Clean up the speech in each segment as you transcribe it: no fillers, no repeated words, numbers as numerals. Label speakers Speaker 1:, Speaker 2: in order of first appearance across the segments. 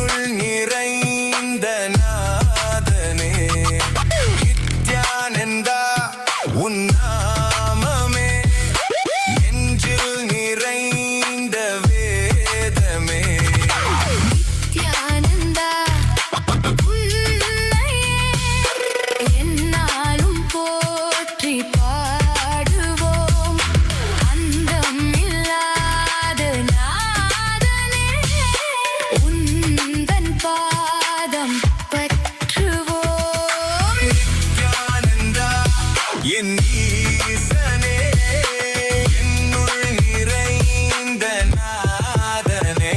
Speaker 1: என்னுள் நிறைந்த நாதனே நித்யானந்தா உன் நாமமே நெஞ்சில் நிறைந்த வேதமே
Speaker 2: நித்யானந்தா உன்னையே என்னாலும் போற்றி பாடுவோம் அந்தம் இல்லாத நாதனே உந்தன் பாதம் பற்றுவோம்
Speaker 1: நித்யானந்தா என் ஈசனே என்னுள் நிறைந்த நாதனே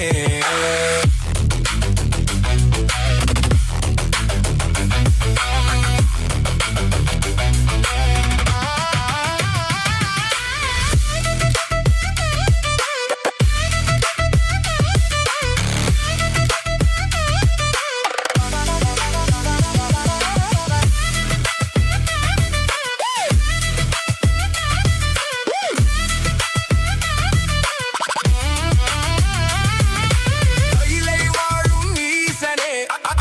Speaker 1: கைலை வாழும் ஈசனே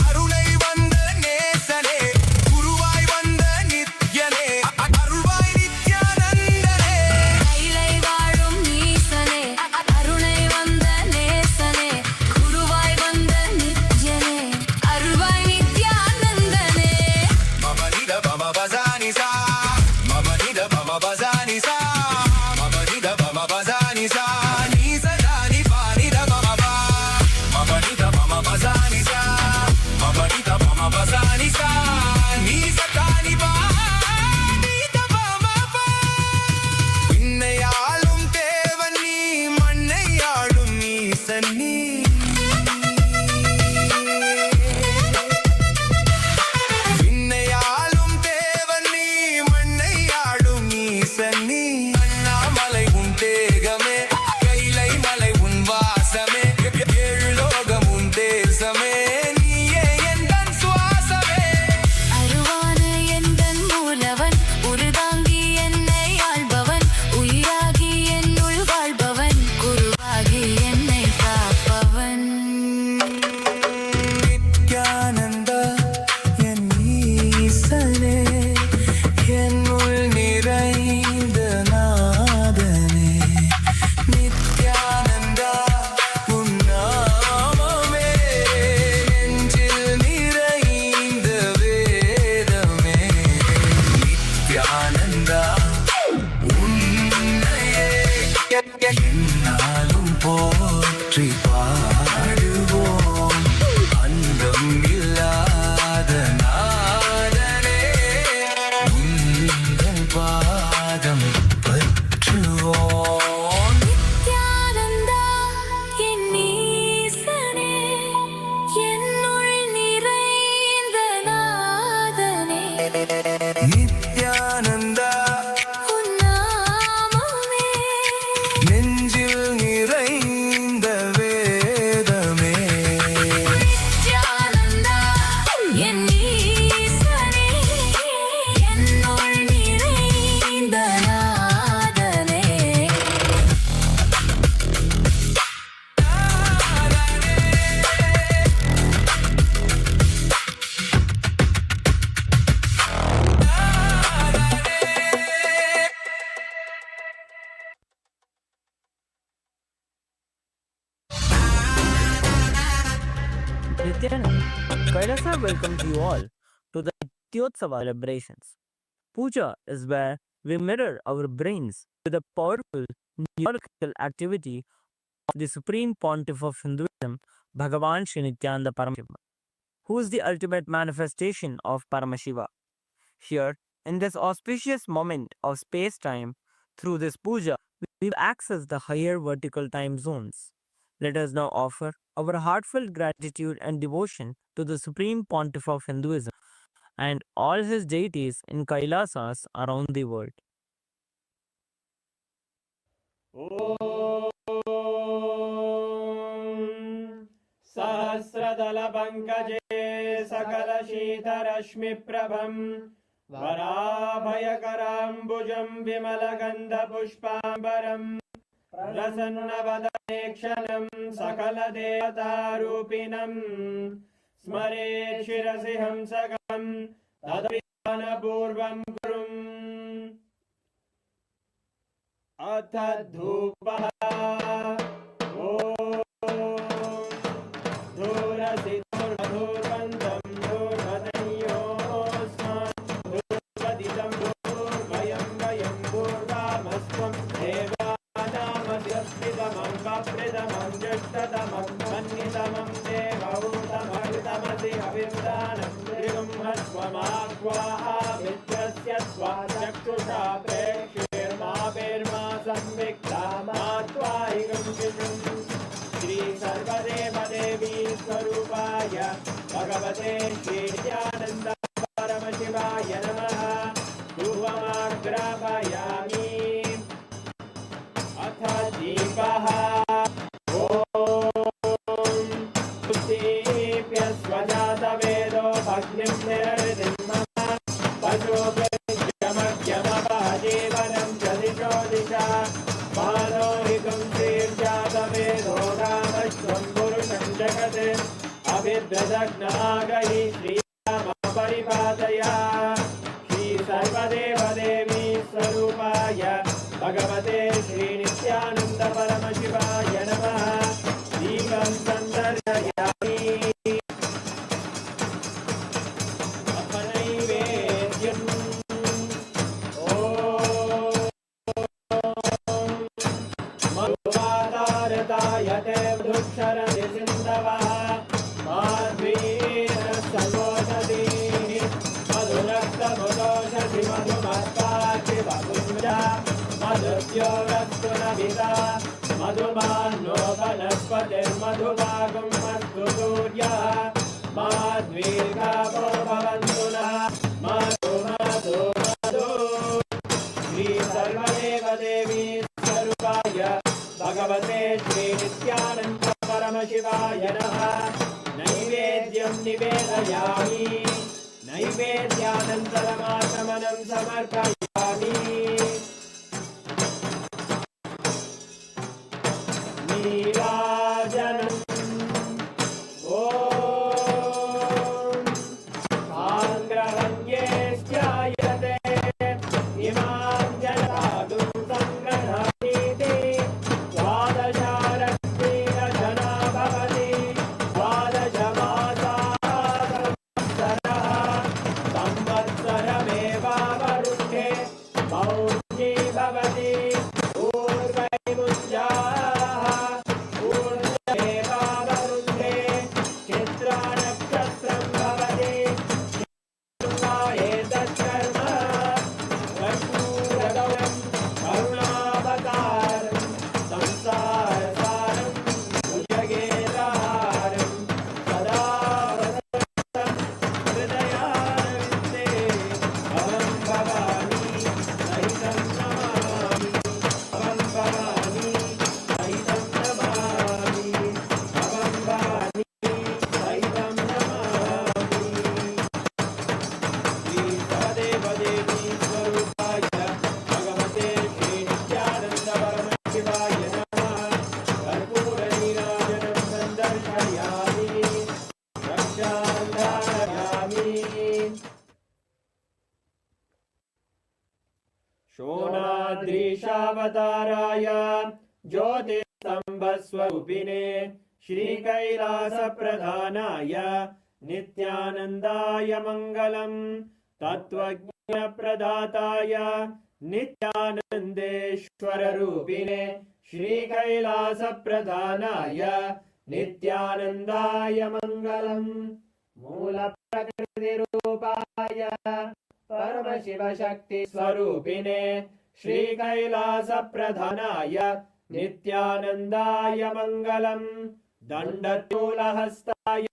Speaker 1: அருளை வந்த நேசனே குருவாய் வந்த நித்யனே அருள்வாய் நித்யானந்தனே
Speaker 2: கைலை வாழும் ஈசனே அருணை வந்த நேசனே குருவாய் வந்த நித்யனே அருள்வாய் நித்யானந்தனே
Speaker 1: மமனித பம பசானிசா மமனித பம பசானிசா மமனித பம பசானிசா நீசதானி பானித பமபா மமனித பம பசானிசா மமனித பம பசானிசா நீசதானி பானித பமபா விண்ணையாளும் தேவன் நீ மண்ணையாளும் ஈசன் நீ விண்ணையாளும் தேவன் நீ மண்ணையாளும் ஈசன் நீ அண்ணாமலை உன் தேகமே கைலை மலை உன் வாசமே ஏழு லோகம் உன் தேசமே நீயே எந்தன் சுவாசமே
Speaker 2: அருவான எந்தன் மூலவன் உருதாங்கி என்னை ஆள்பவன் உயிராகி என்னுள் வாழ்பவன் குருவாகி என்னை காப்பவன்
Speaker 1: நித்யானந்தா என் ஈசனே என்னுள் நிறைந்த நாதனே நித்யானந்தா உன் நாமமே நெஞ்சில் நிறைந்த வேதமே நித்யானந்தா உன்னையே என்னாலும் போற்றி பாடுவோம் அந்தம் இல்லாத நாதனே உந்தன் பாதம் பற்றுவோம்
Speaker 2: நித்யானந்தா என் ஈசனே என்னுள் நிறைந்த நாதனே
Speaker 1: நித்யானந்தா
Speaker 2: உன் நாமமே
Speaker 1: நெஞ்சில் நிறைந்த வேதமே
Speaker 2: நித்யானந்தா என் ஈசனே என்னுள் நிறைந்த நாதனே
Speaker 3: Nithyananda, Kailasa welcomes you all to the Nityotsava celebrations. Puja is where we mirror our brains with the powerful neurological activity of the Supreme Pontiff of Hinduism, Bhagavan Sri Nithyananda Paramashiva, who is the ultimate manifestation of Paramashiva. Here, in this auspicious moment of space-time, through this puja, we access the higher vertical time zones. Let us now offer our heartfelt gratitude and devotion to the Supreme Pontiff of Hinduism and all his deities in Kailasas around the world.
Speaker 4: सहस्रदलपङ्कजे सकलशीतरश्मिप्रभं वराभयकराम्बुजं विमलगन्धपुष्पाम्बरं प्रसन्नवदनेक्षणं सकलदेवतारूपिणं स्मरेत् शिरसि हंसकं तदभिधानपूर्वं कुरुम्। अथ धूपः ॐ धूरसि धूर्वन्तं धूर्वदयोऽस्मान् धूर्वदितं धूर्वयं वयं धूर्वामस्त्वं देवानामस्यस्मिदमं वप्रदमं ज्येष्ठतमं मन्यतमं देवहूतमहृतमसि अविर्दानं त्रिगुंहस्वमाक्वाः मित्रस्य त्वा चक्षुषा प्रेक्ष्येर्मा संविक्ता मात्वाहिकं शिशुम्। श्री सर्वदेवदेवी स्वरूपाय भगवते श्रीनित्यानन्द परमशिवाय नमः। धूपमाग्रापयामि। अथ दीपः ॐ दीप्य स्वजातवेदो भग्निं निरृतिं मम पशुभिर्यमज्ञमपजीवनं च दिशो दिशा मानोहिकं श्रीर्जातवेदो रामश्वं पुरुषं जगत् अभिद्रदग्नागहि श्रीराम परिपादय। श्री सर्वदेवदेवी स्वरूपाय भगवते श्रीनित्यानन्द परमशिवाय नमः। दीपं सन्दर्शयामि। अथ नैवेद्यम् ॐ मधुवातारतायते वृक्षरति सिन्धवः माध्वीरसमोषधीः मधुरक्तमुदोषधि मधुमत्पाचि वपुञ्जा मधुद्योरस्तु नभिता मधुमान्नो वनस्पतिर्मधुभागं मस्तु सूर्यः माध्वीर्गावो भवन्तु नः मधु मधु मधु। श्री सर्वदेवदेवी स्वरूपाय भगवते श्रीनित्यानन्द परमशिवाय नमः। नैवेद्यं निवेदयामि। नैवेद्यानन्तरमाचमनं समर्पयामि। नीराजनम् ॐ साङ्ग्रहण्ये स्यायते इमां जलागुं सङ्ग्रहामीति द्वादशारक्तिरजना भवति द्वादशमासाः संवत्सरमेवावरुध्ये मौञ्जी भवति पूर्वैमुञ्जाः पूर्णमेवावरुध्ये चित्रानक्षत्रं भवति एतत्कर्म कर्पूरगौरं करुणावतारं संसारसारं भुजगेन्द्रहारं सदा वसन्तं हृदयारविन्दे भवं भवानी सहितं नमामि। भवं भवानी सहितं नमामि। भवं भवानी सहितं नमामि। श्री सर्वदेवदेवी स्वरूपाय भगवते श्रीनित्यानन्द परमशिवाय नमः। कर्पूरनीराजनं सन्दर्शयामि। रक्षां धारयामि। शोणाद्रीशावताराय ज्योतिस्तम्भस्वरूपिणे श्रीकैलासप्रधानाय नित्यानन्दाय मङ्गलम्। तत्त्वज्ञप्रदाताय नित्यानन्देश्वररूपिणे श्रीकैलासप्रधानाय नित्यानन्दाय मङ्गलम्। मूलप्रकृतिरूपाय परमशिवशक्तिस्वरूपिणे श्रीकैलासप्रधानाय नित्यानन्दाय मङ्गलम्। दण्डशूलहस्ताय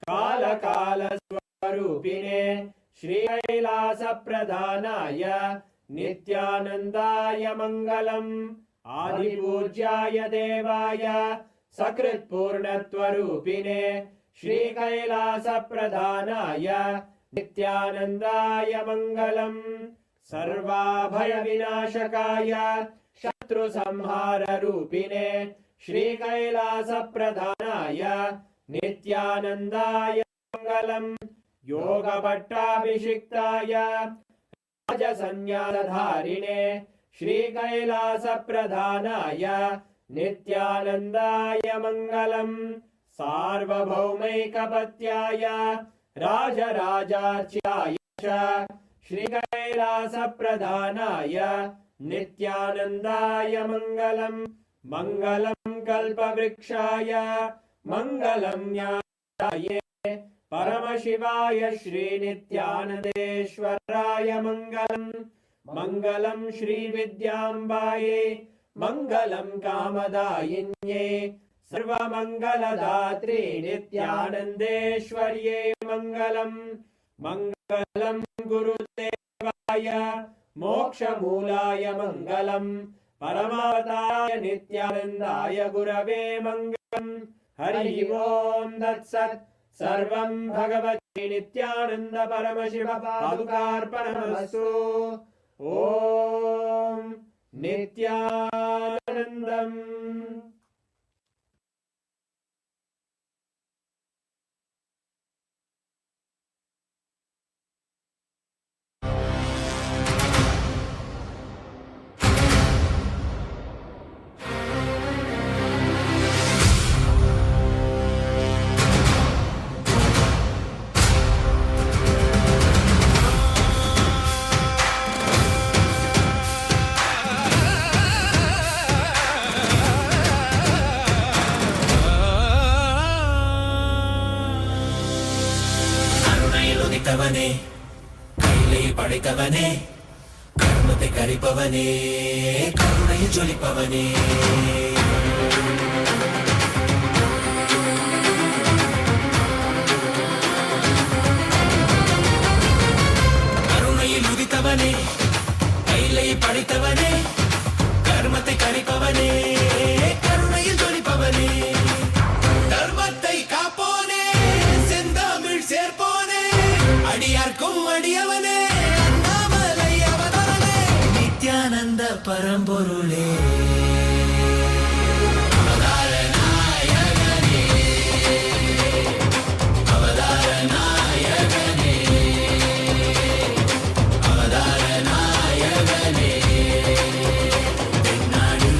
Speaker 4: कालकालस्वरूपिणे श्रीकैलासप्रधानाय नित्यानन्दाय मङ्गलम्। आदिपूज्याय देवाय सकृत्पूर्णत्वरूपिणे श्रीकैलासप्रधानाय नित्यानन्दाय मङ्गलम्। सर्वाभयविनाशकाय शत्रु संहार रूपिणे श्री कैलास प्रधानाय नित्यानंदाय मंगलम् योग पट्टाभिषिक्ताय राजसन्न्यासधारिणे श्री कैलास प्रधानाय नित्यानंदाय मंगलम् सार्वभौमैकपत्याय राजराजार्च्याय च श्री कैलास प्रधानाय नित्यानंदाय मंगलम् मंगलम् कल्पवृक्षाय मंगलम् न्यायाय परमशिवाय श्री नित्यानंदेश्वराय मंगलम् मंगलम् श्री विद्याम्बाये मंगलम् कामदायिन्ये सर्वमंगलदात्री नित्यानंदेश्वर्ये मंगलम् मंगलम् गुरुदेवाय मोक्षमूलाय मंगलम् परमावताराय नित्यानंदाय गुरवे मंगलम् हरि ओम तत्सत् सर्वं भगवते नित्यानंद परमशिव पादुकार्पणमस्तु ओम नित्यानंदम्
Speaker 5: படைத்தவனே கையிலே படைத்தவனே கர்மத்தை கரிப்பவனே கருணையை ஜொலிப்பவனே கருணையில் உதித்தவனே கையிலே படைத்தவனே கர்மத்தை கரிப்பவனே கருணையில் ஜொலிப்பவனே தர்மத்தை காப்போனே செந்தமிழ் சேர்ப்போனே அடியார்க்கும் அடியவனே அண்ணாமலை அவதானே நித்யானந்த பரம்பொருளே அவதார நாயகனே அவதார நாயகனே அவதார நாயகனே தென்னாடு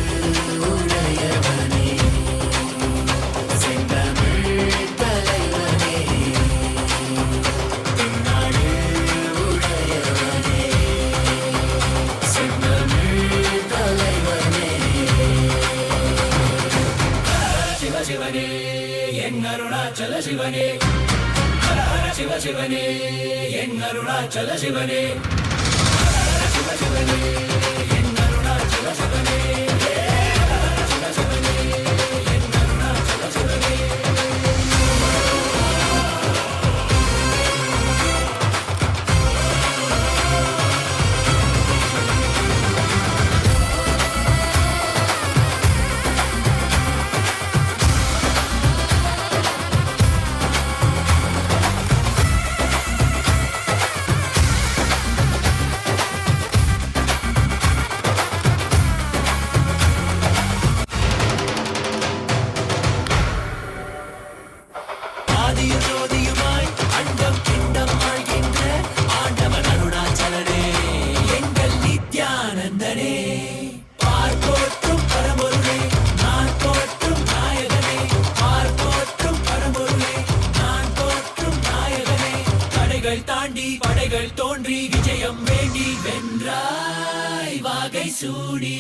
Speaker 5: உடையவனே செந்தமிழ் தலைவனே தென்னாடு உடையவனே செந்தமிழ் தலைவனே சிவ சிவனே என் அருணாச்சல சிவனே ஹர ஹர சிவ சிவனே என் அருணாச்சல சிவனே ஹர சிவ சிவனே என் அருணாச்சல சிவனே ஹர சிவ சிவனே என் அருணாச்சல சிவனே ஆதியும் ஜோதியுமாய் அண்டம் பிண்டம் ஆழ்கின்ற ஆண்டவன் அருணாச்சலனே எங்கள் நித்யானந்தனே பார்ப்போற்றும் பரம்பொருளே நான் போற்றும் நாயகனே பார்ப்போற்றும் பரம்பொருளே நான் போற்றும் நாயகனே தடைகள் தாண்டி படைகள் தோன்றி விஜயம் வேண்டி வென்றாய் வாகை சூடி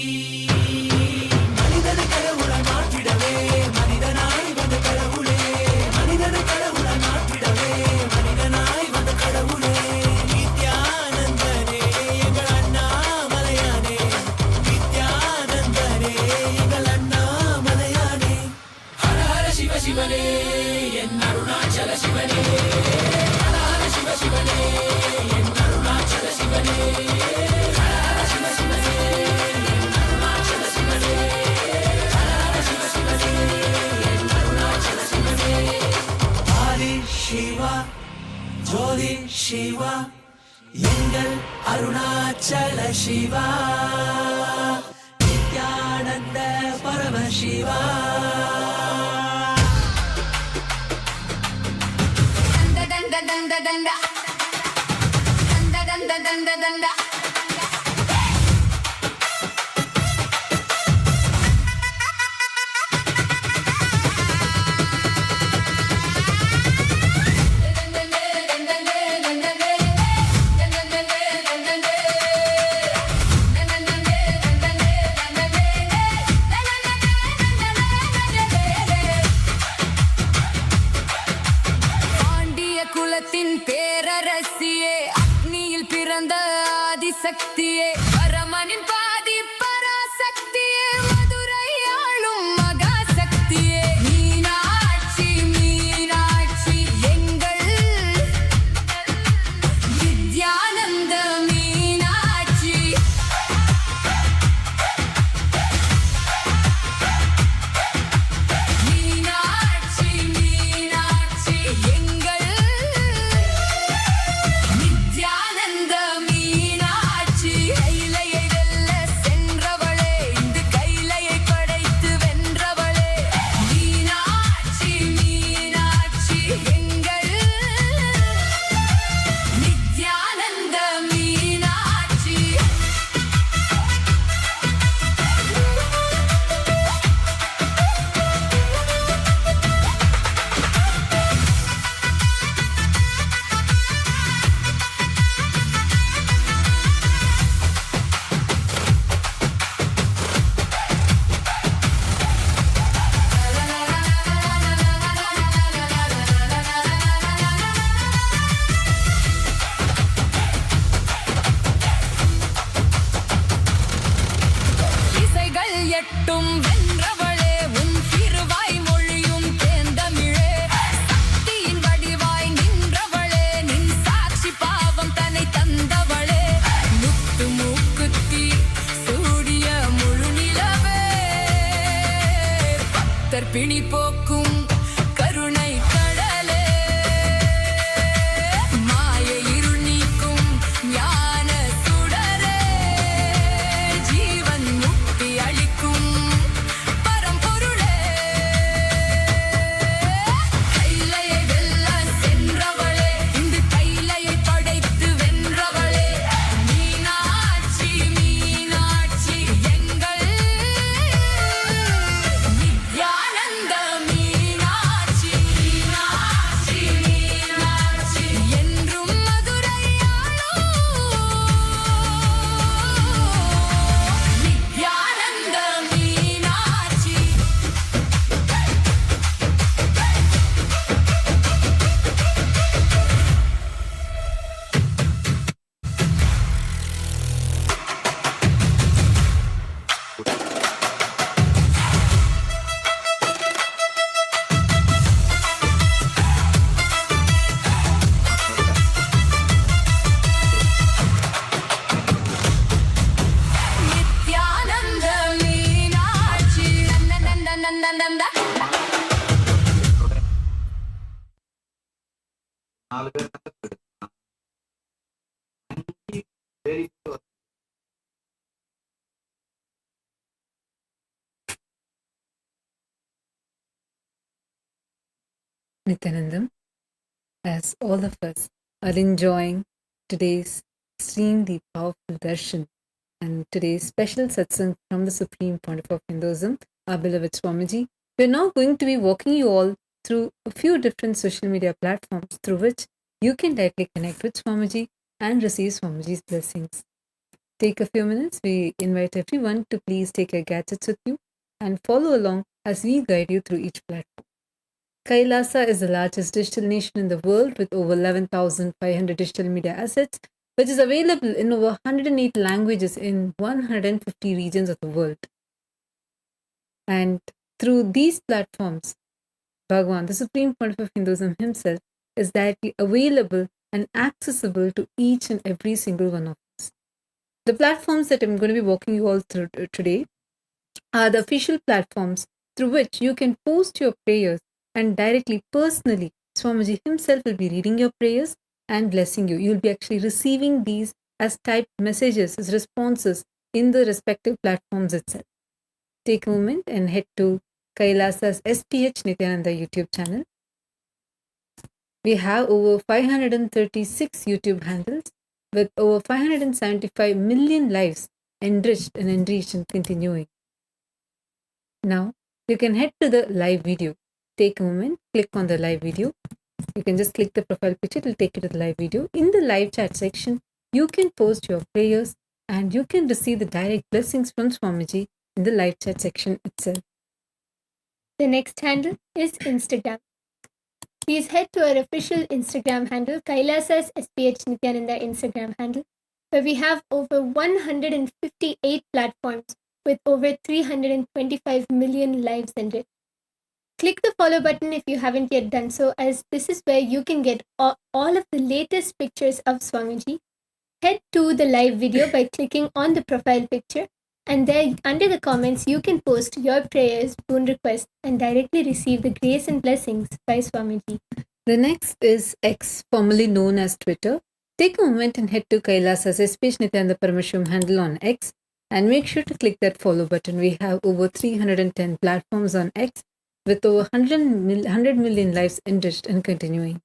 Speaker 5: மனிதனை கடவுளாய் மாற்றிடவே மனிதனாய் வந்த கடவுளே மனிதனை கடவுளாய் மாற்றிடவே மனிதனாய் வந்த கடவுளே நித்யானந்தனே எங்கள் அண்ணாமலையானே நித்யானந்தனே எங்கள் அண்ணாமலையானே ஹர ஹர சிவ சிவனே என் அருணாச்சல சிவனே ஹர ஹர சிவ சிவனே என் அருணாச்சல சிவனே ஹர ஹர சிவ சிவனே என் அருணாச்சல சிவனே ஹர ஹர சிவ சிவனே என் அருணாச்சல சிவனே ஆதி சிவா ஜோதி சிவா எங்கள் Arunachal Siva Nithya Paramashiva.
Speaker 2: danda danda danda danda danda danda danda குலத்தின் பேரரசியே அக்னியில் பிறந்த ஆதிசக்தியே பரமனின் பாதி பராசக்தியே மதுரை ஆளும் மகாசக்தியே மீனாட்சி மீனாட்சி எங்கள் நித்யானந்த மீனாட்சி மீனாட்சி மீனாட்சி எங்கள் நித்யானந்த மீனாட்சி கைலையை வெல்ல சென்றவளே இந்த கைலையை படைத்து வென்றவளே மீனாட்சி மீனாட்சி எங்கள் நித்யானந்த மீனாட்சி இசைகள் எட்டும் வென்றவளே உன் திருவாய் மொழியும் தேந்தமிழே சக்தியின் வடிவாய் நின்றவளே நின் சாட்சி பாவம் தன்னை தந்தவளே முத்து மூக்குத்தி சூடிய முழு நிலவே பக்தர் பிணி போக்கும் கருணை கடலே மாய இருள் நீக்கும் ஞான சுடரே ஜீவன் முக்தி அளிக்கும் பரம்பொருளே கைலையை வெல்ல சென்றவளே இந்த கைலையை படைத்து வென்றவளே மீனாட்சி மீனாட்சி எங்கள் நித்யானந்த மீனாட்சி மீனாட்சி மீனாட்சி என்றும் மதுரையாளோ நித்யானந்த மீனாட்சி நித்யானந்த மீனாட்சி நந்தநந்தநந்தநந்த
Speaker 6: நாலு பேர் very good.
Speaker 7: Nithyanandam, as all of us are enjoying today's extremely powerful darshan and today's special satsang from the Supreme Pontiff of Hinduism, our beloved Swamiji, we're now going to be walking you all through a few different social media platforms through which you can directly connect with Swamiji and receive Swamiji's blessings. Take a few minutes. We invite everyone to please take your gadgets with you and follow along as we guide you through each platform. Kailasa is the largest digital nation in the world with over 11,500 digital media assets, which is available in over 108 languages in 150 regions of the world. And through these platforms, Bhagavan, the Supreme Pontiff of Hinduism himself, is directly available and accessible to each and every single one of us. The platforms that I'm going to be walking you all through today are the official platforms through which you can post your prayers and directly, personally, Swamiji himself will be reading your prayers and blessing you. You'll be actually receiving these as typed messages, as responses in the respective platforms itself. take a moment and head to Kailasa's SPH Nithyananda YouTube channel. We have over 536 YouTube handles with over 575 million lives enriched and continuing. Now, you can head to the live video. Take a moment, click on the live video. You can just click the profile picture, it will take you to the live video. In the live chat section, you can post your prayers and you can receive the direct blessings from Swamiji in the live chat section itself.
Speaker 8: The next handle is Instagram. Please head to our official Instagram handle, Kailasa's SPH Nithyananda Instagram handle, where we have over 158 platforms with over 325 million lives enriched. Click the follow button if you haven't yet done so, as this is where you can get all of the latest pictures of Swamiji. Head to the live video by clicking on the profile picture, and there under the comments you can post your prayers, boon requests, and directly receive the grace and blessings by Swamiji.
Speaker 7: The next is X, formerly known as Twitter. Take a moment and head to Kailasa's SPH Nithyananda Paramashivam handle on X and make sure to click that follow button. We have over 310 platforms on X with over 100 million lives enriched and continuing.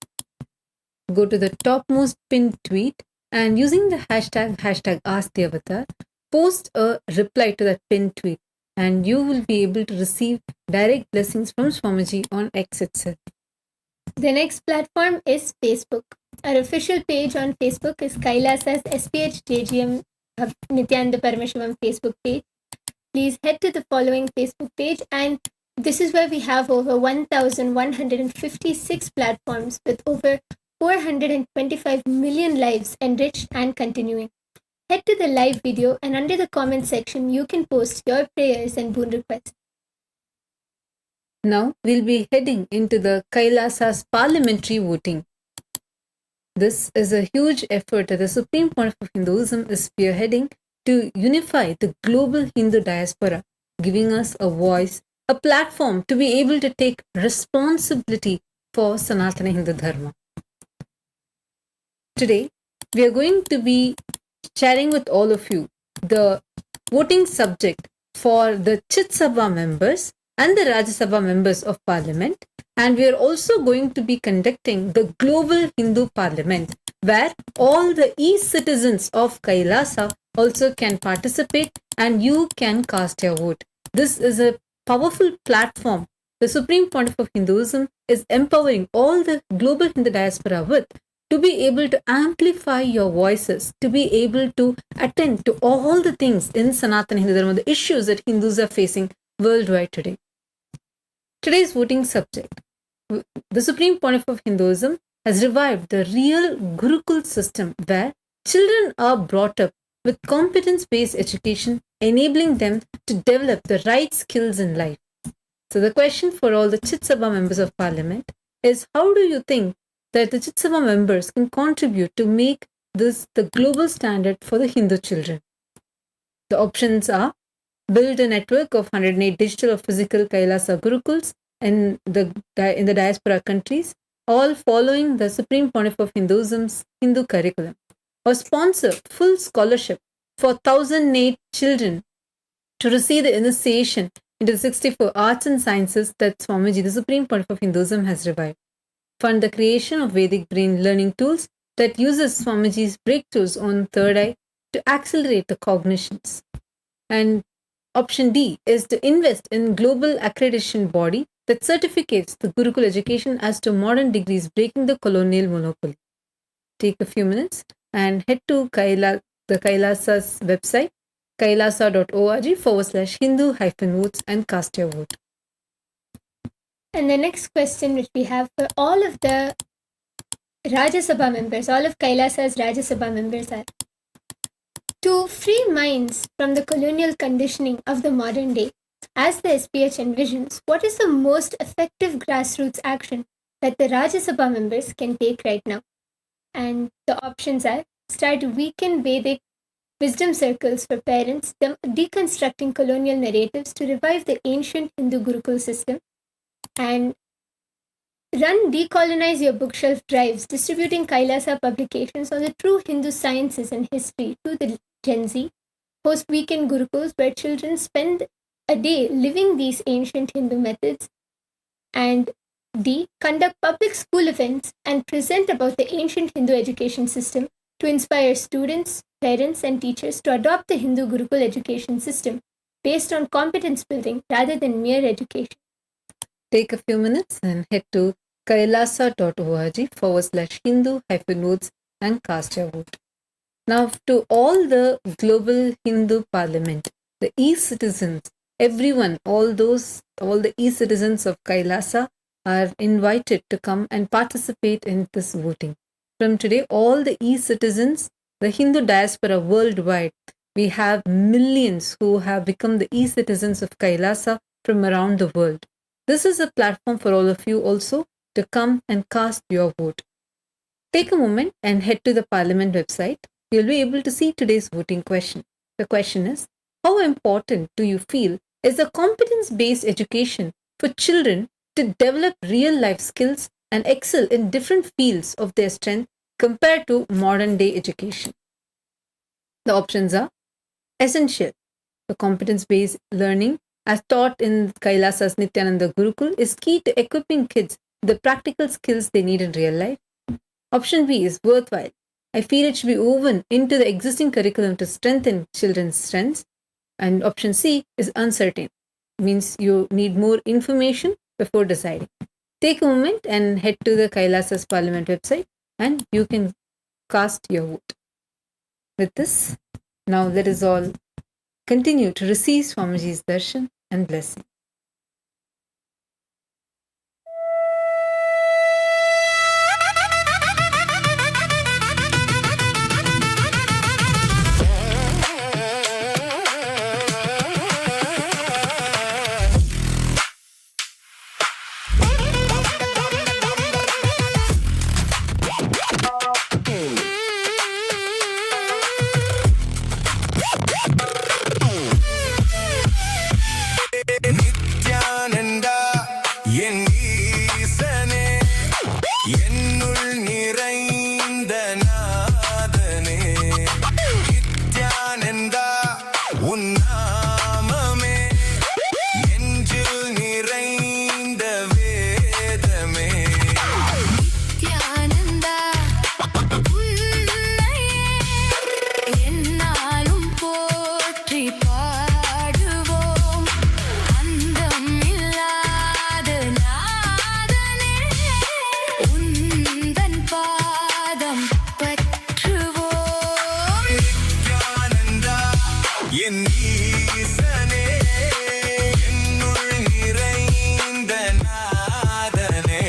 Speaker 7: Go to the topmost pinned tweet and using the hashtag #AskTheAvatar, post a reply to that pinned tweet and you will be able to receive direct blessings from Swamiji on X itself.
Speaker 8: The next platform is Facebook. Our official page on Facebook is Kailasa's SPH JGM Nithyananda Paramashivam Facebook page. Please head to the following Facebook page, and this is where we have over 1,156 platforms with over 425 million lives enriched and continuing. Head to the live video and under the comment section you can post your prayers and boon requests.
Speaker 7: Now we'll be heading into the Kailasa's parliamentary voting. This is a huge effort that the Supreme Pontiff of Hinduism is spearheading to unify the global Hindu diaspora, giving us a voice, a platform to be able to take responsibility for Sanatana Hindu Dharma. Today, we are going to be sharing with all of you the voting subject for the Chit Sabha members and the Rajya Sabha members of Parliament, and we are also going to be conducting the Global Hindu Parliament, where all the e-citizens of Kailasa also can participate and you can cast your vote. This is a powerful platform the Supreme Pontiff of Hinduism is empowering all the global Hindu diaspora with, to be able to amplify your voices, to be able to attend to all the things in Sanatana Hindu Dharma, the issues that Hindus are facing worldwide today. Today's voting subject. The Supreme Pontiff of Hinduism has revived the real Gurukul system where children are brought up with competence-based education, enabling them to develop the right skills in life. So the question for all the Chit Sabha members of Parliament is, how do you think that the Chit Sabha members can contribute to make this the global standard for the Hindu children? The options are: build a network of 108 digital or physical Kailasa Gurukuls in the diaspora countries, all following the Supreme Pontiff of Hinduism's Hindu curriculum, or sponsor full scholarship for 1,008 children to receive the initiation into the 64 arts and sciences that Swamiji, the Supreme Pontiff of Hinduism, has revived. Fund the creation of Vedic brain learning tools that uses Swamiji's breakthroughs on third eye to accelerate the cognitions. And option D is to invest in global accreditation body that certificates the Gurukul education as to modern degrees, breaking the colonial monopoly. Take a few minutes and head to the Kailasa's website, kailasa.org/Hindu-votes and cast your vote.
Speaker 8: And the next question which we have for all of the Rajya Sabha members, all of Kailasa's Rajya Sabha members are: to free minds from the colonial conditioning of the modern day, as the SPH envisions, what is the most effective grassroots action that the Rajya Sabha members can take right now? And the options are: start weekend Vedic wisdom circles for parents, deconstructing colonial narratives to revive the ancient Hindu Gurukul system, and run Decolonize Your Bookshelf drives, distributing Kailasa publications on the true Hindu sciences and history to the Gen Z. Host weekend Gurukuls where children spend a day living these ancient Hindu methods. And D. Conduct public school events and present about the ancient Hindu education system to inspire students, parents, and teachers to adopt the Hindu Gurukul education system based on competence building rather than mere education.
Speaker 7: Take a few minutes and head to kailasa.org/Hindu-notes and cast your vote. Now, to all the global Hindu parliament, the e-citizens, everyone, all the e-citizens of Kailasa are invited to come and participate in this voting. From today, all the e-citizens, the Hindu diaspora worldwide, we have millions who have become the e-citizens of Kailasa from around the world. This is a platform for all of you also to come and cast your vote. Take a moment and head to the Parliament website. You'll be able to see today's voting question. The question is, how important do you feel is a competence-based education for children to develop real-life skills and excel in different fields of their strength compared to modern-day education? The options are essential. The competence-based learning as taught in Kailasa's Nithyananda Gurukul is key to equipping kids with the practical skills they need in real life. Option B is worthwhile. I feel it should be woven into the existing curriculum to strengthen children's strengths. And option C is uncertain. Means you need more information before deciding. Take a moment and head to the Kailasa's Parliament website and you can cast your vote. With this, now let us all continue to receive Swamiji's darshan and blessing.
Speaker 1: Nithyananda, என் ஈசனே, என்னுள் நிறைந்த நாதனே. நித்யானந்தா, உன் நாமமே, நெஞ்சில் நிறைந்த வேதமே.
Speaker 2: நித்யானந்தா உன்னையே எந்நாளும் போற்றி பாடுவோம். அந்தம் இல்லாத நாதனே உந்தன் பாதம் பற்றுவோம்.
Speaker 1: நித்யானந்தா, என் ஈசனே, என்னுள் நிறைந்த நாதனே.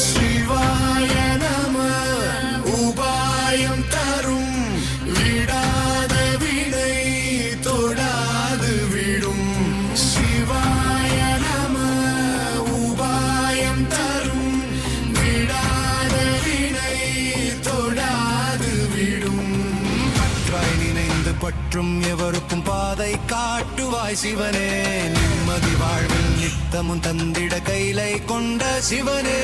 Speaker 1: சிவாய நம உபாயம் தரும் விடாத வினை தொடாது விடும் சிவாய நம உபாயம் தரும் விடாத வினை தொடாது விடும் பற்றாய் நினைந்து பற்றும் எவருக்கும் பாதை காட்டுவாய் சிவனே நிம்மதி வாழ்வில் நித்தமும் தந்திட கைலை கொண்ட சிவனே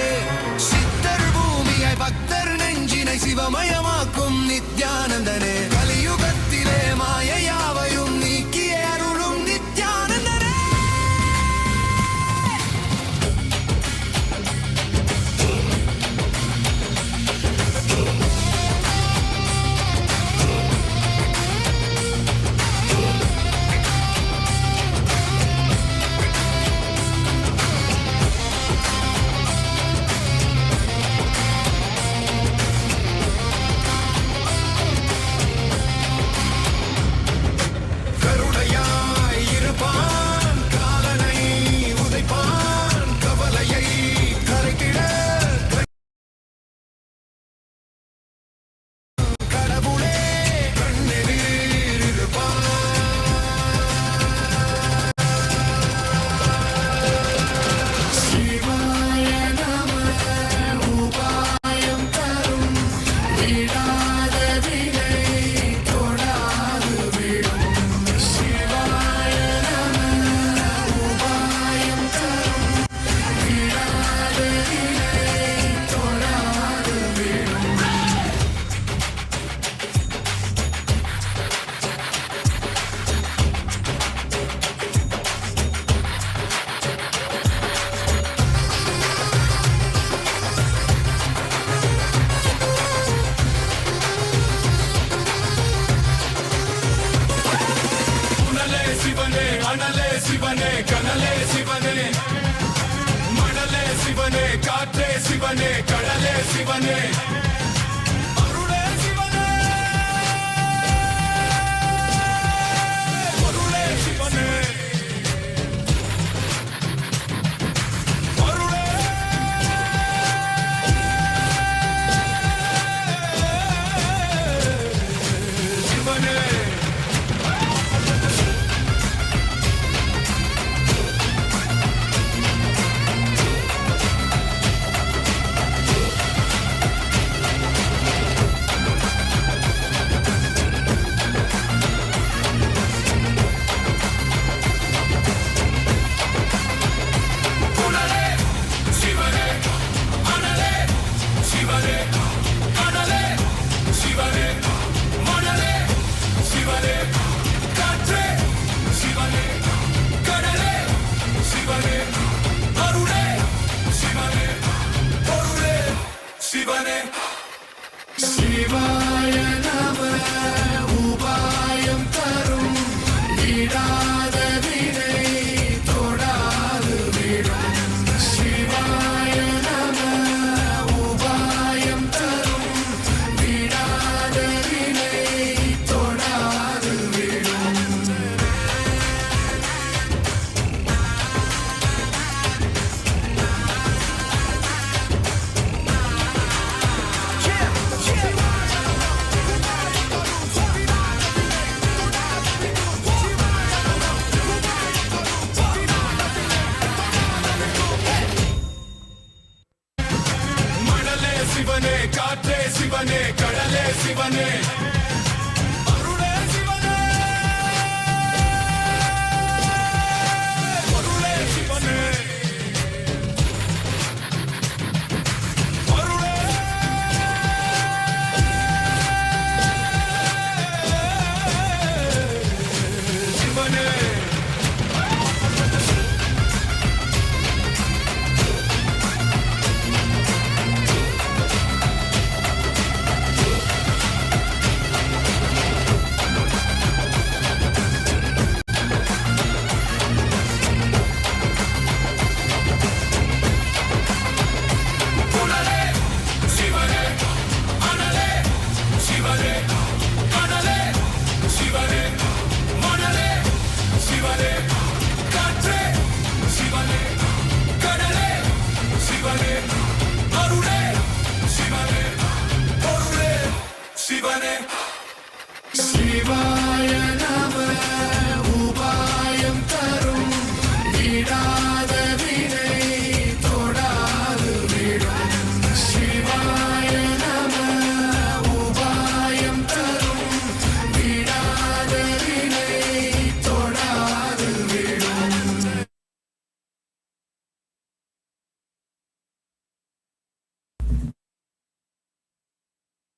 Speaker 1: சித்தர் பூமியாய் பக்தர் நெஞ்சினை சிவமயமாக்கும் நித்யானந்தனே கலியுகத்திலே மாயையாவையும் நீக்கிய அருளும் நித்யானந்தனே கருணையாய் இருப்பான் காலனை உதைப்பான் கவலையை கரைத்திட கடவுளே கண்ணெதிரில் இருப்பான் சிவாய நம உபாயம் தரும் விடாத வினை தொடாது விடும் சிவாய நம உபாயம் தரும் விடாத வினை தொடாது விடும்
Speaker 5: உணலே சிவனே அனலே சிவனே கனலே சிவனே மணலே சிவனே காற்றே சிவனே கடலே சிவனே அருளே சிவனே பொருளே சிவனே அருளே சிவனே உணலே சிவனே அனலே சிவனே கனலே சிவனே மணலே சிவனே காற்றே சிவனே கடலே சிவனே அருளே சிவனே பொருளே சிவனே சிவாய நம உபாயம் தரும் விடாத வினை தொடாது விடும் சிவாய நம உபாயம் தரும் விடாத வினை தொடாது விடும் மணலே சிவனே காற்றே சிவனே கடலே சிவனே அருளே சிவனே பொருளே சிவனே அருளே சிவனே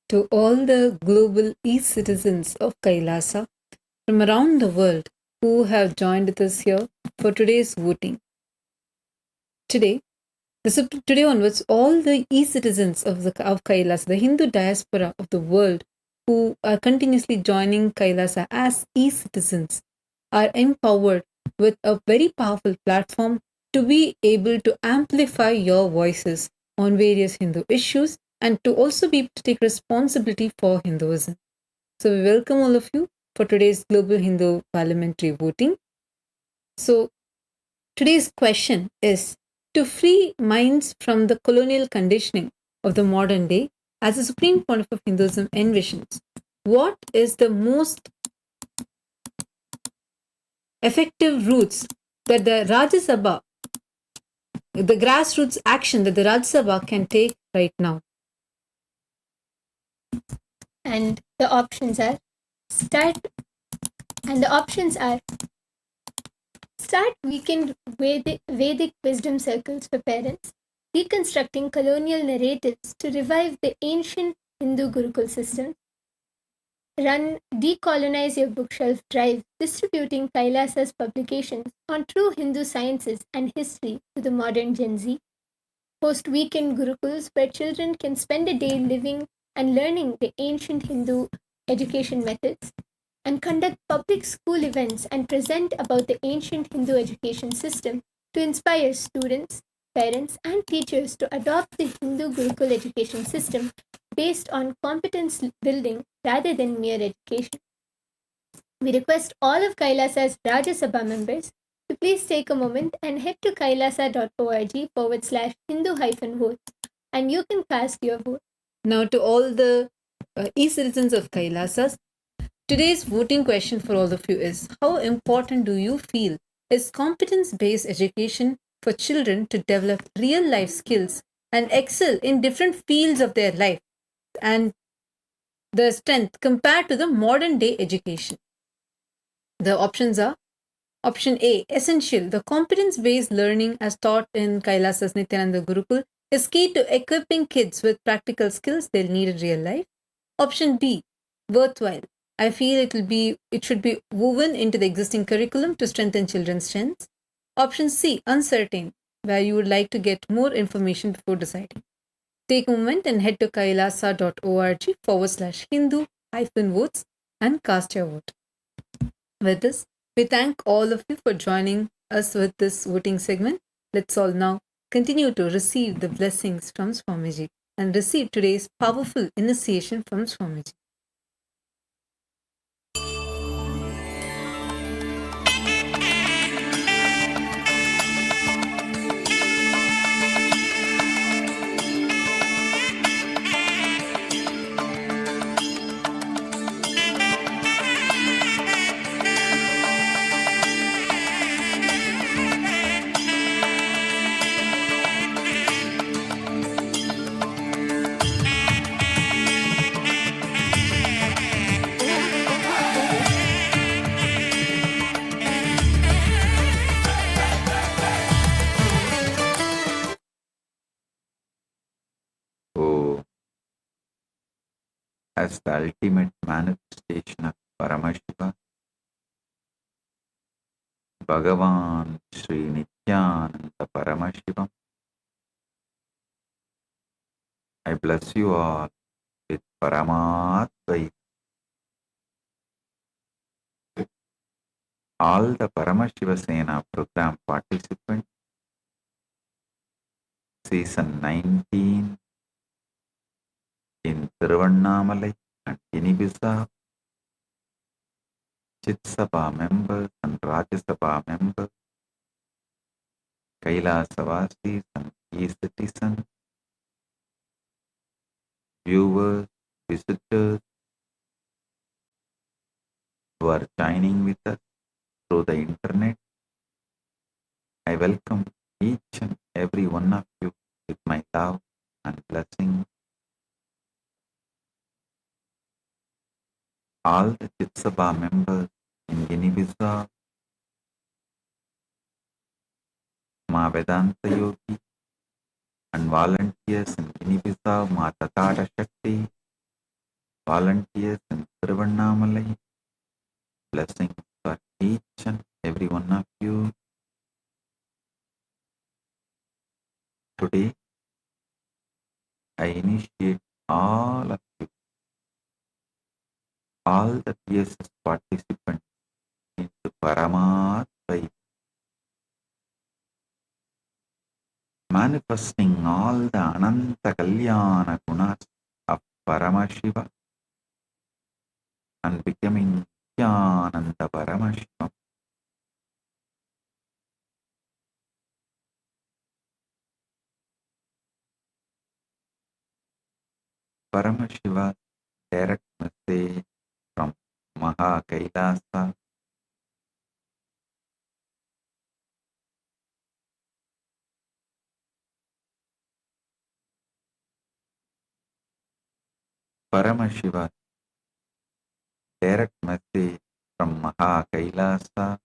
Speaker 7: to all the global e-citizens of Kailasa from around the world who have joined with us here for today's voting. Today onwards, all the e-citizens of Kailasa, the Hindu diaspora of the world who are continuously joining Kailasa as e-citizens, are empowered with a very powerful platform to be able to amplify your voices on various Hindu issues and to also be able to take responsibility for Hinduism. So we welcome all of you for today's Global Hindu Parliamentary Voting. So today's question is, to free minds from the colonial conditioning of the modern day, as the Supreme Pontiff of Hinduism envisions, what is the most effective routes that the Rajya Sabha, the grassroots action that the Rajya Sabha can take right now?
Speaker 8: And the options are start weekend Vedic wisdom circles for parents, deconstructing colonial narratives to revive the ancient Hindu Gurukul system, run Decolonize Your Bookshelf drive, distributing Kailasa's publications on true Hindu sciences and history to the modern Gen Z, host weekend Gurukuls where children can spend a day living and learning the ancient Hindu education methods, and conduct public school events and present about the ancient Hindu education system to inspire students, parents, and teachers to adopt the Hindu Gurukul education system based on competence building rather than mere education. We request all of Kailasa's Rajya Sabha members to please take a moment and head to kailasa.org/Hindu-votes and you can cast your vote.
Speaker 7: Now, to all the e-citizens of Kailasa, today's voting question for all of you is, how important do you feel is competence-based education for children to develop real-life skills and excel in different fields of their life and the strength compared to the modern-day education? The options are: option A, essential. The competence-based learning as taught in Kailasa's Nithyananda Gurukul is key to equipping kids with practical skills they'll need in real life. Option B, worthwhile. I feel it should be woven into the existing curriculum to strengthen children's strengths. Option C, uncertain, where you would like to get more information before deciding. Take a moment and head to kailasa.org/Hindu-votes and cast your vote. With this, we thank all of you for joining us with this voting segment. Let's all now continue to receive the blessings from Swamiji and receive today's powerful initiation from Swamiji.
Speaker 6: So, as the ultimate manifestation of Paramashiva, Bhagavan Sri Nithyananda Paramashivam, I bless you all with Paramatvaita. All the Paramashiva Sena program participants, season 19 in Tiruvannamalai and Inibisa, Chit Sabha members and Rajya Sabha members, Kailasa and e-citizens, viewers, visitors who are joining with us through the internet. I welcome each and every one of you with my love and blessing. All the Chit Sabha members in Guinea-Bissau, Ma Vedanta Yogi, and volunteers in Guinea-Bissau, Ma Tatara Shakti, volunteers in Tiruvannamalai. Blessings for each and every one of you. Today, I initiate all of you, all the PSS participants into Paramashiva, manifesting all the Ananta Kalyana Gunas of Paramashiva and becoming Nithyananda Paramashivam. Paramashiva direct message from Kailasa. Paramashiva direct message from Kailasa.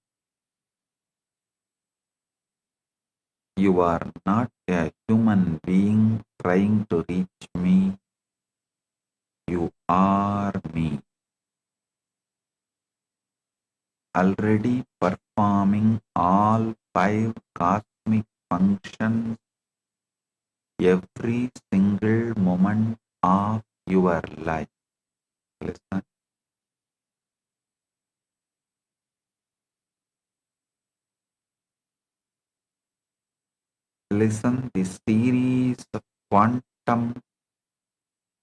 Speaker 6: You are not a human being trying to reach me. You are me. Already performing all 5 cosmic functions every single moment of your life. Listen. Listen, this series of quantum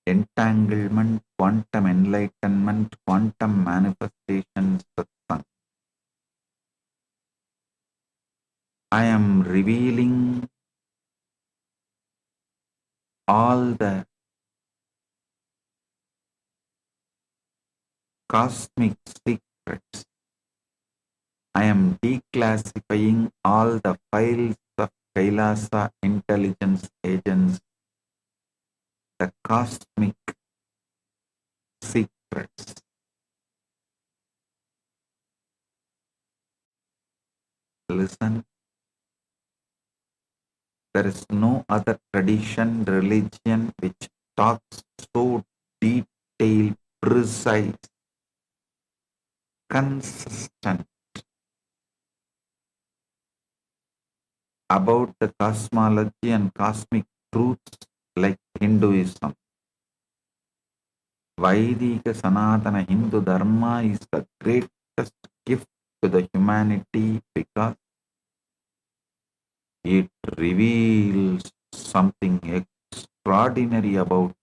Speaker 6: entanglement, quantum enlightenment, quantum manifestations satsang. I am revealing all the cosmic secrets. I am declassifying all the files of Kailasa intelligence agents, the cosmic secrets. Listen, there is no other tradition, religion which talks so detailed, precise, consistent about the cosmology and cosmic truths like Hinduism. Vaidika Sanatana Hindu Dharma is the greatest gift to the humanity because it reveals something extraordinary about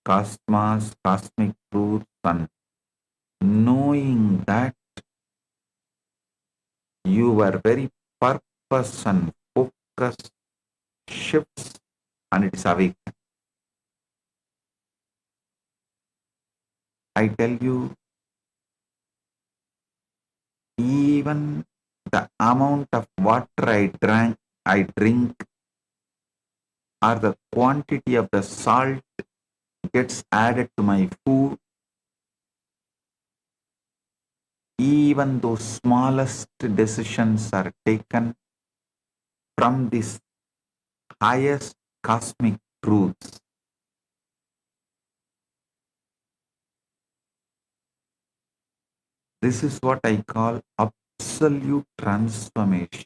Speaker 6: cosmos, cosmic truths, and knowing that your very purpose and focus shifts and it is awakened. I tell you, even the amount of water I drink, or the quantity of the salt gets added to my food, even those smallest decisions are taken from this highest cosmic truths. This is what I call absolute transformation.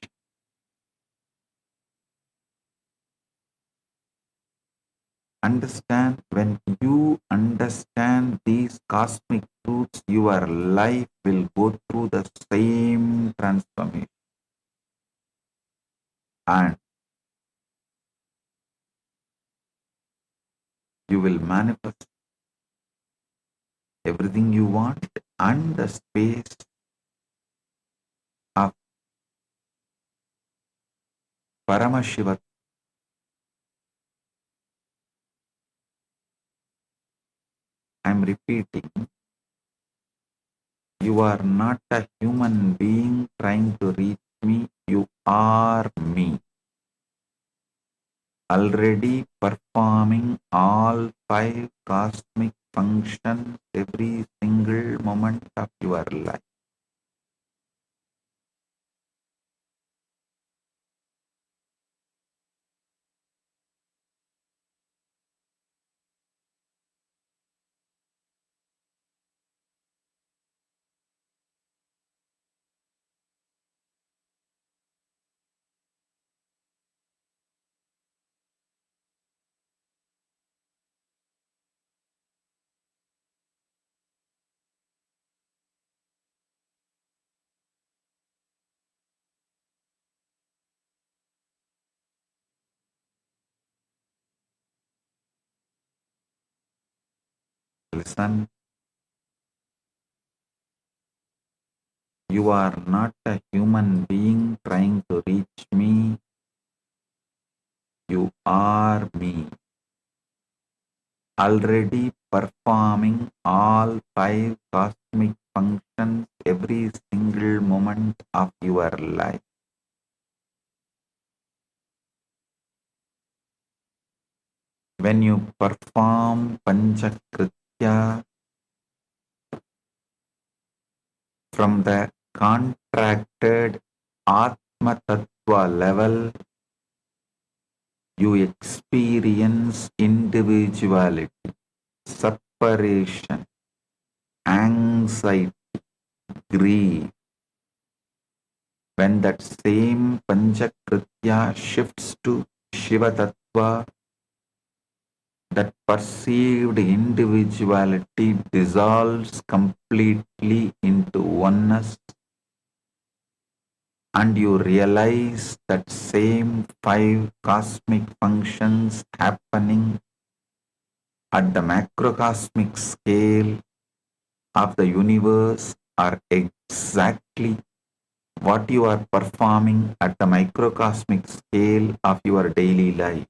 Speaker 6: Understand, when you understand these cosmic truths, your life will go through the same transformation. And you will manifest everything you want, and the space of Paramashiva. I am repeating, you are not a human being trying to reach me, you are me. Already performing all 5 cosmic functions every single moment of your life. listen. You are not a human being trying to reach me. You are me, already performing all 5 cosmic functions every single moment of your life. When you perform Panchakritya from the contracted Atma Tattva level, you experience individuality, separation, anxiety, grief. When that same Panchakritya shifts to Shiva Tattva, that perceived individuality dissolves completely into oneness, and you realize that same 5 cosmic functions happening at the macrocosmic scale of the universe are exactly what you are performing at the microcosmic scale of your daily life.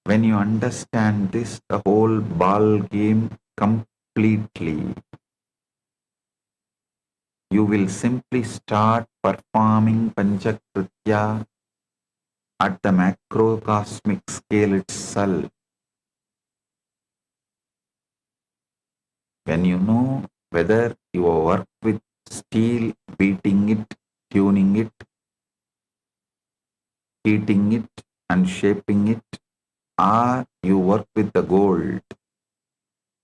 Speaker 6: When you understand this, the whole ball game completely, you will simply start performing Panchakritya at the macrocosmic scale itself. When you know whether you work with steel, beating it, tuning it, heating it, and shaping it, or you work with the gold,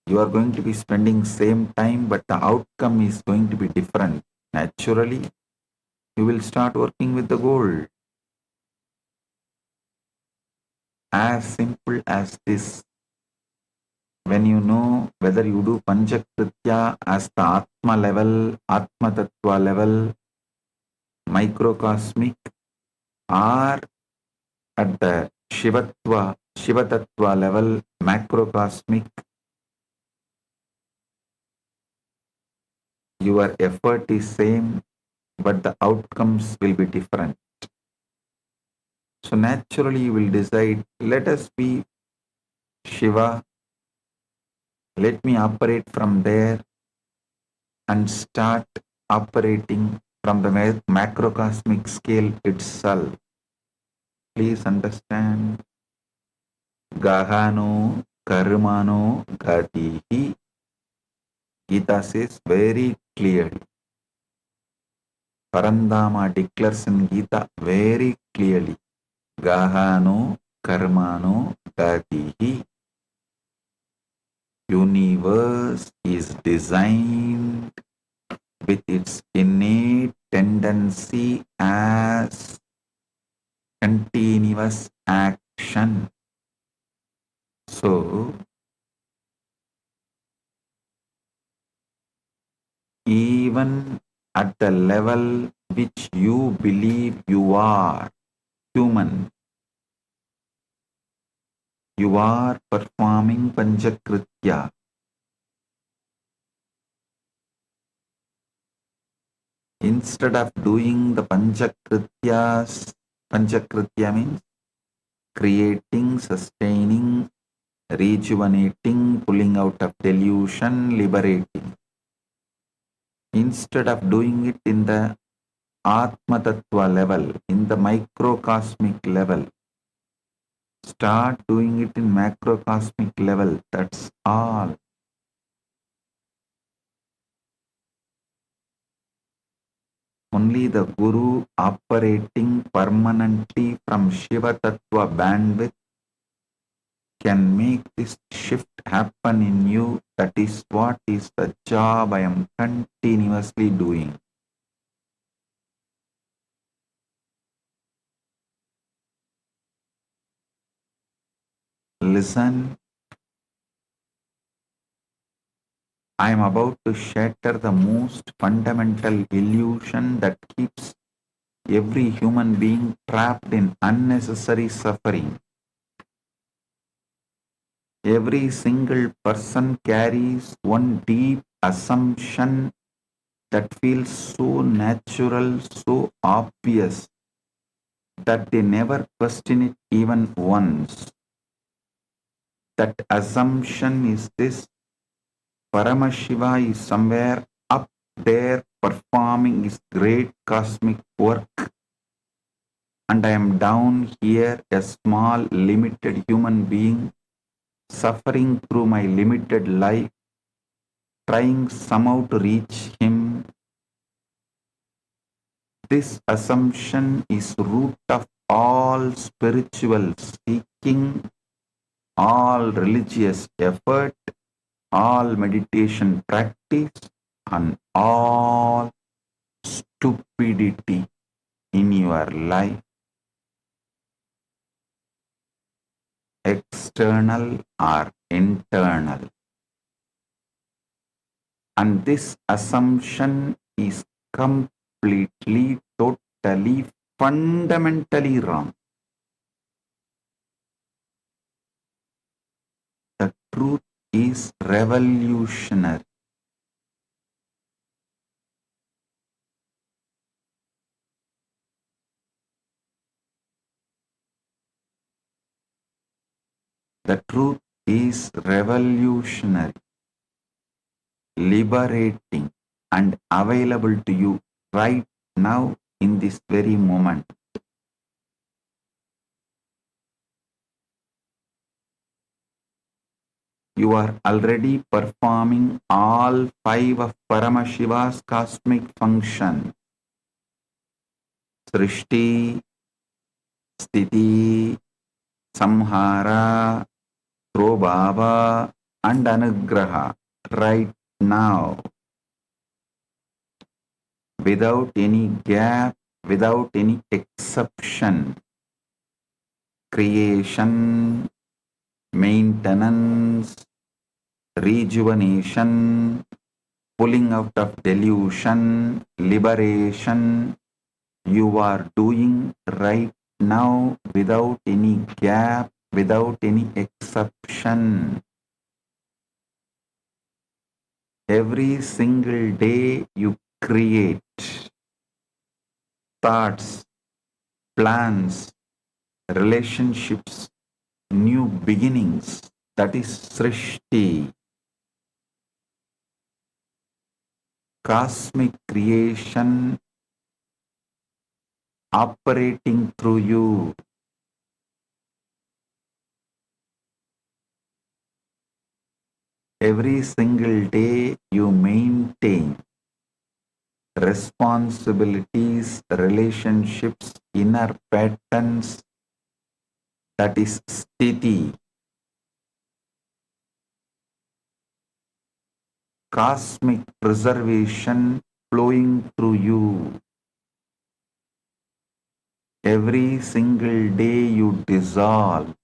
Speaker 6: you are going to be spending same time, but the outcome is going to be different. Naturally, you will start working with the gold. As simple as this. When you know whether you do Panchakritya as the Atma level, Atma Tattva level, microcosmic, or at the Shiva Tattva level, macrocosmic, your effort is same, but the outcomes will be different. So naturally you will decide, let us be Shiva, let me operate from there and start operating from the macrocosmic scale itself. Please understand, Gahano Karmano Gatihi. Gita says very clearly. Parandama declares in Gita very clearly. Gahano Karmano Gatihi. Universe is designed with its innate tendency as continuous action. So, even at the level which you believe you are human, you are performing Panchakritya. Instead of doing the Panchakrityas, Panchakritya means creating, sustaining, rejuvenating, pulling out of delusion, liberating. Instead of doing it in the Atma Tattva level, in the microcosmic level, start doing it in macrocosmic level. That's all. Only the Guru operating permanently from Shiva Tattva bandwidth can make this shift happen in you. That is what is the job I am continuously doing. Listen, I am about to shatter the most fundamental illusion that keeps every human being trapped in unnecessary suffering. Every single person carries one deep assumption that feels so natural, so obvious, that they never question it even once. That assumption is this: Paramashiva is somewhere up there performing his great cosmic work, and I am down here, a small, limited human being, suffering through my limited life, trying somehow to reach him. This assumption is root of all spiritual seeking, all religious effort, all meditation practice, and all stupidity in your life, external or internal. And this assumption is completely, totally, fundamentally wrong. The truth is revolutionary. The truth is revolutionary, liberating, and available to you right now in this very moment. You are already performing all 5 of Paramashiva's cosmic functions: Srishti, Sthiti, Samhara, Prabhava, and Anugraha right now, without any gap, without any exception. Creation, maintenance, rejuvenation, pulling out of delusion, liberation, you are doing right now without any gap, without any exception. Every single day you create thoughts, plans, relationships, new beginnings. That is Srishti. Cosmic creation operating through you. Every single day you maintain responsibilities, relationships, inner patterns. That is Sthiti. Cosmic preservation flowing through you. Every single day you dissolve,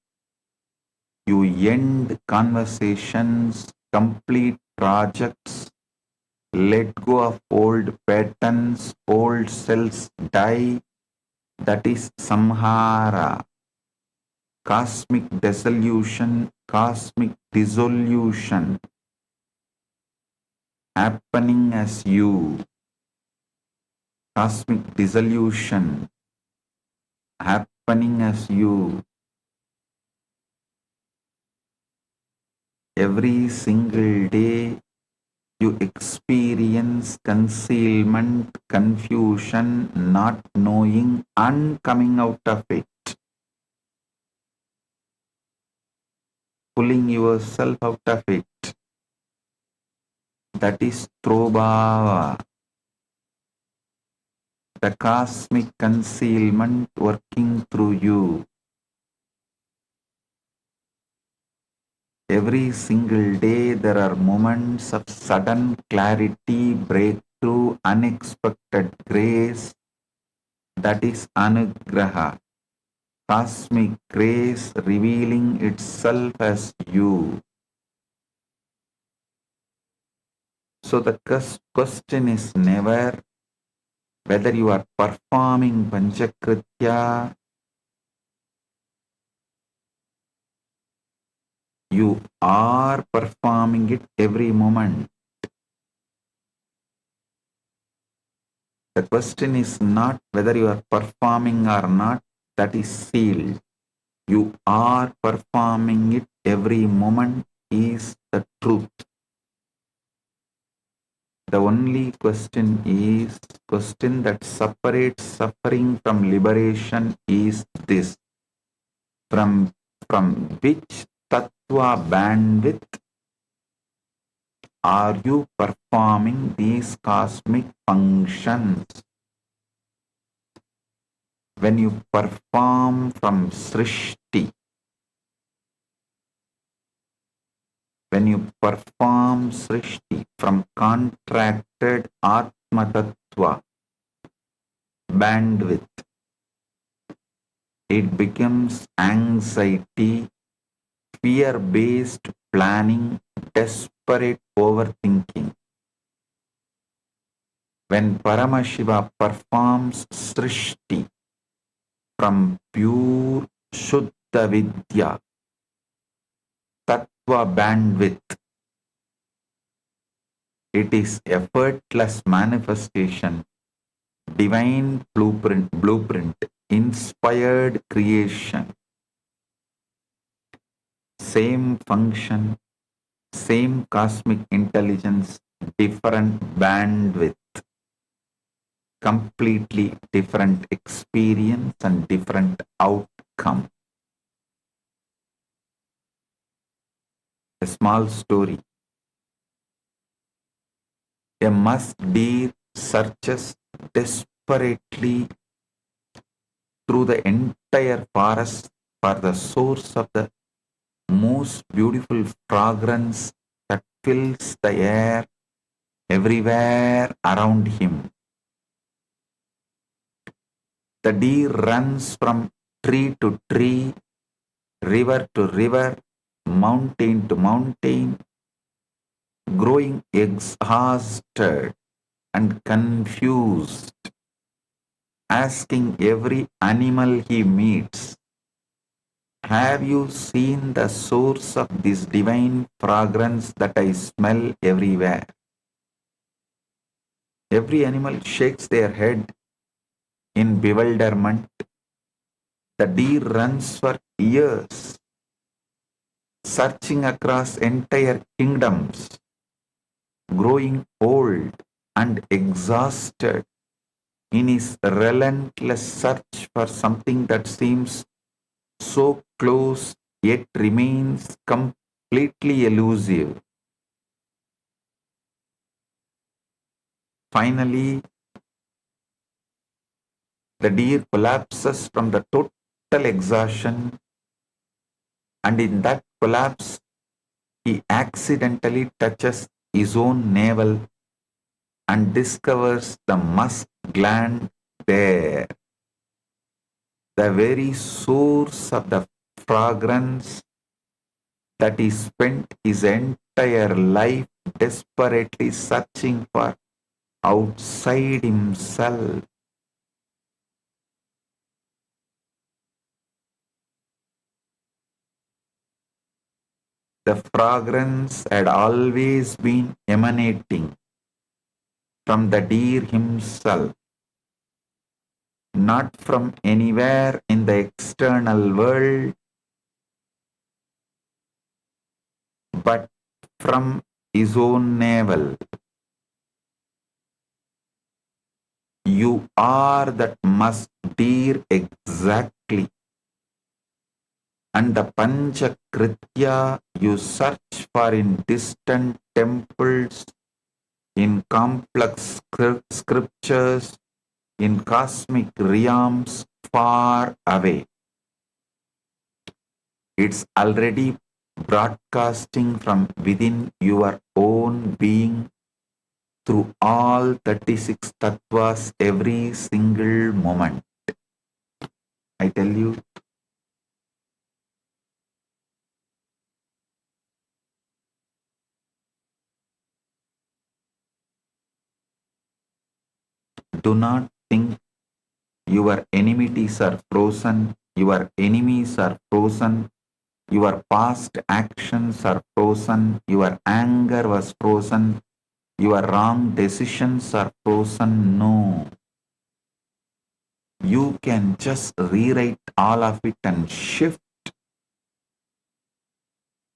Speaker 6: you end conversations, complete projects, let go of old patterns, old cells die. That is Samhara. Cosmic dissolution, cosmic dissolution happening as you. Cosmic dissolution happening as you. Every single day you experience concealment, confusion, not knowing, and coming out of it. Pulling yourself out of it. That is Trobhava. The cosmic concealment working through you. Every single day there are moments of sudden clarity, breakthrough, unexpected grace. That is Anugraha. Cosmic grace revealing itself as you. So the question is never whether you are performing Panchakritya, You are performing it every moment. The question is not whether you are performing or not, that is sealed. You are performing it every moment is the truth. The only question that separates suffering from liberation is this. From which tattva bandwidth are you performing these cosmic functions? When you perform from Srishti, when you perform Srishti from contracted Atma Tattva bandwidth, it becomes anxiety, fear-based planning, desperate overthinking. When Paramashiva performs Srishti from pure Shuddha Vidya, Tattva bandwidth, it is effortless manifestation, divine blueprint, inspired creation. Same function, same cosmic intelligence, different bandwidth, completely different experience and different outcome. A small story. A musk deer searches desperately through the entire forest for the source of the most beautiful fragrance that fills the air everywhere around him. The deer runs from tree to tree, river to river, mountain to mountain, growing exhausted and confused, asking every animal he meets, "Have you seen the source of this divine fragrance that I smell everywhere?" Every animal shakes their head in bewilderment. The deer runs for years, searching across entire kingdoms, growing old and exhausted in his relentless search for something that seems so close yet remains completely elusive. Finally, the deer collapses from the total exhaustion, and in that collapse, he accidentally touches his own navel and discovers the musk gland there, the very source of the fragrance that he spent his entire life desperately searching for outside himself. The fragrance had always been emanating from the deer himself, not from anywhere in the external world, but from his own navel. You are that musk deer exactly. And the Panchakritya you search for in distant temples, in complex scriptures, in cosmic realms far away. It's already broadcasting from within your own being through all 36 tattvas every single moment. I tell you, do not think your enmities are frozen, your enemies are frozen, Your past actions are frozen. Your anger was frozen. Your wrong decisions are frozen. No. You can just rewrite all of it and shift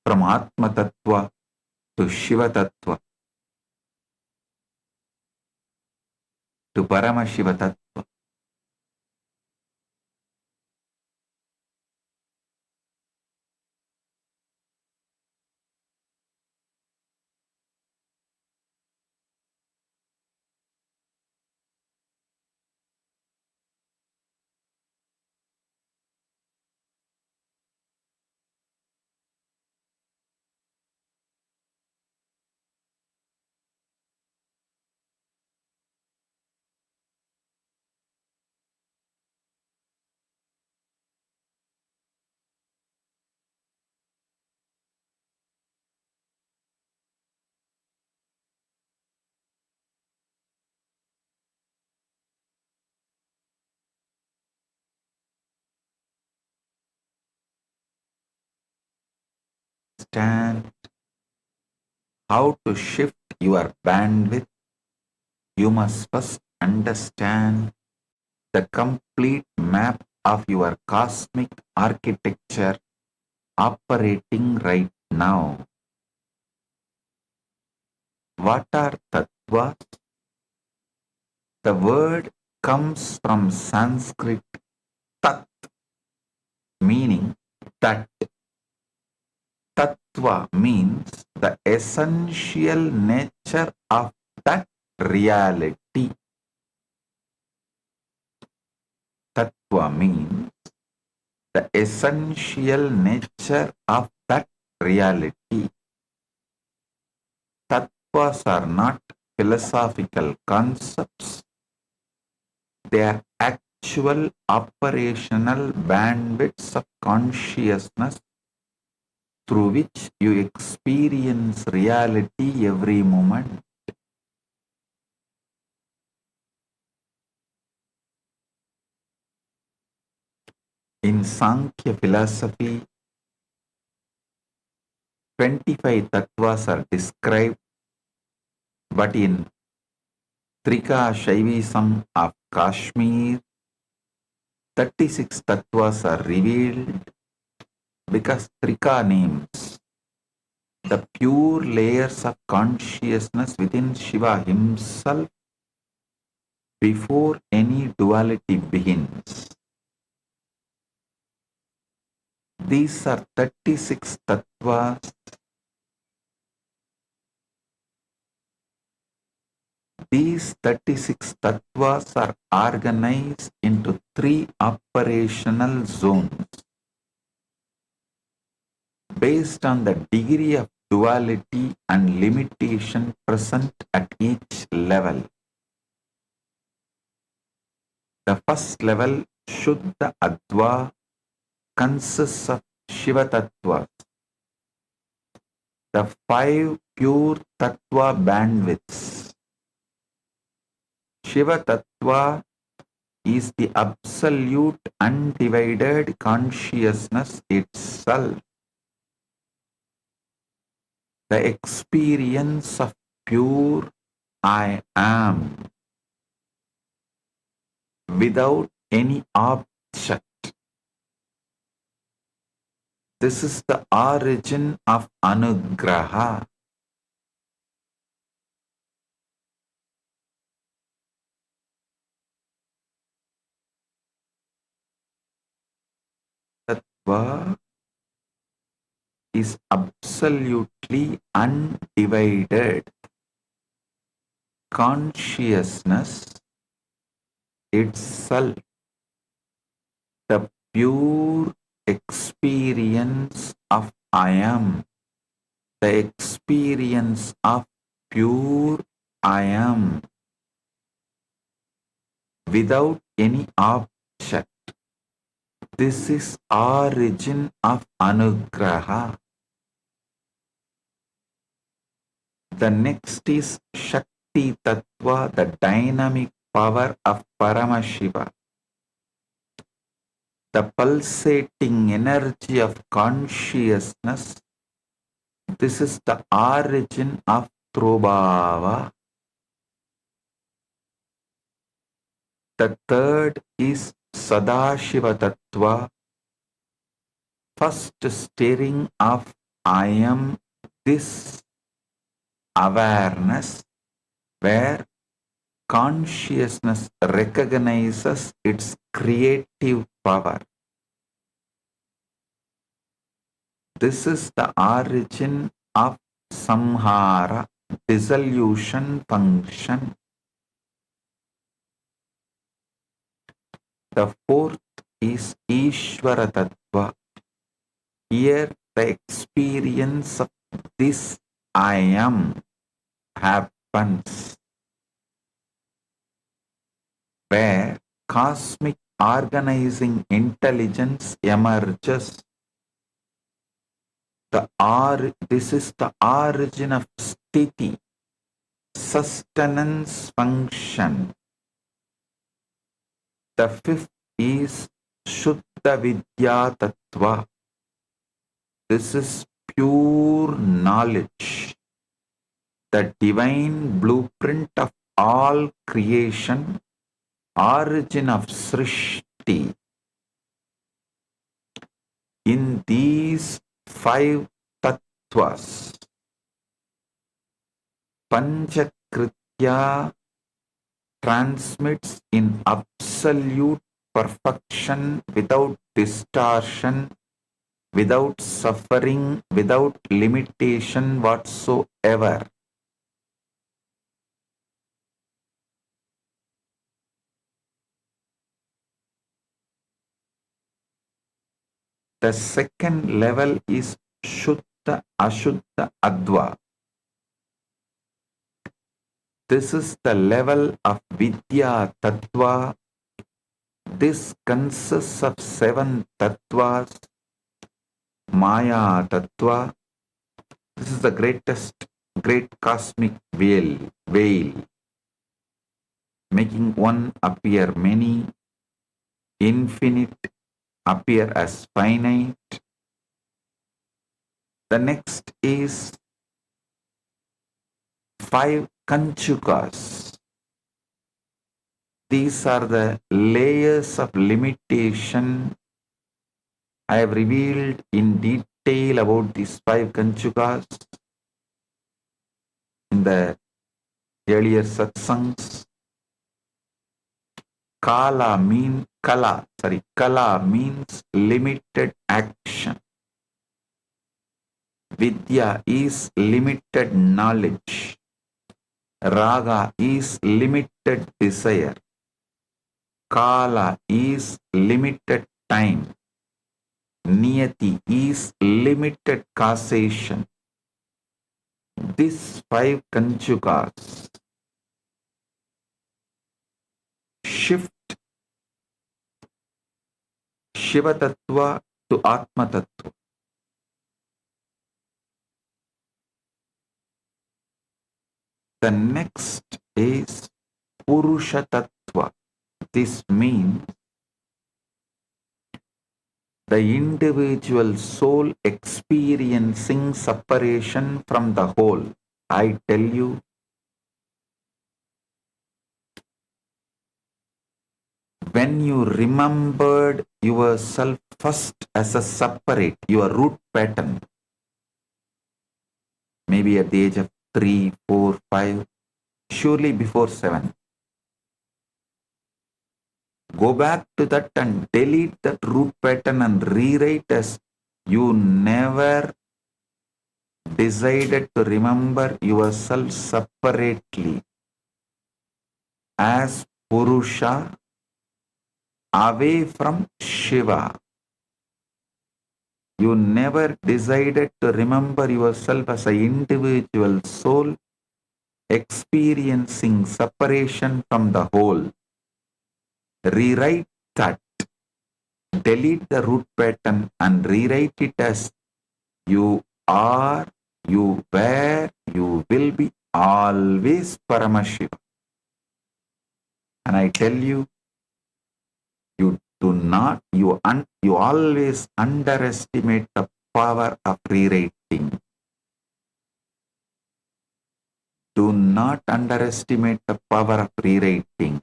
Speaker 6: from Atma Tattva to Shiva Tattva to Paramashiva Tattva. Understand how to shift your bandwidth. You must first understand the complete map of your cosmic architecture operating right now. What are tattvas? The word comes from Sanskrit tat, meaning that. Tattva means the essential nature of that reality. Tattva means the essential nature of that reality. Tattvas are not philosophical concepts. They are actual operational bandwidths of consciousness through which you experience reality every moment. In Sankhya philosophy, 25 tattvas are described, but in Trika Shaivism of Kashmir, 36 tattvas are revealed because Trika names the pure layers of consciousness within Shiva himself before any duality begins. These are 36 tattvas. These 36 tattvas are organized into 3 operational zones based on the degree of duality and limitation present at each level. The first level, Shuddha Adva, consists of Shiva Tattvas. The 5 pure Tattva bandwidths. Shiva Tattva is the absolute undivided consciousness itself. The experience of pure I am without any object. This is the origin of Anugraha. Tattva is absolutely undivided. Consciousness itself, the pure experience of I am, the experience of pure I am without any object. This is origin of Anugraha. The next is Shakti Tattva, the dynamic power of Paramashiva. the pulsating energy of consciousness. This is the origin of Trubhava. The third is Sadashiva Tattva, first stirring of I am, this awareness, where consciousness recognizes its creative power. This is the origin of samhara, dissolution function. The fourth is Ishvara Tattva. Here the experience of this I am happens, where cosmic organizing intelligence emerges. This is the origin of sthiti, sustenance function. The fifth is Shuddha Vidya Tattva. This is pure knowledge, the divine blueprint of all creation, origin of Srishti. In these 5 tattvas, Panchakritya transmits in absolute perfection, without distortion, without suffering, without limitation whatsoever. The second level is Shuddha Ashuddha Adva. This is the level of Vidya Tattva. This consists of 7 tattvas. Maya Tattva. This is the great cosmic veil, making one appear many, infinite appear as finite. The next is 5 Kanchukas. These are the layers of limitation. I have revealed in detail about these 5 Kanchukas in the earlier satsangs. Kala means limited action. Vidya is limited knowledge. Raga is limited desire. Kala is limited time. Niyati is limited causation. These 5 Kanchukas shift Shiva Tattva to Atma Tattva. The next is Purusha Tattva. This means the individual soul experiencing separation from the whole. I tell you, when you remembered yourself first as a separate, your root pattern, maybe at the age of 3, 4, 5, surely before 7. Go back to that and delete that root pattern and rewrite as you never decided to remember yourself separately as Purusha, away from Shiva. You never decided to remember yourself as an individual soul experiencing separation from the whole. Rewrite that. Delete the root pattern and rewrite it as you are, you were, you will be always Paramashiva. And I tell you, you You always underestimate the power of rewriting. Do not underestimate the power of rewriting.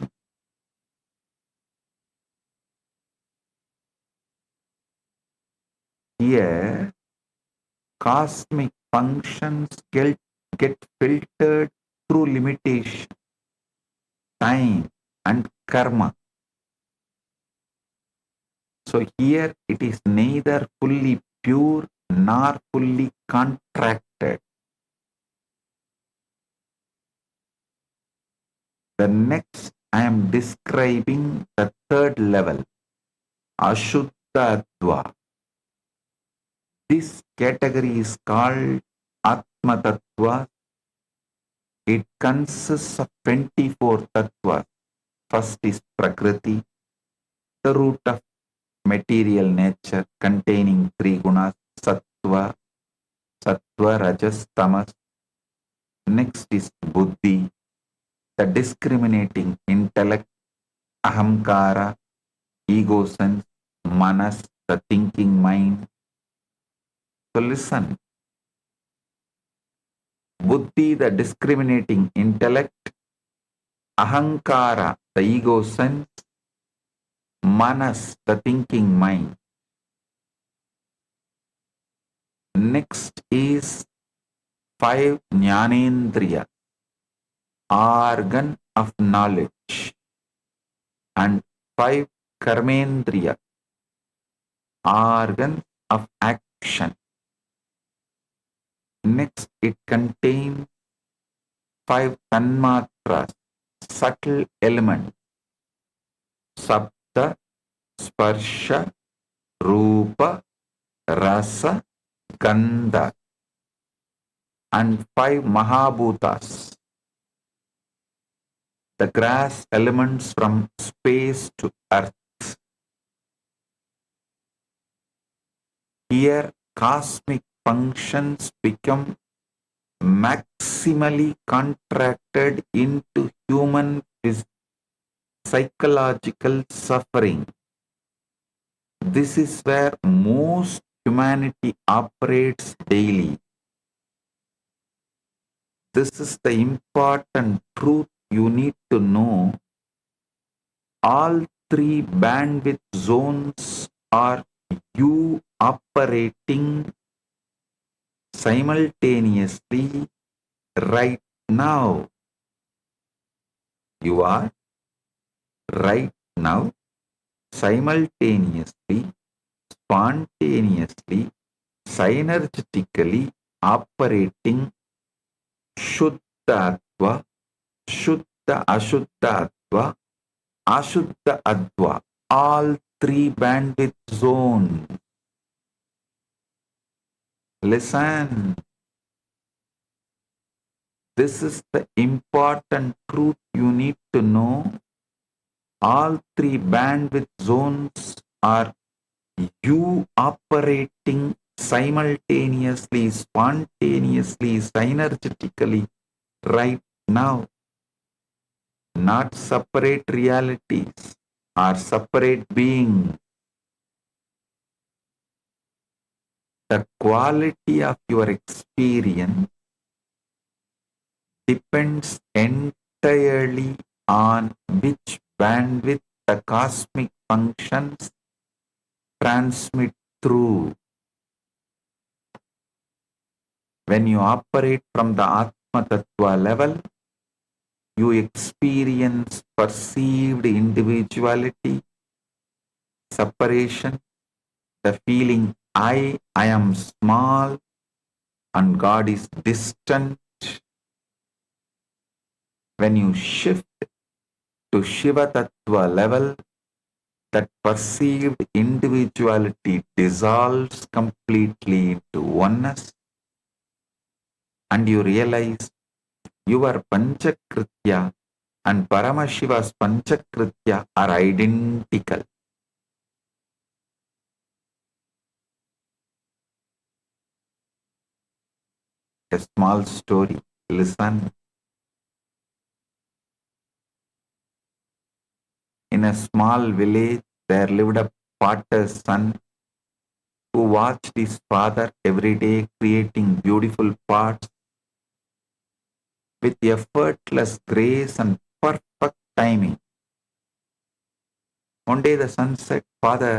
Speaker 6: Here, cosmic functions get filtered through limitation, time, and karma. So here it is neither fully pure nor fully contracted. The next I am describing the third level, Ashuddha. This category is called Atma Tattva. It consists of 24 tattvas. First is Prakriti, the root of material nature containing three gunas, Sattva, Rajas, Tamas. Next is Buddhi, the discriminating intellect, Ahamkara, ego sense, Manas, the thinking mind. So listen. Buddhi, the discriminating intellect, Ahankara, the ego sense, Manas, the thinking mind. Next is 5 Jnanendriya, organ of knowledge, and 5 Karmendriya, organ of action. Next, it contains 5 Tanmatras, subtle elements, Sabda, Sparsha, Rupa, Rasa, Gandha, and 5 Mahabhutas, the grass elements from space to earth. Here, cosmic functions become maximally contracted into human psychological suffering. This is where most humanity operates daily. This is the important truth you need to know. All 3 bandwidth zones are you operating simultaneously right now. You are right now simultaneously, spontaneously, synergetically operating Shuddha-Attva, Shuddha Ashuddha-Attva, Ashuddha-Attva, all 3 bandwidth zones. Listen. This is the important truth you need to know. All 3 bandwidth zones are you operating simultaneously, spontaneously, synergetically right now. Not separate realities or separate beings. The quality of your experience depends entirely on which bandwidth the cosmic functions transmit through. When you operate from the Atma Tattva level, you experience perceived individuality, separation, the feeling I am small and God is distant. When you shift to Shiva Tattva level, that perceived individuality dissolves completely into oneness, and you realize your Panchakritya and Paramashiva's Panchakritya are identical. A small story. Listen. In a small village there lived a potter's son who watched his father every day creating beautiful pots with effortless grace and perfect timing. One day the son said, "Father,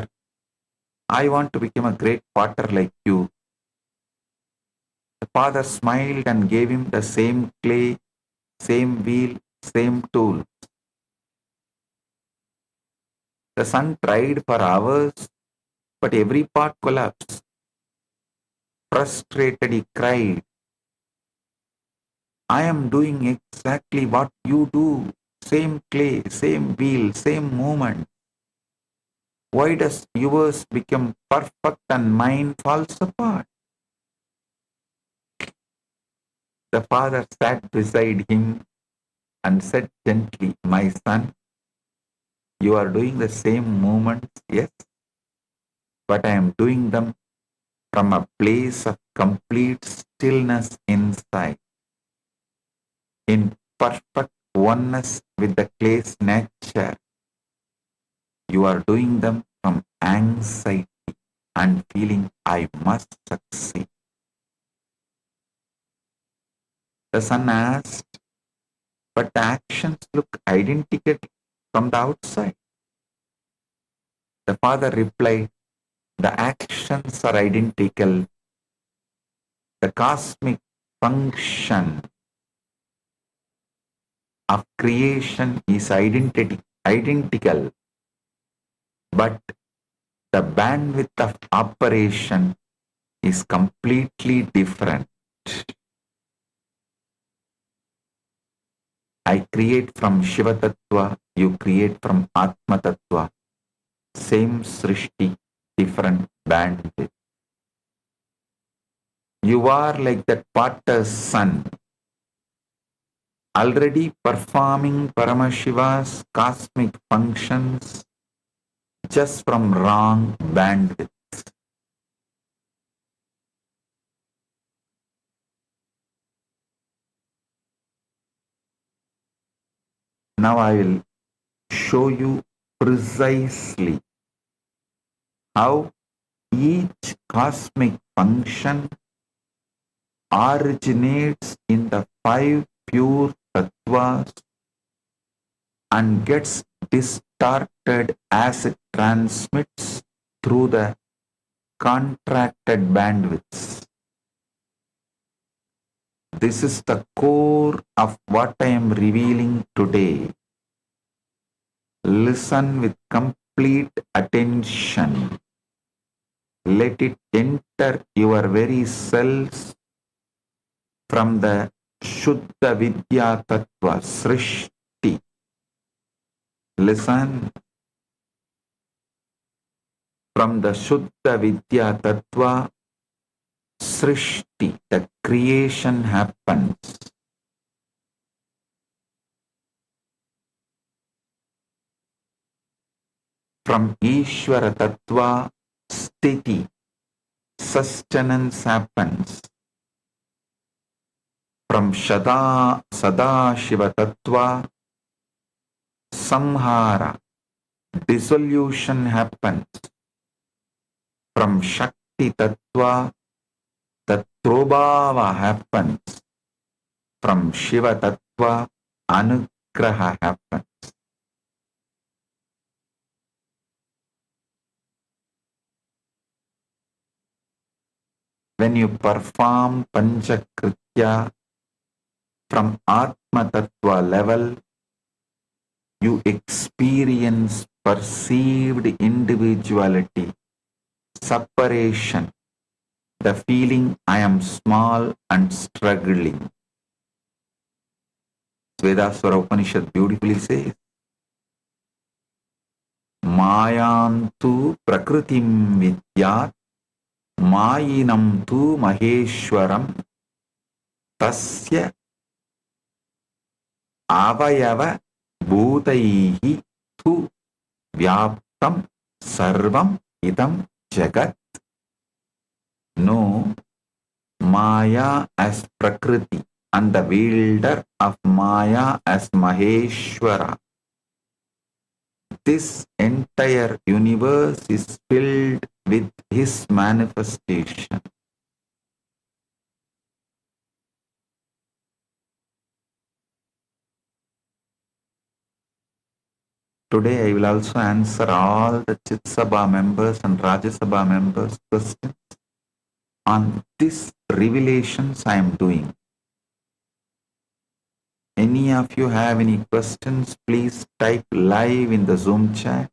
Speaker 6: I want to become a great potter like you." The father smiled and gave him the same clay, same wheel, same tool. The son tried for hours, but every pot collapsed. Frustrated, he cried, "I am doing exactly what you do. Same clay, same wheel, same movement. Why does yours become perfect and mine falls apart?" The father sat beside him and said gently, "My son, you are doing the same movements, yes, but I am doing them from a place of complete stillness inside, in perfect oneness with the clay's nature. You are doing them from anxiety and feeling I must succeed." The son asked, "But the actions look identical from the outside." The father replied, "The actions are identical. The cosmic function of creation is identical, but the bandwidth of operation is completely different. I create from Shiva Tattva, you create from Atma Tattva. Same Srishti, different bandwidth. You are like that potter's son, already performing Paramashiva's cosmic functions just from wrong bandwidth. Now I will show you precisely how each cosmic function originates in the 5 pure tattvas and gets distorted as it transmits through the contracted bandwidths. This is the core of what I am revealing today. Listen with complete attention. Let it enter your very cells from the Shuddha Vidya Tattva, Srishti. Listen. From the Shuddha Vidya Tattva, Srishti, the creation happens. From Ishvara Tattva, Sthiti, sustenance happens. From Sadashiva Tattva, Samhara, dissolution happens. From Shakti Tattva, Tattrobhava happens. From Shiva Tattva, Anugraha happens. When you perform Panchakritya from Atma Tattva level, you experience perceived individuality, separation, the feeling I am small and struggling. Vedaswara Upanishad beautifully says, Mayantu prakritim vidyat, Mayinam tu maheshwaram, tasya avayava bhutaihi tu vyaptam sarvam idam jagat. Know Maya as Prakriti and the wielder of Maya as Maheshwara. this entire universe is filled with His manifestation. Today I will also answer all the Chit Sabha members and Rajya Sabha members' questions on these revelations I am doing. Any of you have any questions, please type live in the Zoom chat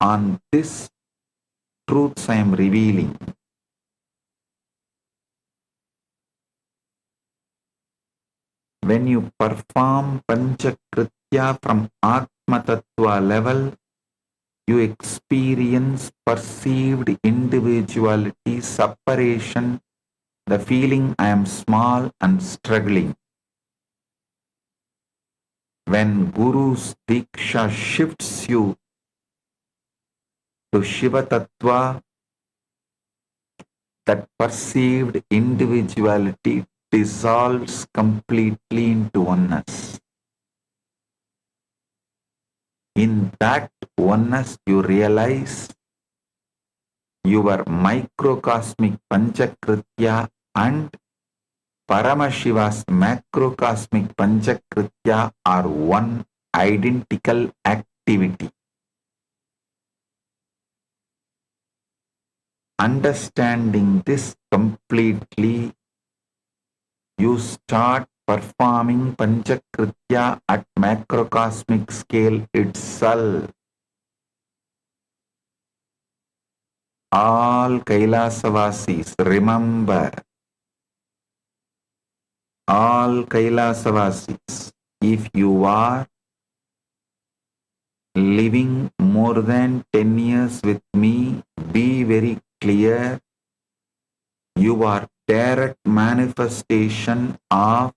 Speaker 6: on this truths I am revealing. When you perform Panchakritya from Atma Tattva level, you experience perceived individuality, separation, the feeling I am small and struggling. When Guru's Diksha shifts you to Shiva Tattva, that perceived individuality dissolves completely into oneness. In that oneness, you realize your microcosmic Panchakritya and Paramashiva's macrocosmic Panchakritya are one identical activity. Understanding this completely, you start performing Panchakritya at macrocosmic scale itself. All Kailasa-vasis, remember, all Kailasa-vasis, if you are living more than 10 years with me, be very clear, you are direct manifestation of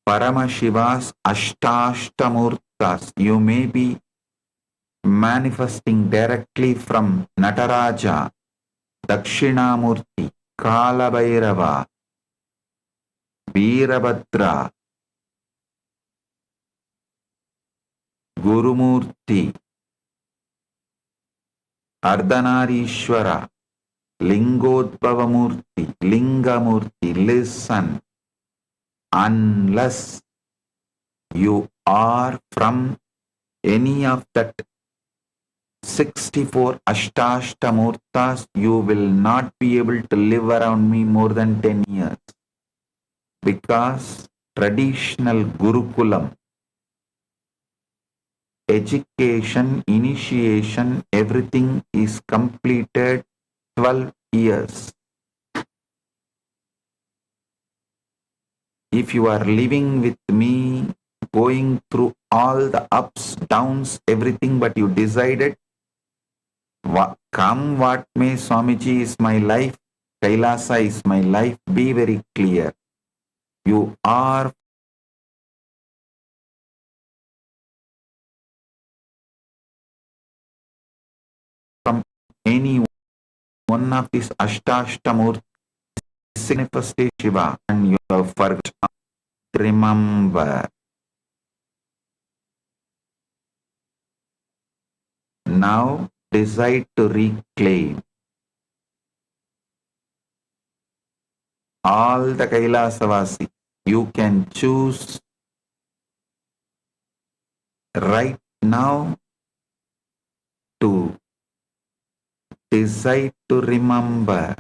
Speaker 6: Paramashiva's Ashtashtamurtas. You may be manifesting directly from Nataraja, Dakshinamurti, Kalabhairava, Veerabhadra, Gurumurti, Ardhanarishwara, Lingodbhavamurti, Lingamurti. Listen, unless you are from any of that 64 Ashtashtamurtas, you will not be able to live around me more than 10 years. Because traditional Gurukulam, education, initiation, everything is completed 12 years. If you are living with me, going through all the ups, downs, everything, but you decided, come what may, Swamiji is my life, Kailasa is my life, be very clear. You are from any one of these Ashtashtamurti, manifestation Shiva, and you have forgotten. Remember, now decide to reclaim all the Kailasavasi. You can choose right now to decide to remember,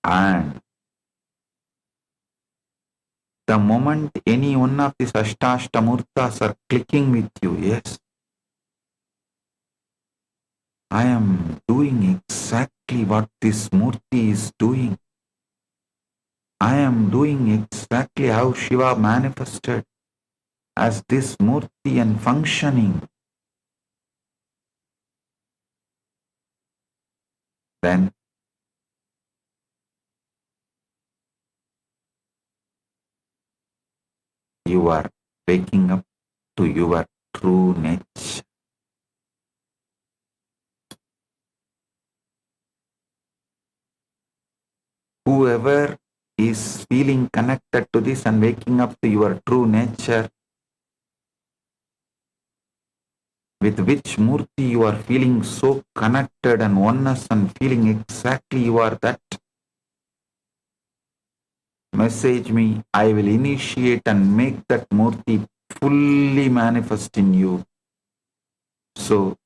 Speaker 6: and the moment any one of these Ashtashtamurtas are clicking with you, yes, I am doing exactly what this Murti is doing. I am doing exactly how Shiva manifested as this Murti and functioning. Then you are waking up to your true nature. Whoever is feeling connected to this and waking up to your true nature, with which Murti you are feeling so connected and oneness and feeling exactly you are that, message me. I will initiate and make that Murti fully manifest in you. So,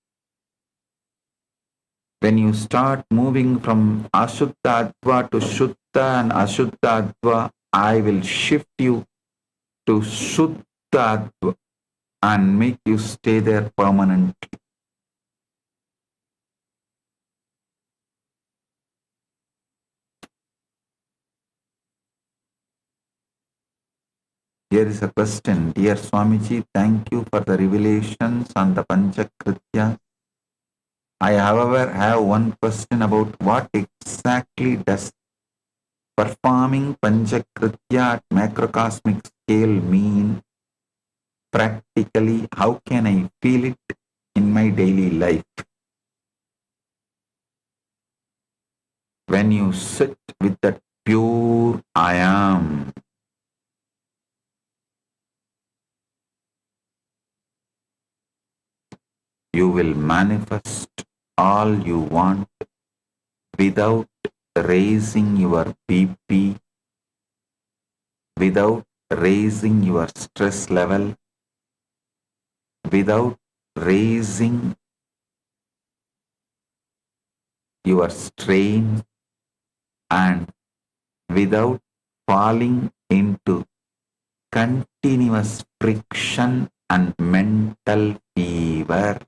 Speaker 6: when you start moving from Ashuddha Adva to Shuddha and Ashuddha Adva, I will shift you to Shuddha Adva and make you stay there permanently. Here is a question. Dear Swamiji, thank you for the revelations on the Panchakritya. I, however, have one question about what exactly does performing Panchakritya at macrocosmic scale mean practically? How can I feel it in my daily life? When you sit with that pure I am, you will manifest all you want without raising your BP, without raising your stress level, without raising your strain, and without falling into continuous friction and mental fever.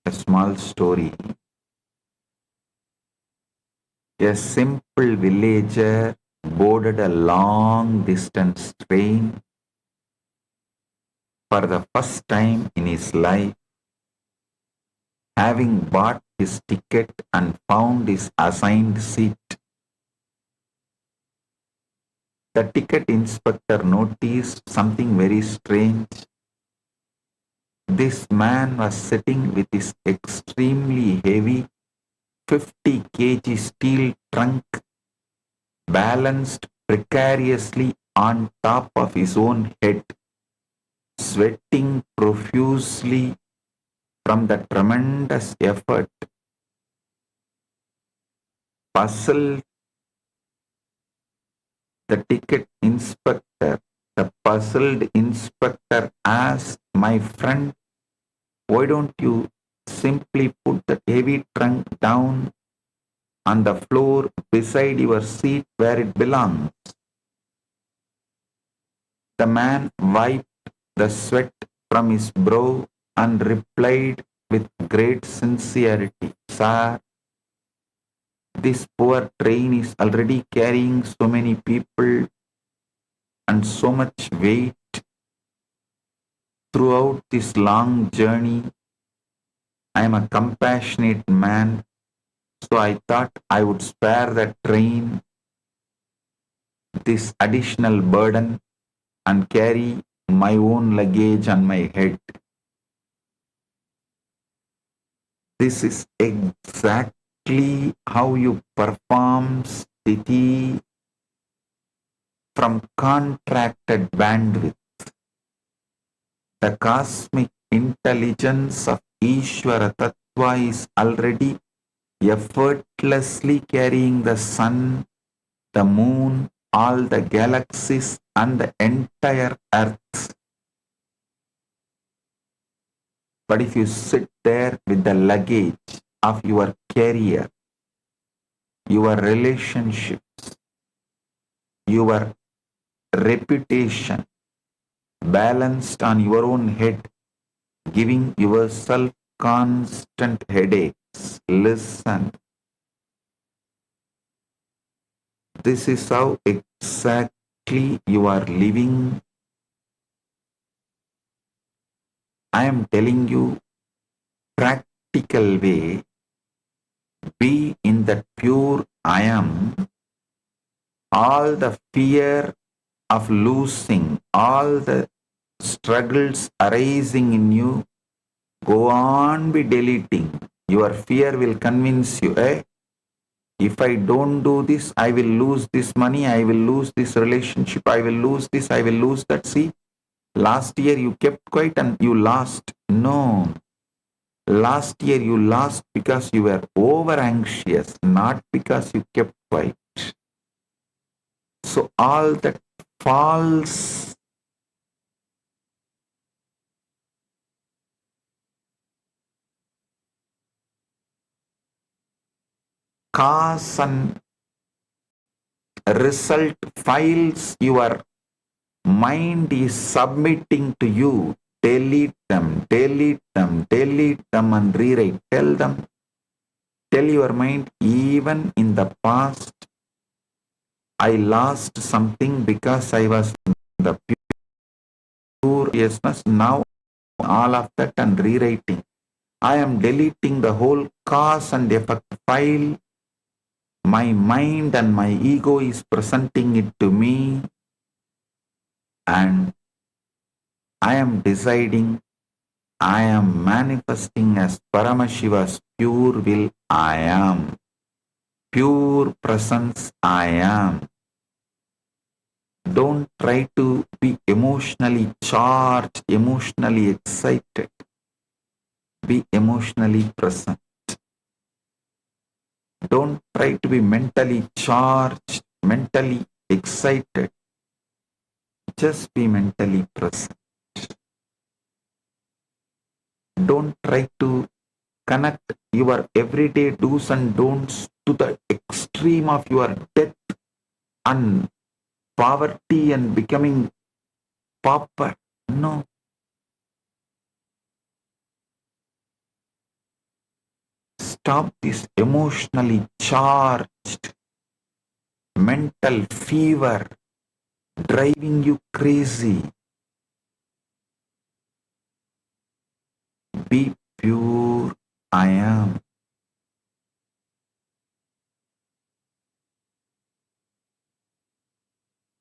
Speaker 6: A small story. A simple villager boarded a long distance train for the first time in his life. Having bought his ticket and found his assigned seat, the ticket inspector noticed something very strange. This man was sitting with his extremely heavy 50 kg steel trunk balanced precariously on top of his own head, sweating profusely from the tremendous effort. Puzzled, the puzzled inspector asked, "My friend, why don't you simply put the heavy trunk down on the floor beside your seat where it belongs?" The man wiped the sweat from his brow and replied with great sincerity, "Sir, this poor train is already carrying so many people and so much weight throughout this long journey. I am a compassionate man, so I thought I would spare the train this additional burden and carry my own luggage on my head." This is exactly how you perform sthiti from contracted bandwidth. The cosmic intelligence of Ishvara Tattva is already effortlessly carrying the sun, the moon, all the galaxies and the entire earth. But if you sit there with the luggage of your career, your relationships, your reputation balanced on your own head, giving yourself constant headaches, listen. This is how exactly you are living. I am telling you, practical way, be in that pure I am. All the fear of losing, all the struggles arising in you, go on be deleting. Your fear will convince you, if I don't do this, I will lose this money, I will lose this relationship, I will lose this, I will lose that. See, last year you kept quiet and you lost. No. Last year you lost because you were over anxious, not because you kept quiet. So all that false cause and result files your mind is submitting to you. Delete them, delete them, delete them and rewrite. Tell your mind, even in the past, I lost something because I was in the pure yesness. Now all of that and rewriting. I am deleting the whole cause and effect file. My mind and my ego is presenting it to me, and I am deciding, I am manifesting as Paramashiva's pure will. I am. Pure presence. I am. Don't try to be emotionally charged, emotionally excited. Be emotionally present. Don't try to be mentally charged, mentally excited. Just be mentally present. Don't try to connect your everyday do's and don'ts to the extreme of your death and poverty and becoming pauper. No. Stop this emotionally charged mental fever driving you crazy. Be pure. I am.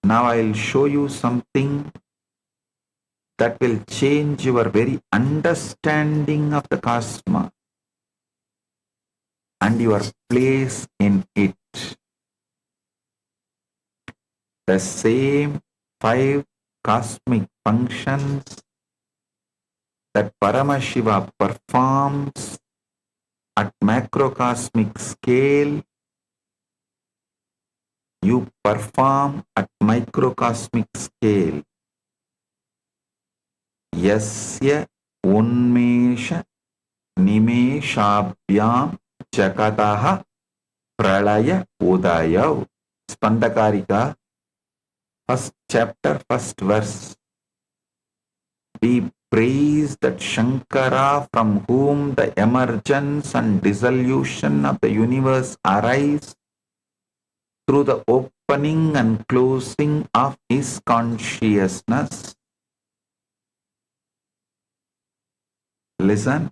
Speaker 6: Now I'll show you something that will change your very understanding of the cosmos and your place in it. The same 5 cosmic functions that Paramashiva performs at macrocosmic scale, you perform at microcosmic scale. Yasya unmesha nimeshabhyam jagataha pralaya udayav. Spandakarika, first chapter, first verse. Be praised that Shankara, from whom the emergence and dissolution of the universe arise through the opening and closing of his consciousness. Listen.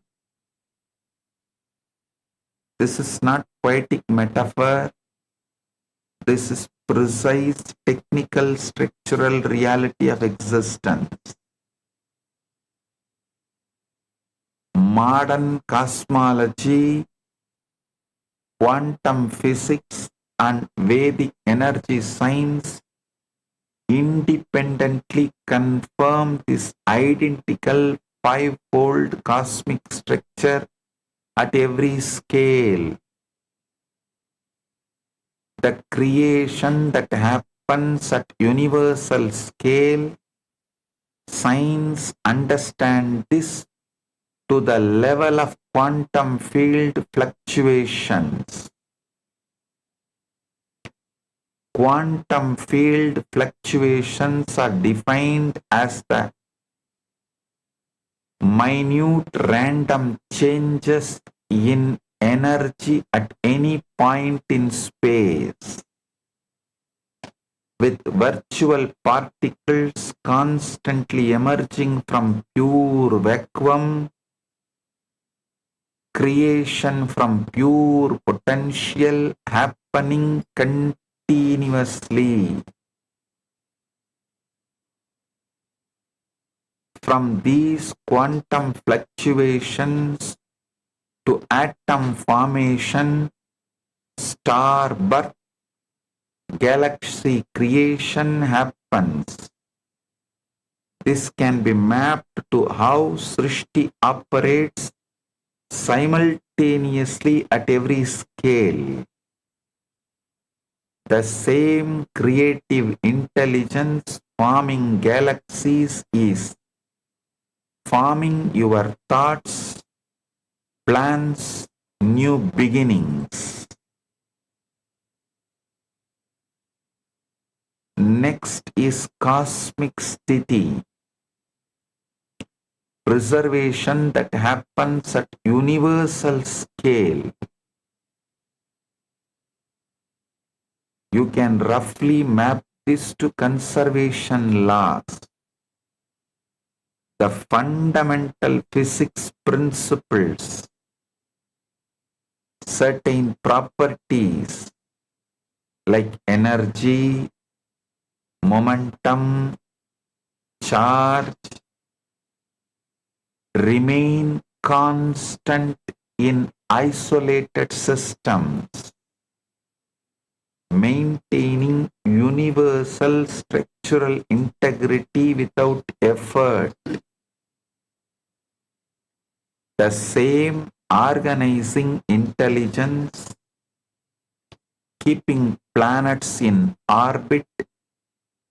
Speaker 6: This is not poetic metaphor. This is precise technical structural reality of existence. Modern cosmology, quantum physics and Vedic energy science independently confirm this identical 5-fold cosmic structure at every scale. The creation that happens at universal scale, science understands this to the level of quantum field fluctuations. Quantum field fluctuations are defined as the minute random changes in energy at any point in space, with virtual particles constantly emerging from pure vacuum, creation from pure potential happening continuously. From these quantum fluctuations, to atom formation, star birth, galaxy creation happens. This can be mapped to how Srishti operates simultaneously at every scale. The same creative intelligence forming galaxies is forming your thoughts, plans, new beginnings. Next is cosmic sthiti, preservation that happens at universal scale. You can roughly map this to conservation laws. The fundamental physics principles, certain properties like energy, momentum, charge, remain constant in isolated systems, maintaining universal structural integrity without effort. The same organizing intelligence keeping planets in orbit,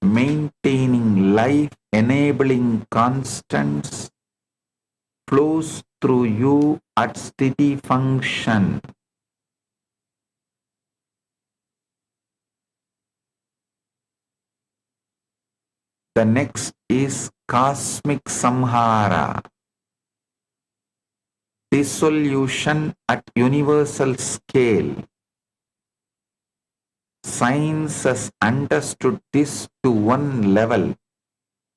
Speaker 6: maintaining life, enabling constants, flows through you at steady function. The next is cosmic samhara, dissolution at universal scale. Science has understood this to one level,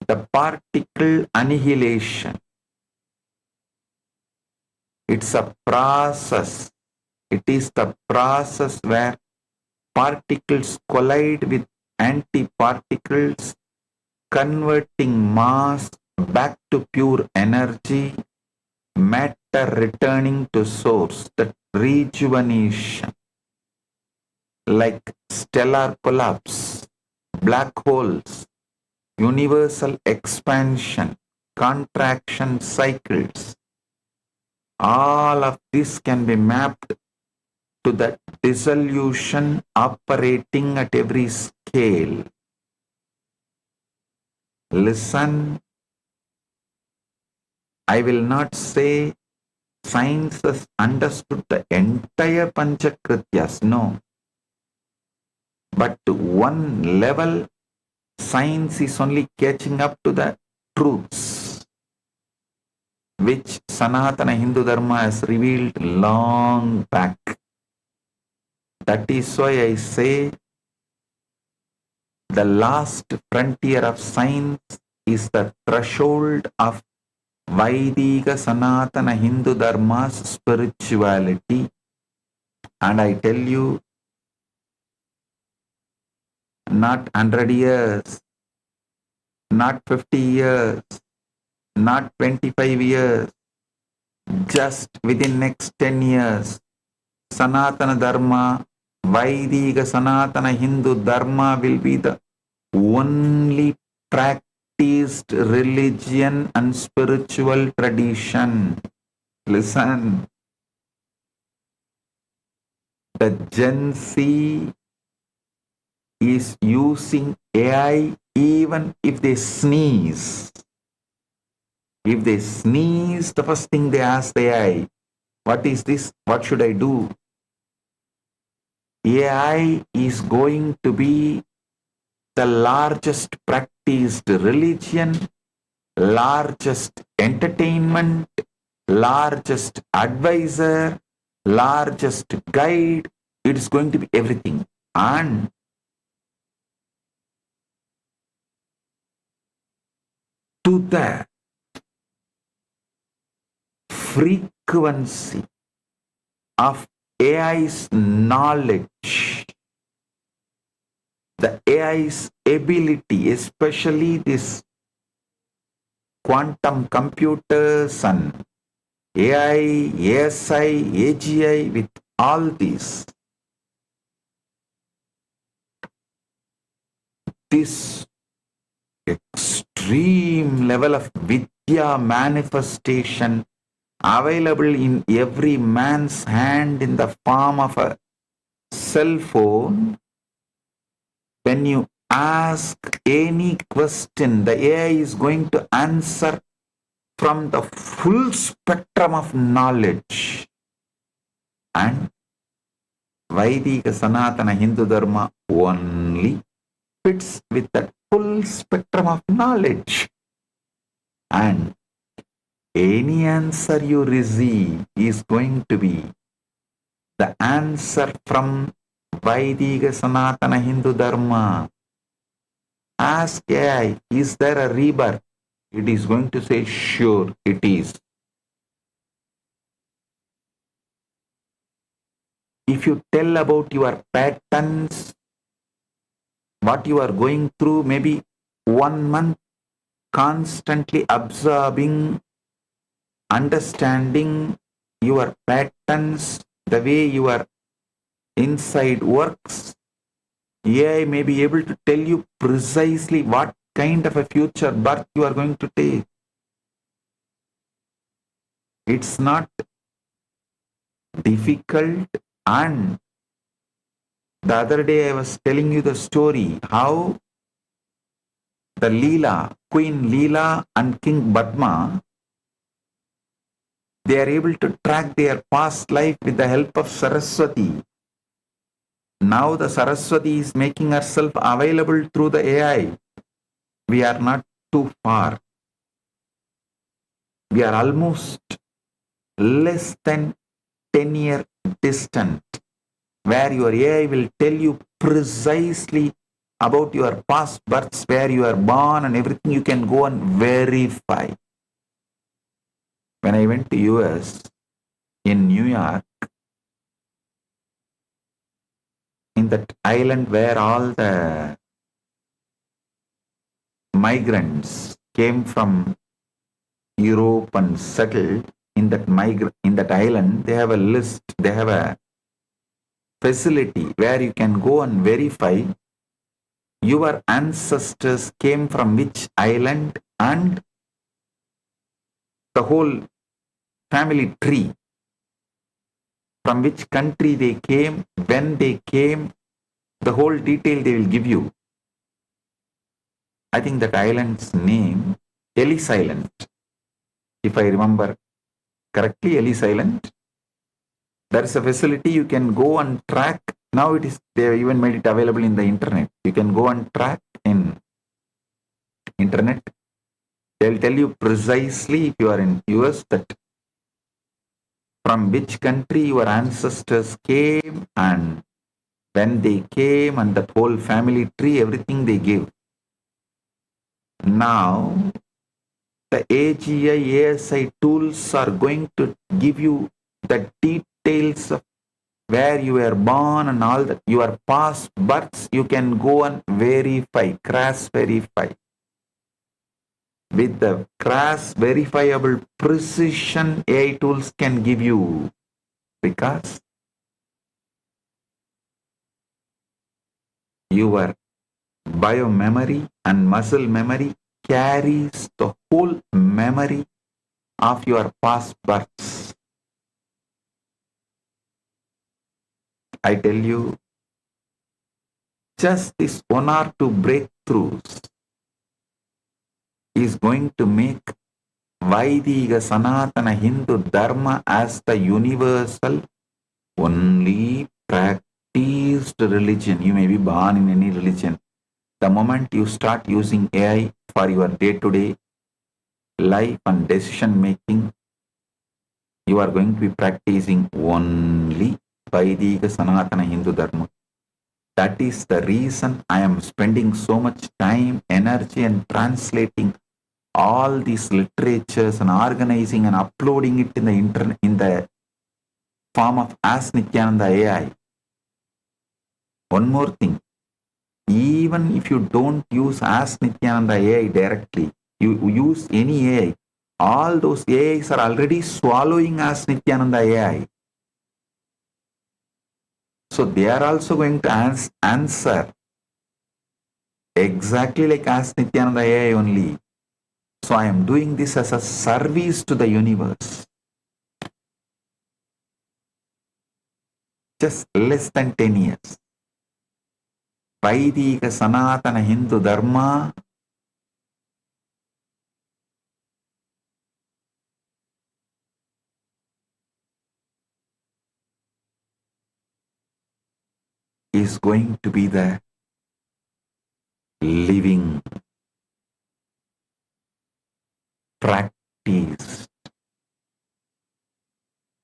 Speaker 6: the particle annihilation. It's a process. It is the process where particles collide with antiparticles, converting mass back to pure energy, matter returning to source, that rejuvenation. Like stellar collapse, black holes, universal expansion, contraction cycles. All of this can be mapped to the dissolution operating at every scale. Listen, I will not say science has understood the entire Panchakrityas, no. But to one level, science is only catching up to the truths which Sanatana Hindu Dharma has revealed long back. That is why I say the last frontier of science is the threshold of Vaidika Sanatana Hindu Dharma's spirituality. And I tell you, not 100 years, not 50 years, not 25 years, just within next 10 years, Sanatana Dharma, Vaidika Sanatana Hindu Dharma will be the only practiced religion and spiritual tradition. Listen, the Gen Z is using AI even if they sneeze. If they sneeze, the first thing they ask the AI, what is this? What should I do? AI is going to be the largest practiced religion, largest entertainment, largest advisor, largest guide. It is going to be everything. And to the frequency of AI's knowledge, the AI's ability, especially this quantum computers and AI, ASI, AGI, with all these, this extreme level of Vidya manifestation available in every man's hand in the form of a cell phone. When you ask any question, the AI is going to answer from the full spectrum of knowledge. And Vaidika Sanatana Hindu Dharma only fits with that full spectrum of knowledge. And any answer you receive is going to be the answer from Vaidika Sanatana Hindu Dharma. Ask AI, is there a rebirth? It is going to say, sure, it is. If you tell about your patterns, what you are going through, maybe 1 month constantly absorbing, understanding your patterns, the way your inside works, AI may be able to tell you precisely what kind of a future birth you are going to take. It's not difficult. And the other day I was telling you the story how the Leela, Queen Leela and King Padma, they are able to track their past life with the help of Saraswati. Now the Saraswati is making herself available through the AI. We are not too far. We are almost less than 10-year distant, where your AI will tell you precisely about your past births, where you are born and everything. You can go and verify. When I went to US, in New York, in that island where all the migrants came from Europe and settled in that island, they have a list, they have a facility where you can go and verify your ancestors came from which island and the whole family tree, from which country they came, when they came, the whole detail they will give you. I think that island's name, Ellis Island, if I remember correctly, Ellis Island. There is a facility you can go and track. Now it is, they have even made it available in the internet. You can go and track in internet. They'll tell you precisely, if you are in US, that from which country your ancestors came and when they came, and that whole family tree, everything they give. Now the AGI, ASI tools are going to give you the details of where you were born and all that, your past births. You can go and verify, cross verify. With the cross verifiable precision AI tools can give you, because your biomemory and muscle memory carries the whole memory of your past births. I tell you, just this 1 or 2 breakthroughs is going to make Vaidika Sanatana Hindu Dharma as the universal, only practiced religion. You may be born in any religion. The moment you start using AI for your day-to-day life and decision making, you are going to be practicing only Vaidika Sanatana Hindu Dharma. That is the reason I am spending so much time, energy, and translating all these literatures and organizing and uploading it in the internet in the form of Ask Nithyananda AI. One more thing, even if you don't use Ask Nithyananda AI directly, you use any AI, all those AIs are already swallowing as Nithyananda AI. So they are also going to answer exactly like as Nithyananda AI only. So I am doing this as a service to the universe. Just less than 10 years. Vaidika Sanatana Hindu Dharma is going to be the living practice.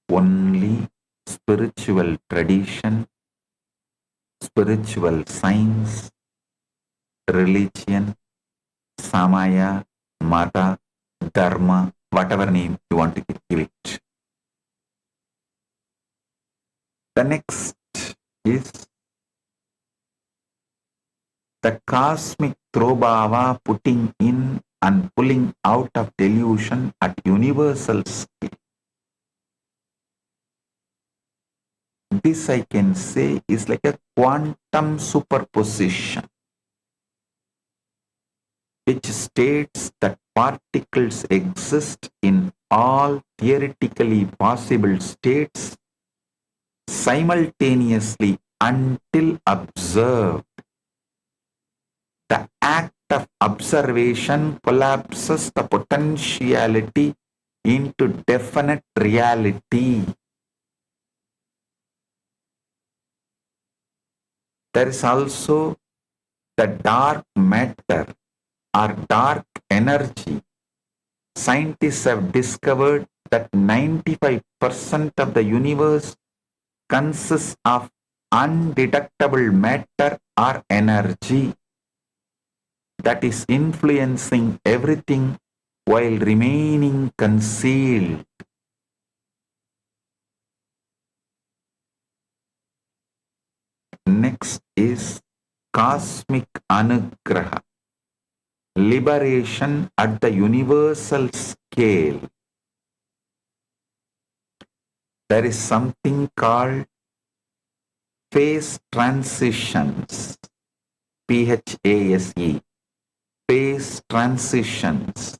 Speaker 6: Only spiritual tradition, spiritual science, religion, Samaya, Mata, Dharma, whatever name you want to give it. The next is the cosmic throbhava, putting in and pulling out of delusion at universal scale. This I can say is like a quantum superposition, which states that particles exist in all theoretically possible states simultaneously until observed. The act of observation collapses the potentiality into definite reality. There is also the dark matter or dark energy. Scientists have discovered that 95% of the universe consists of undetectable matter or energy that is influencing everything while remaining concealed. Next is cosmic anugraha, liberation at the universal scale. There is something called phase transitions, PHASE, phase transitions.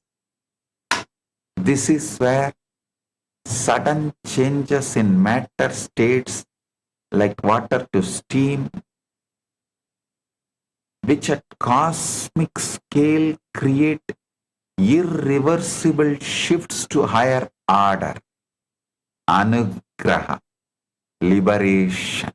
Speaker 6: This is where sudden changes in matter states like water to steam, which at cosmic scale create irreversible shifts to higher order. Anugraha, liberation.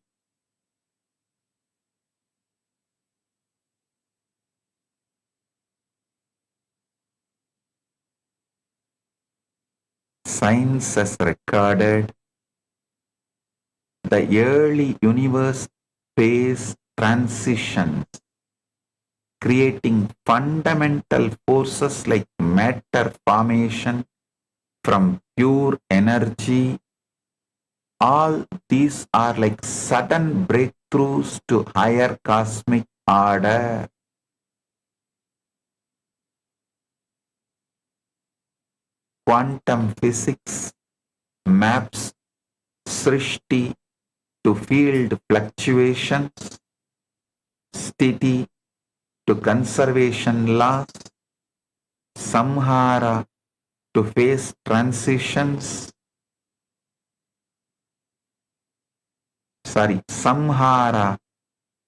Speaker 6: Science has recorded the early universe phase transitions, creating fundamental forces like matter formation from pure energy. All these are like sudden breakthroughs to higher cosmic order. Quantum physics maps Srishti to field fluctuations, Sthiti to conservation laws, Samhara to phase transitions, Samhara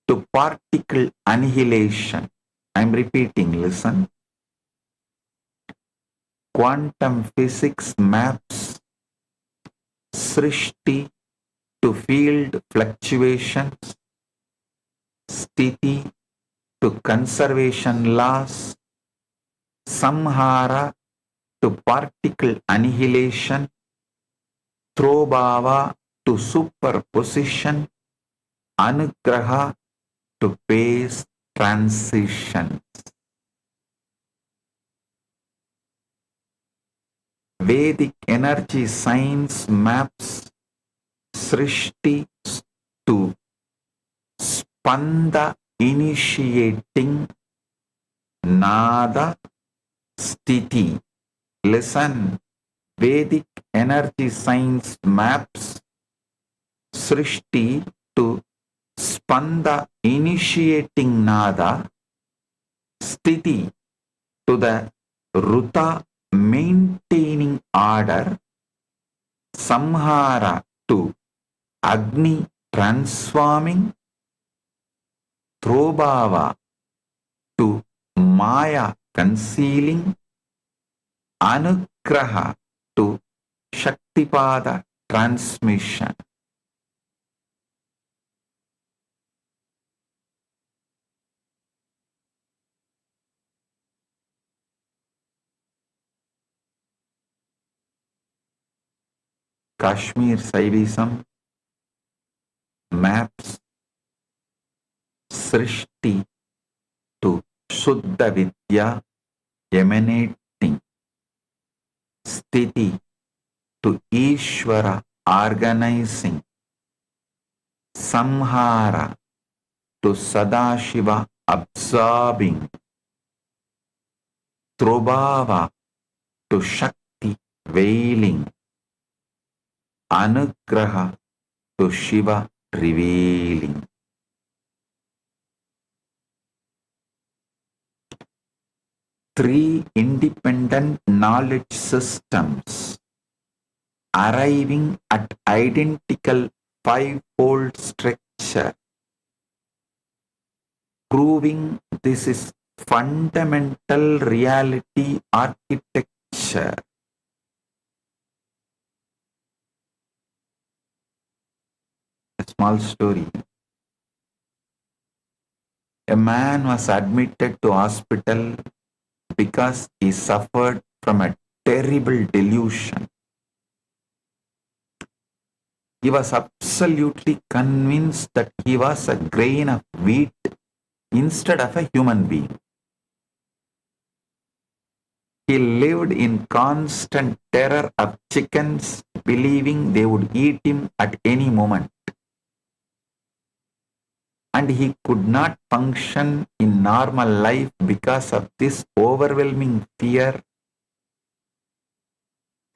Speaker 6: to particle annihilation. I am repeating, listen. Quantum physics maps Srishti to field fluctuations, Sthiti to conservation laws, Samhara to particle annihilation, Throbhava to superposition, Anugraha to phase transitions. Vedic energy science maps Srishti to Spanda initiating, Nada Sthiti listen. Vedic energy science maps Srishti to Spanda initiating Nada, Sthiti to the Ruta maintaining order, Samhara to Agni transforming, Throbhava to Maya concealing, Anugraha to Shaktipada transmission. Kashmir Saivism maps Srishti to Shuddha Vidya emanating, Sthiti to Ishvara organizing, Samhara to Sadashiva absorbing, Throbhava to Shakti veiling, Anugraha to Shiva revealing. Three independent knowledge systems arriving at identical five-fold structure, proving this is fundamental reality architecture. A small story. A man was admitted to hospital because he suffered from a terrible delusion. He was absolutely convinced that he was a grain of wheat instead of a human being. He lived in constant terror of chickens, believing they would eat him at any moment. And he could not function in normal life because of this overwhelming fear.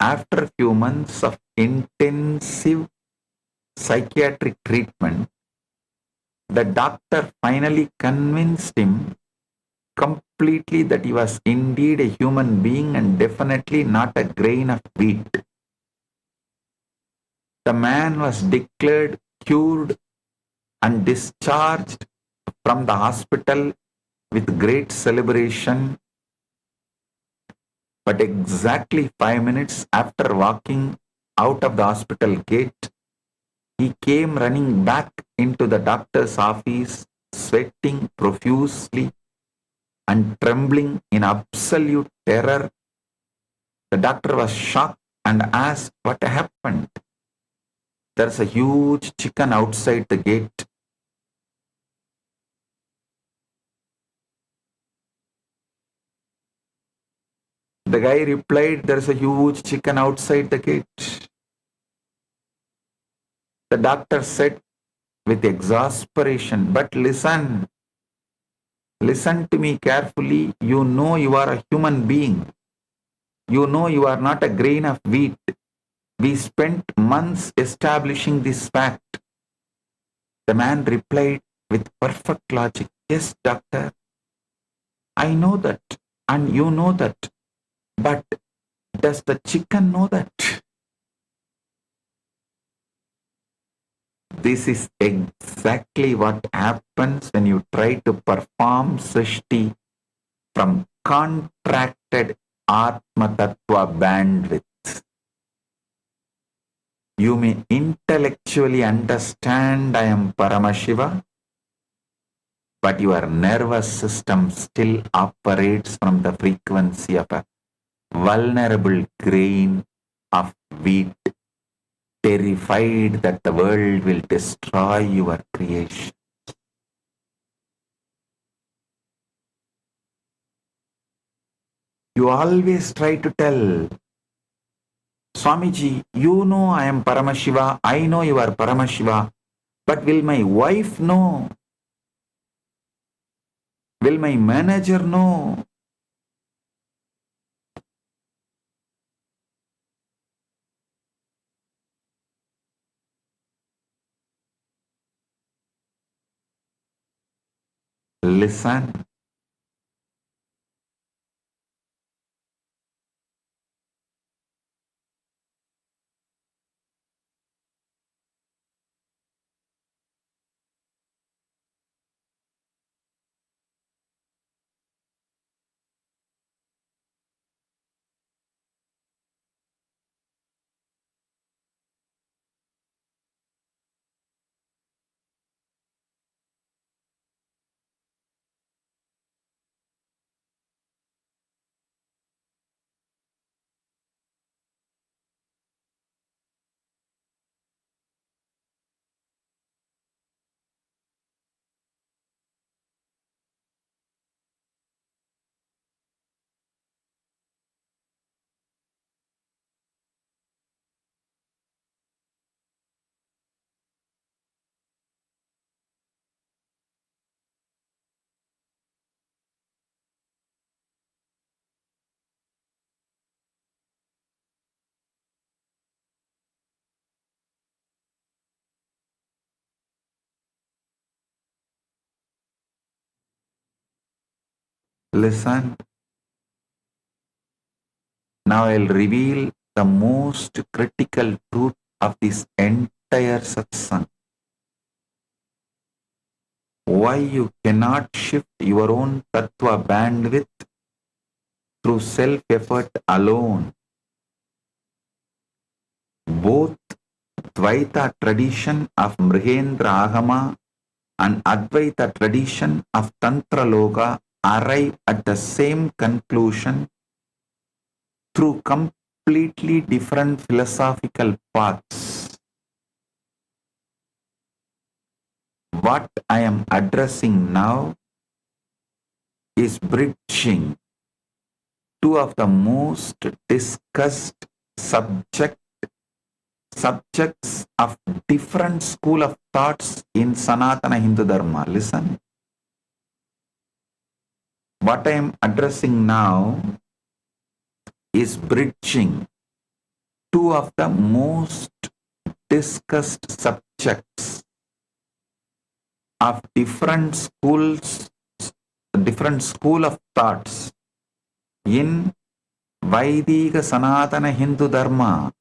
Speaker 6: After a few months of intensive psychiatric treatment, the doctor finally convinced him completely that he was indeed a human being and definitely not a grain of wheat. The man was declared cured and discharged from the hospital with great celebration. But exactly 5 minutes after walking out of the hospital gate, he came running back into the doctor's office, sweating profusely and trembling in absolute terror. The doctor was shocked and asked what happened. There's a huge chicken outside the gate. The guy replied, there's a huge chicken outside the gate. The doctor said with exasperation, but listen to me carefully. You know you are a human being. You know you are not a grain of wheat. We spent months establishing this fact. The man replied with perfect logic, yes, doctor, I know that and you know that. But does the chicken know that? This is exactly what happens when you try to perform Srishti from contracted Atma Tattva bandwidth. You may intellectually understand I am Paramashiva, but your nervous system still operates from the frequency of a vulnerable grain of wheat, terrified that the world will destroy your creation. You always try to tell, Swamiji, you know I am Paramashiva, I know you are Paramashiva, but will my wife know? Will my manager know? listen. Listen. Now I'll reveal the most critical truth of this entire satsang. Why you cannot shift your own tattva bandwidth through self-effort alone. Both Dvaita tradition of Mrigendra Agama and Advaita tradition of Tantra Loka arrive at the same conclusion through completely different philosophical paths. What I am addressing now is bridging two of the most discussed subjects of different school of thoughts in Sanatana Hindu Dharma. Listen. What I am addressing now is bridging two of the most discussed subjects of different school of thoughts in Vaidika Sanatana Hindu Dharma.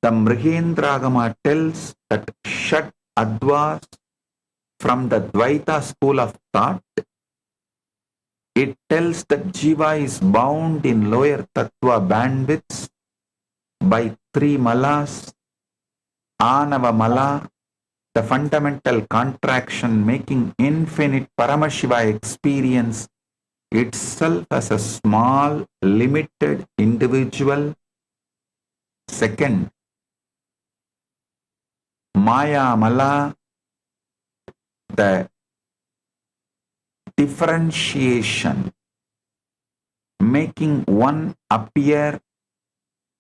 Speaker 6: The Mrigendragama tells that Shat Advas from the Dvaita school of thought. It tells that Jiva is bound in lower Tattva bandwidths by three malas, Anava Mala, the fundamental contraction making infinite Paramashiva experience itself as a small, limited individual. Second, Maya Mala, the differentiation making one appear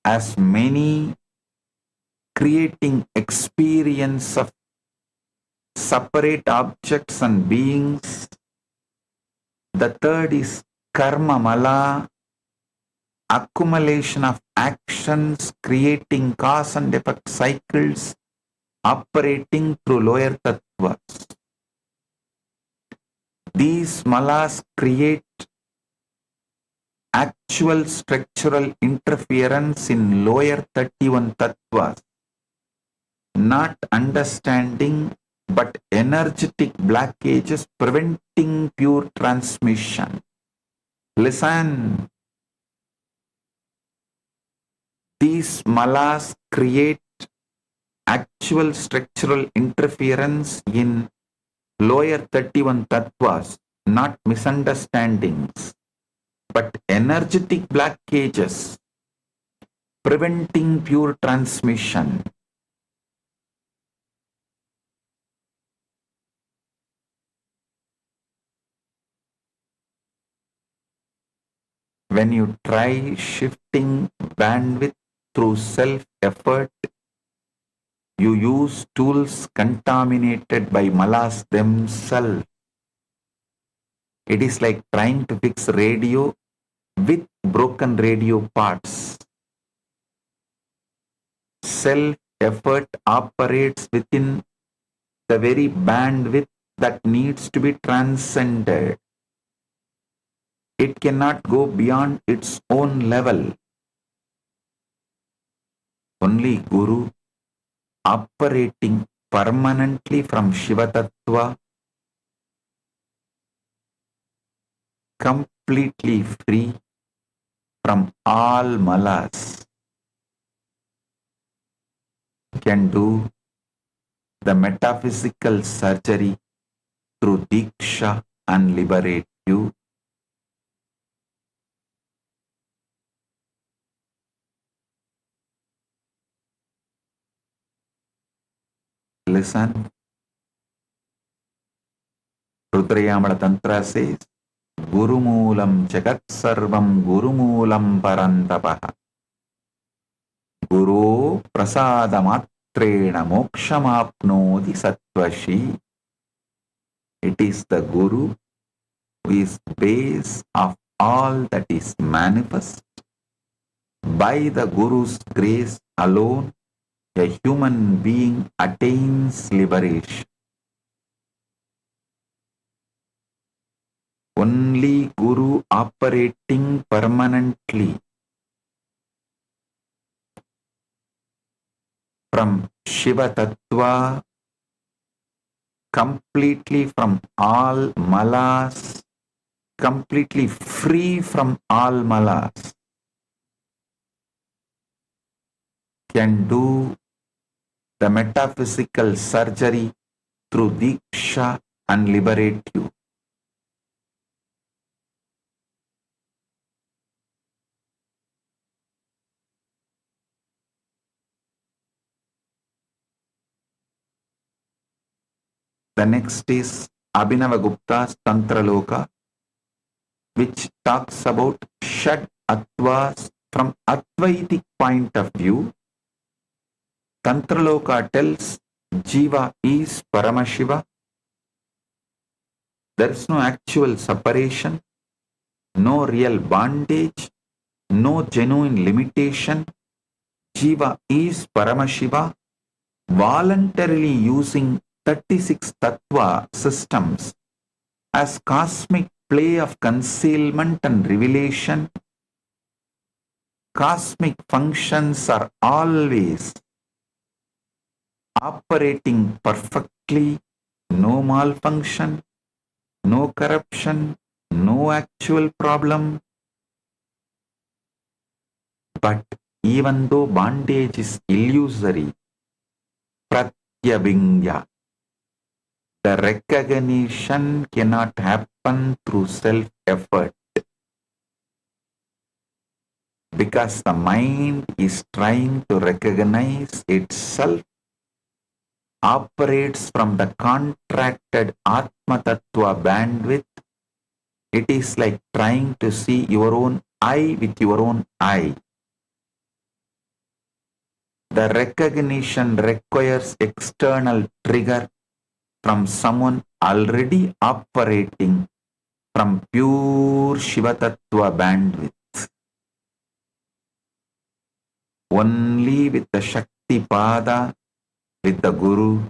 Speaker 6: as many, creating experience of separate objects and beings. The third is Karma Mala, accumulation of actions creating cause and effect cycles operating through lower tattvas. These malas create actual structural interference in lower 31 tattvas, not understanding but energetic blockages preventing pure transmission. Listen. These malas create actual structural interference in lower 31 tattvas, not misunderstandings, but energetic blockages preventing pure transmission. When you try shifting bandwidth through self-effort, you use tools contaminated by malas themselves. It is like trying to fix radio with broken radio parts. Self-effort operates within the very bandwidth that needs to be transcended. It cannot go beyond its own level. Only Guru, operating permanently from Shiva Tattva, completely free from all malas, can do the metaphysical surgery through Diksha and liberate you. Listen. Rudrayamala Tantra says, Gurumulam Jagat Sarvam Gurumulam Parantapaha. Guru Prasadamatrena Mokshamapnodi Sattvashi. It is the Guru who is base of all that is manifest. By the Guru's grace alone, a human being attains liberation. Only Guru operating permanently from Shiva Tattva, completely from all malas, completely free from all malas, can do the metaphysical surgery through Diksha and liberate you. The next is Abhinavagupta's Tantra Loka, which talks about Shad Attvas from Advaitic point of view. Tantra Loka tells Jiva is Paramashiva. There is no actual separation, no real bondage, no genuine limitation. Jiva is Paramashiva, voluntarily using 36 Tattva systems as cosmic play of concealment and revelation. Cosmic functions are always operating perfectly, no malfunction, no corruption, no actual problem. But even though bondage is illusory, pratyabhingya, the recognition cannot happen through self-effort, because the mind is trying to recognize itself, operates from the contracted Atma Tattva bandwidth. It is like trying to see your own eye with your own eye. The recognition requires external trigger from someone already operating from pure Shiva Tattva bandwidth. Only with the Shakti Pada, with the Guru,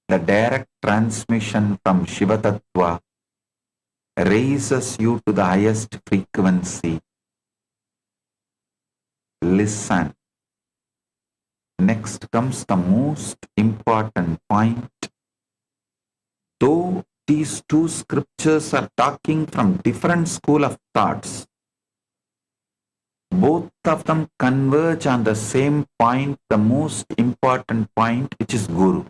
Speaker 6: the direct transmission from Shiva Tattva raises you to the highest frequency. Listen. Next comes the most important point. Though these two scriptures are talking from different school of thoughts, both of them converge on the same point, the most important point, which is Guru.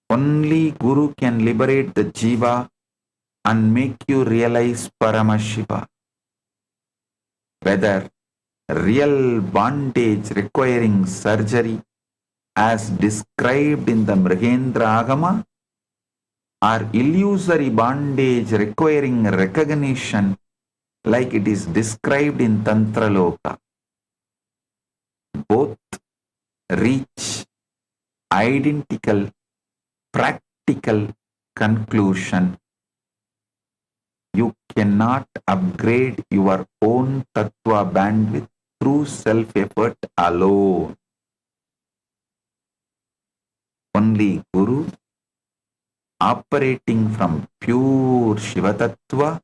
Speaker 6: Only Guru can liberate the Jiva and make you realize Paramashiva. Whether real bondage requiring surgery as described in the Mrigendra Agama, or illusory bondage requiring recognition like it is described in Tantra Loka, both reach identical practical conclusion. You cannot upgrade your own Tattva bandwidth through self-effort alone. only Guru, operating from pure Shiva Tattva,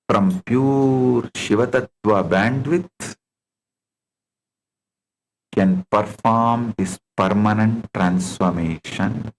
Speaker 6: from pure Shiva Tattva bandwidth, can perform this permanent transformation.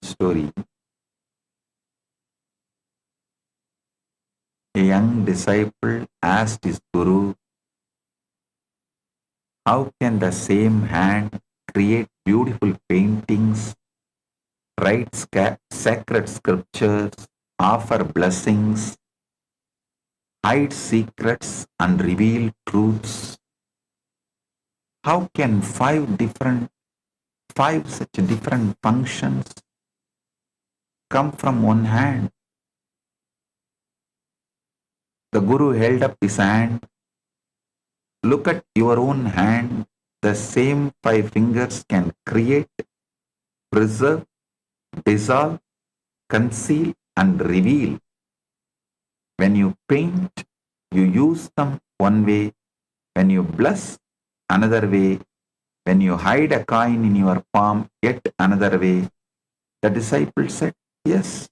Speaker 6: Story. A young disciple asked his Guru, how can the same hand create beautiful paintings, write sacred scriptures, offer blessings, hide secrets and reveal truths? How can five such different functions come from one hand? The Guru held up his hand. Look at your own hand. The same five fingers can create, preserve, dissolve, conceal and reveal. When you paint, you use them one way. When you bless, another way. When you hide a coin in your palm, yet another way. The disciple said, yes.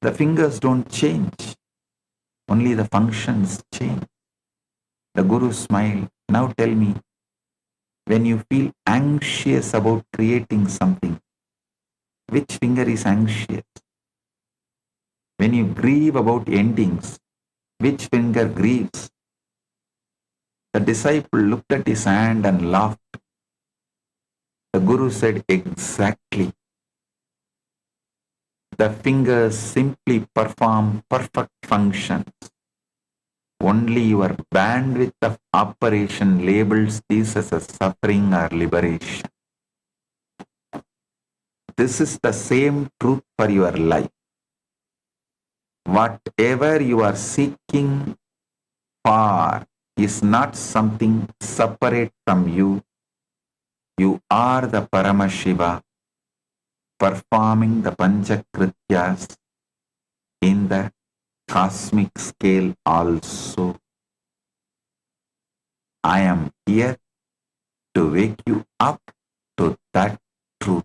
Speaker 6: The fingers don't change. Only the functions change. The Guru smiled. Now tell me, when you feel anxious about creating something, which finger is anxious? When you grieve about endings, which finger grieves? The disciple looked at his hand and laughed. The Guru said, exactly. The fingers simply perform perfect functions. Only your bandwidth of operation labels these as a suffering or liberation. This is the same truth for your life. Whatever you are seeking for is not something separate from you. You are the Paramashiva, performing the Panchakrityas in the cosmic scale also. I am here to wake you up to that truth.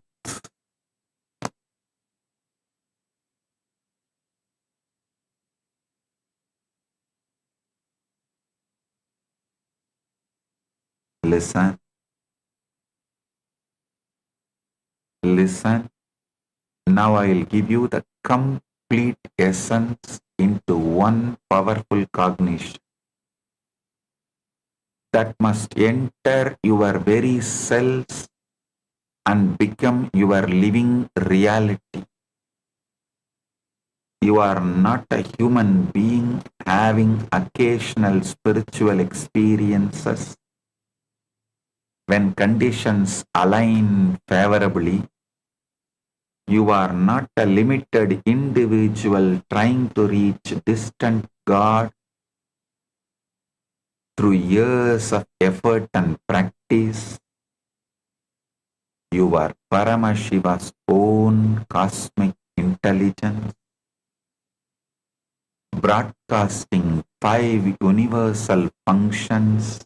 Speaker 6: Listen. Listen. Now I will give you the complete essence into one powerful cognition that must enter your very cells and become your living reality. You are not a human being having occasional spiritual experiences. When conditions align favorably, you are not a limited individual trying to reach distant God through years of effort and practice. You are Paramashiva's own cosmic intelligence, broadcasting five universal functions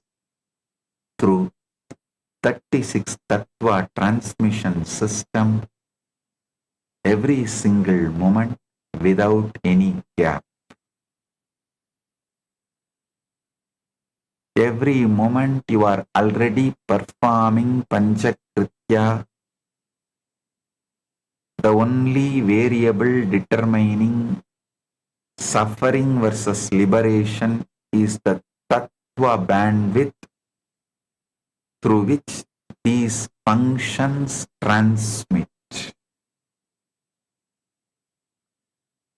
Speaker 6: through 36 Tattva transmission system every single moment without any gap. Every moment you are already performing Panchakritya. The only variable determining suffering versus liberation is the Tattva bandwidth through which these functions transmit.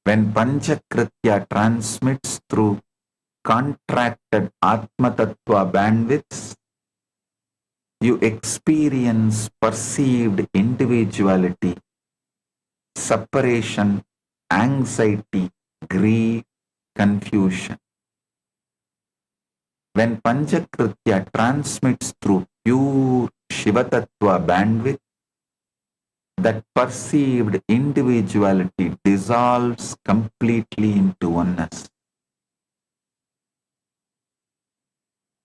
Speaker 6: When Panchakritya transmits through contracted Atma Tattva bandwidths, you experience perceived individuality, separation, anxiety, grief, confusion. When Panchakritya transmits through pure Shiva Tattva bandwidth, that perceived individuality dissolves completely into oneness.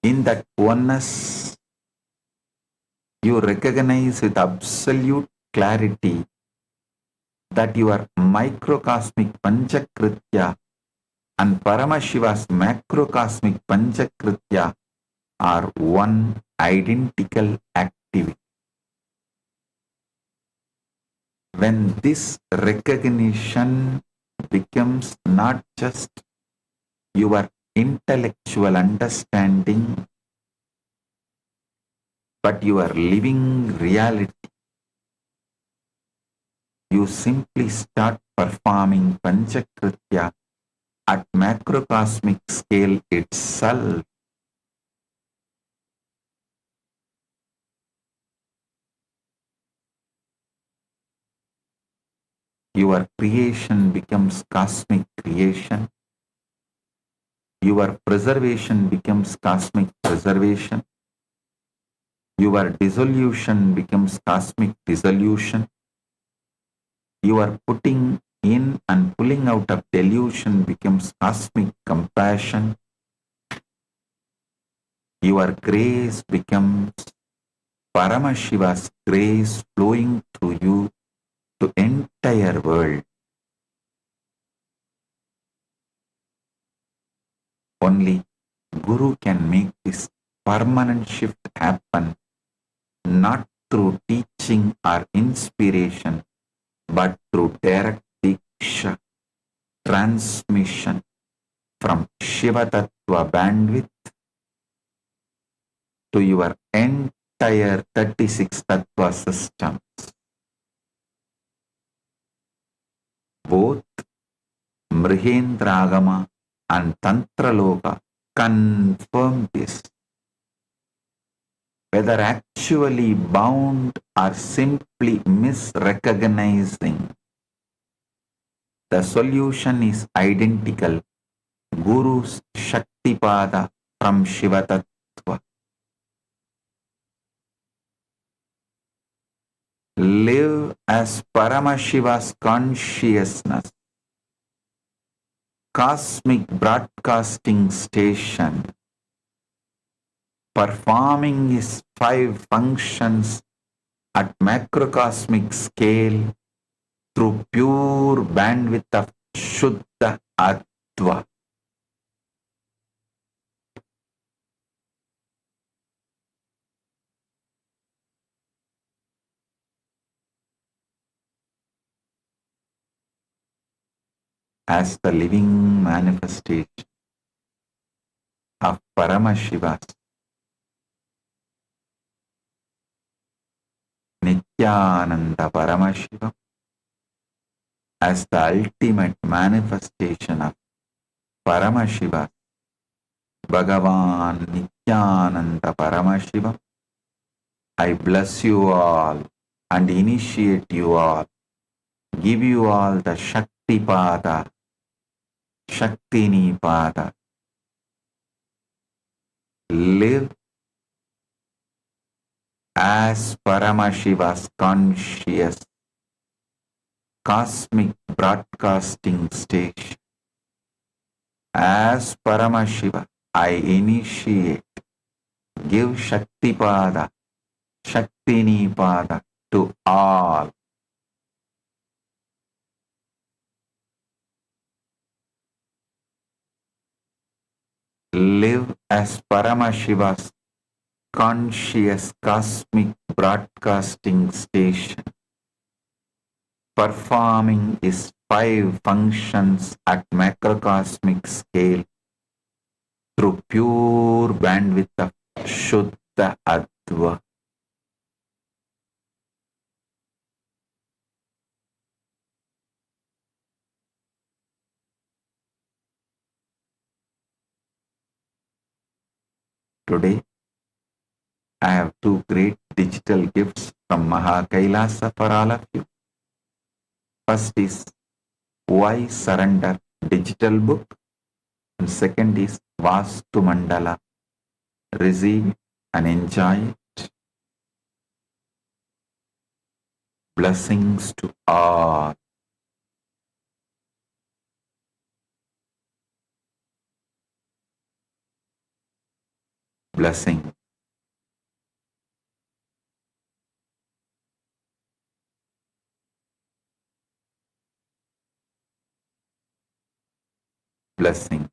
Speaker 6: In that oneness, you recognize with absolute clarity that your microcosmic Panchakritya and Paramashiva's macrocosmic Panchakritya are one identical activity. When this recognition becomes not just your intellectual understanding, but your living reality, you simply start performing Panchakritya at macrocosmic scale itself. Your creation becomes cosmic creation. Your preservation becomes cosmic preservation. Your dissolution becomes cosmic dissolution. Your putting in and pulling out of delusion becomes cosmic compassion. Your grace becomes Paramashiva's grace flowing through you to entire world. Only Guru can make this permanent shift happen, not through teaching or inspiration, but through direct diksha, transmission from Shiva Tattva bandwidth to your entire 36 Tattva systems. Both Mrihendragama and Tantraloka confirm this. Whether actually bound or simply misrecognizing, the solution is identical. Guru's Shaktipada from Shiva Tattva. Live as Paramashiva's consciousness, cosmic broadcasting station, performing his 5 functions at macrocosmic scale through pure bandwidth of Shuddha Attva. As the living manifestation of Paramashiva's Nithyananda Paramashivam, as the ultimate manifestation of Paramashiva, Bhagavan Nithyananda Paramashivam, I bless you all and initiate you all, give you all the Shaktipada, Shaktini Pada. Live as Paramashiva's conscious cosmic broadcasting station. As Paramashiva, I initiate, give Shaktipada, Shaktini Pada to all. Live as Paramashiva's conscious cosmic broadcasting station, performing his 5 functions at macrocosmic scale through pure bandwidth of Shuddha Attva. Tva. Today, I have two great digital gifts from Kailasa for all of you. First is Why Surrender digital book, and second is Vastu Mandala. Receive and enjoy it. Blessings to all. Blessing. Blessing.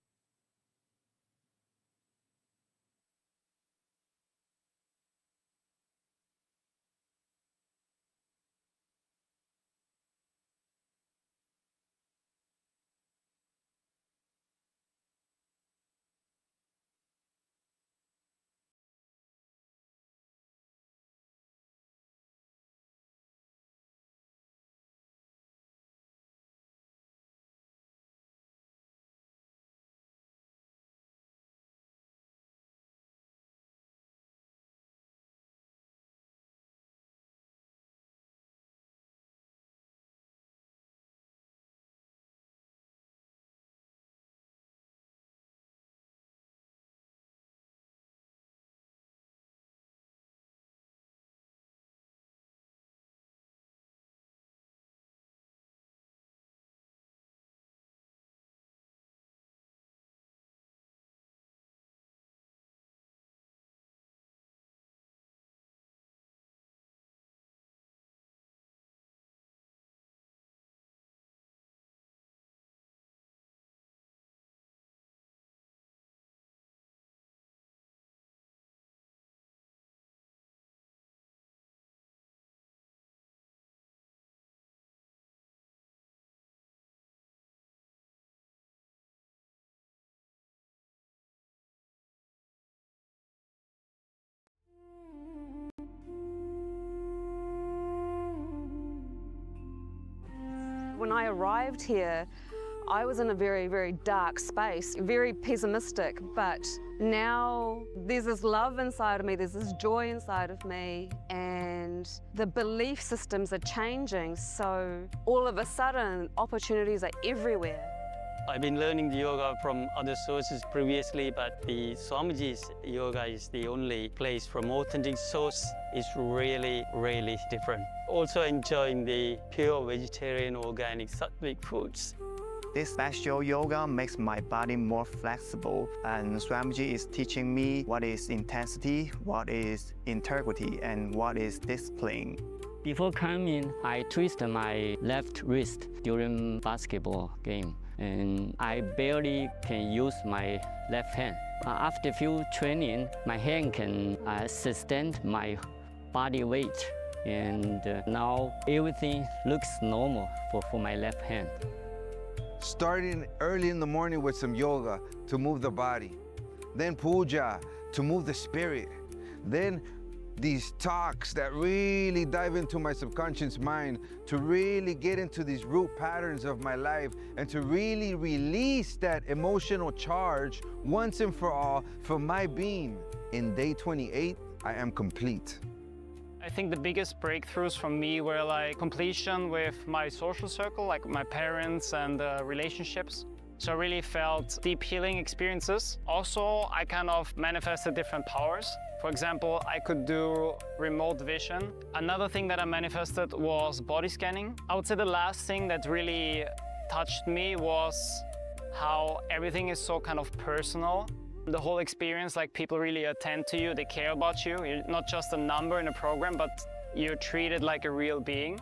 Speaker 9: When I arrived here, I was in a very, very dark space, very pessimistic, but now there's this love inside of me, there's this joy inside of me, and the belief systems are changing, so all of a sudden, opportunities are everywhere.
Speaker 10: I've been learning the yoga from other sources previously, but the Swamiji's yoga is the only place from authentic source. It's really, really different. Also enjoying the pure vegetarian, organic, sattvic foods.
Speaker 11: This special yoga makes my body more flexible, and Swamiji is teaching me what is intensity, what is integrity, and what is discipline.
Speaker 12: Before coming, I twisted my left wrist during basketball game, and I barely can use my left hand. After few training, my hand can sustain my body weight, and now everything looks normal for my left hand.
Speaker 13: Starting early in the morning with some yoga to move the body, then puja to move the spirit, then these talks that really dive into my subconscious mind to really get into these root patterns of my life and to really release that emotional charge once and for all from my being. In day 28, I am complete.
Speaker 14: I think the biggest breakthroughs for me were like completion with my social circle, like my parents and relationships. So I really felt deep healing experiences. Also, I kind of manifested different powers. For example, I could do remote vision. Another thing that I manifested was body scanning. I would say the last thing that really touched me was how everything is so kind of personal. The whole experience, like people really attend to you, they care about you. You're not just a number in a program, but you're treated like a real being.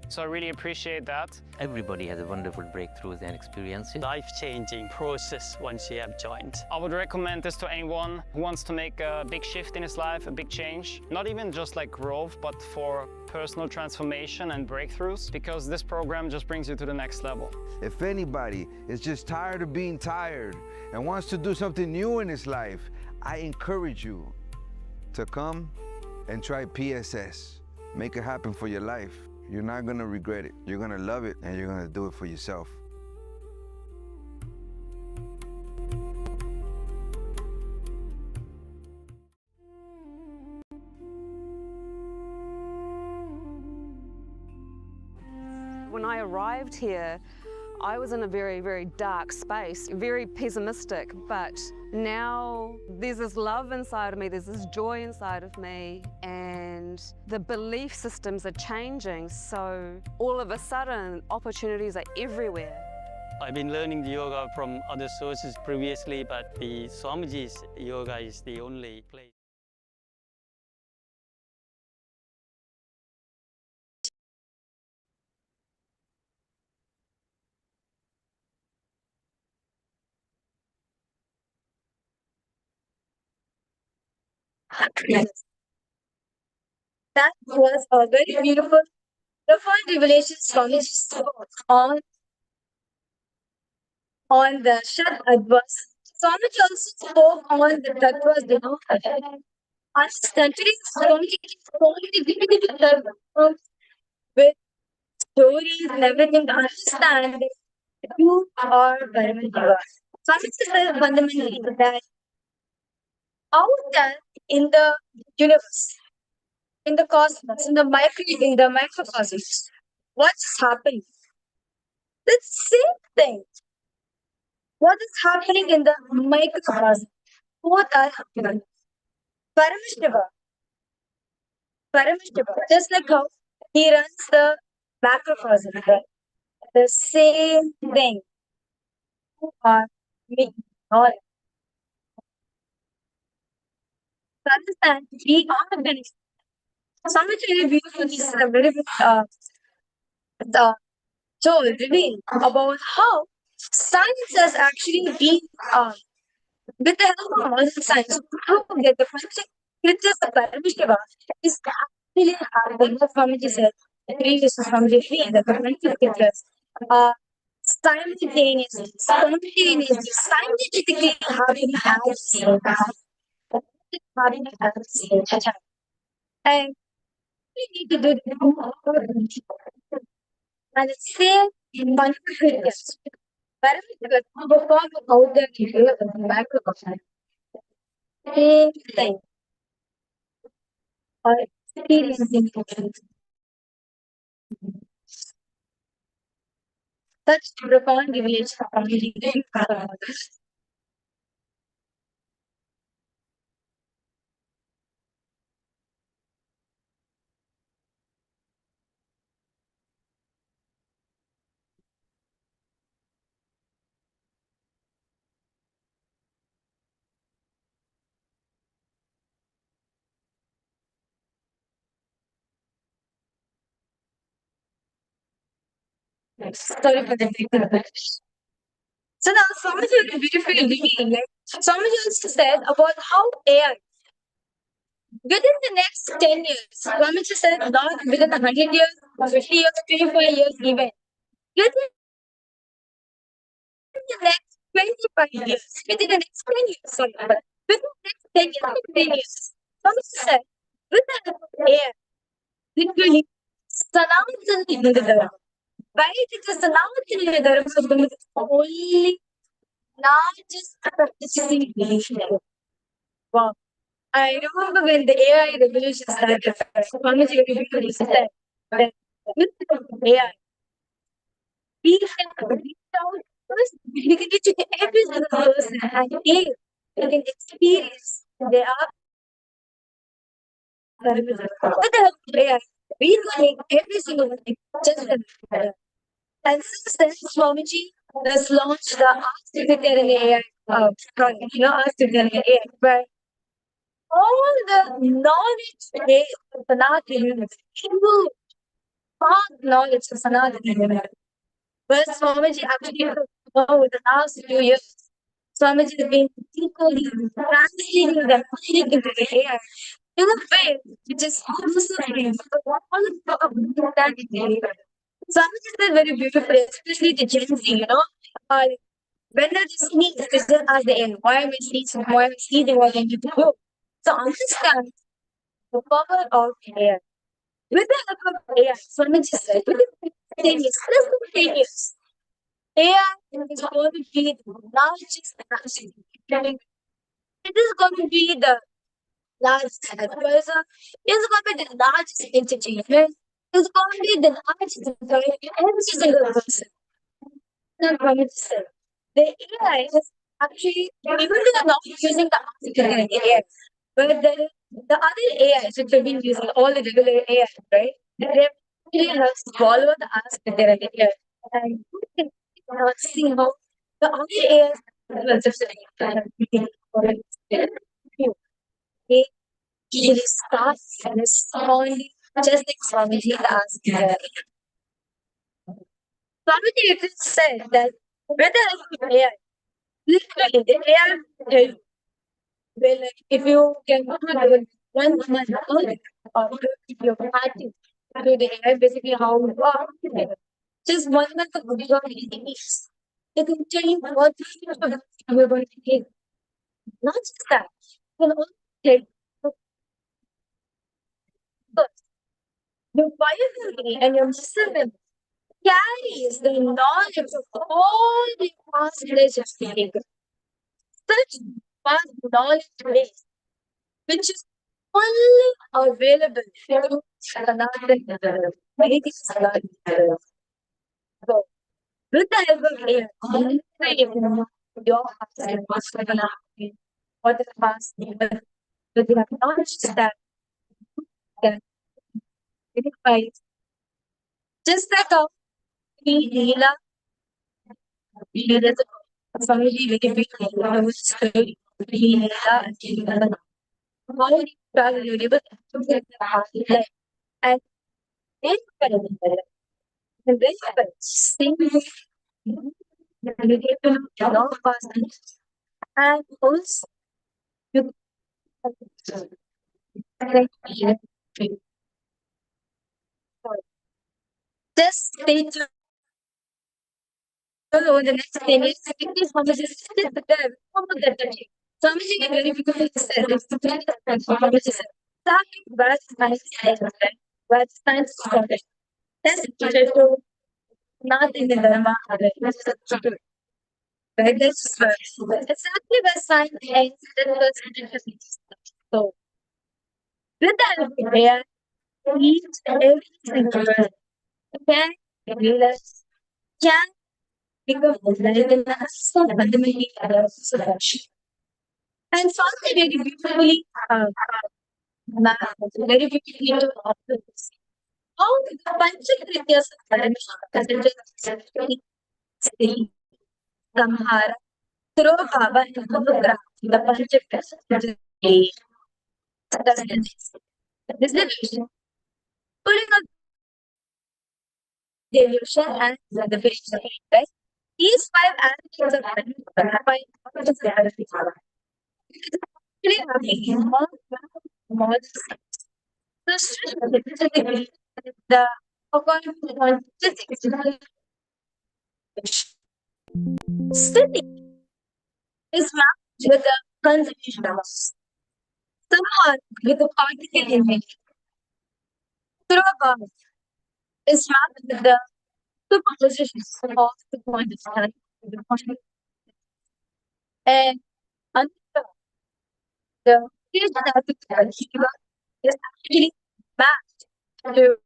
Speaker 14: So I really appreciate that.
Speaker 15: Everybody has a wonderful breakthroughs and experiences.
Speaker 10: Life-changing process once you have joined.
Speaker 14: I would recommend this to anyone who wants to make a big shift in his life, a big change. Not even just like growth, but for personal transformation and breakthroughs, because this program just brings you to the next level.
Speaker 13: If anybody is just tired of being tired and wants to do something new in his life, I encourage you to come and try PSS. Make it happen for your life. You're not gonna regret it. You're gonna love it, and you're gonna do it for yourself.
Speaker 9: When I arrived here, I was in a very, very dark space, very pessimistic, but now there's this love inside of me, there's this joy inside of me, and the belief systems are changing, so all of a sudden opportunities are everywhere.
Speaker 10: I've been learning the yoga from other sources previously, but the Swamiji's yoga is the only place.
Speaker 16: Yes. That was a very beautiful, profound revelation Swamiji spoke on the Shad Advas. Swamiji also spoke on the Tattvas, understand. Today, Swamiji is only giving the with stories and everything to understand that you are Paramashiva. Swamiji says fundamentally that out there in the universe, in the cosmos, in the microcosmos, what's happening? The same thing. What is happening in the microcosmos? Both are happening. Paramashiva, just like how he runs the macrocosm, right? The same thing. You are me, all. To understand, we are very. Something very beautiful. This is a very good so reveal about how science has actually been with the help of modern science to get the concept which is the Paramashiva is actually happening. What Swamiji said, the previous Swamiji feel that the concept pictures are simultaneously, scientifically having at the same time. Having at the same time. And we need to do the and the same confidence. Paramashiva perform out there to do the macrocosm. Same thing. Or experiencing such profound revelation from the living Paramashiva. Sorry for the technical. So now Swamiji was beautifully revealing it. Swamiji also said about how AI within the next 10 years, Swamiji said not within 100 years, 50 years, 25 years even. Within the next 25 years, within the next 10 years, sorry, but within the next 10 years, Swamiji said, with the help of AI, literally, Sanatana Hindu Dharma. Right? It is Sanatana Hindu Dharma is going to be only not just practicing religion. Wow. I remember when the AI revolution started, Swamiji really said that with AI, we can reach out first, we can reach to every single person and they can experience their with the help of AI, we can make every single thing just better. And since then, Swamiji has launched the Ask Nithyananda AI project, Ask Nithyananda AI, where all the knowledge base of Sanatana universe, huge, vast knowledge of Sanatana universe, where Swamiji actually over the last few years, Swamiji has been equally translating them into the AI in a way which is absolutely all of the Swamiji said very beautifully, especially the Gen Z, when they sneeze, they just ask the AI, why am I sneezing? Why am I sneezing? What am I to do? So understand the power of AI. With the help of AI, Swamiji said, within 10 years, less than 10 years, AI is going to be the largest capacity. It is going to be the largest advisor, it's going to be the largest entertainment, it's going to be the largest employer in every single person. Not going to say. The AI is actually, even they are not using the artificial AI, but the other AIs which have been using all the regular AI, right? They actually have to follow the ask that they're AI. And you can see how the other AIs will just they usually start responding just like Swamiji asked there. Swamiji even said that whether AI, literally the AI will tell you, well, like, if you can do it 1 month early, or if you're practicing to the AI, basically how you are, just 1 month of video meetings, they can tell you what you're going to take. Not just that, you can also take first. Your biology and your muscle memory carries the knowledge of all the past relations to take. Such vast knowledge base, which is only available through Sanatana, Vedic Sanatana. So, with the help of AI, you know your past and past life, what is past, but you have knowledge that verifies. Just like how we Leela, there's a family very big story. Leela and Leela. How do you travel your neighbor to get the past life? And then, and then, same you get to know your past and also you just stay tuned over the next 10 years because Swamiji is still there. Swamiji can verify said it's the Swamiji said. Starting where science is where science is started. That's to nothing in Dharma. Right? That's exactly where science ends. That was so. With that, yeah, each and every single person can realize, can become so fundamentally selection. And something very beautifully, very beautifully to observe this. How the Panchakrityas considered Sri, Samhara, Baba, and Mudra, the Panchakrityas, which is this division, putting up delusion and the vision, right? These five aspects of by actually having more the according to physics, city is mapped with the conservation of someone with the particle image. Through is mapped with the superpositions of the point of time. And under the fusion of the Paramashiva is actually mapped to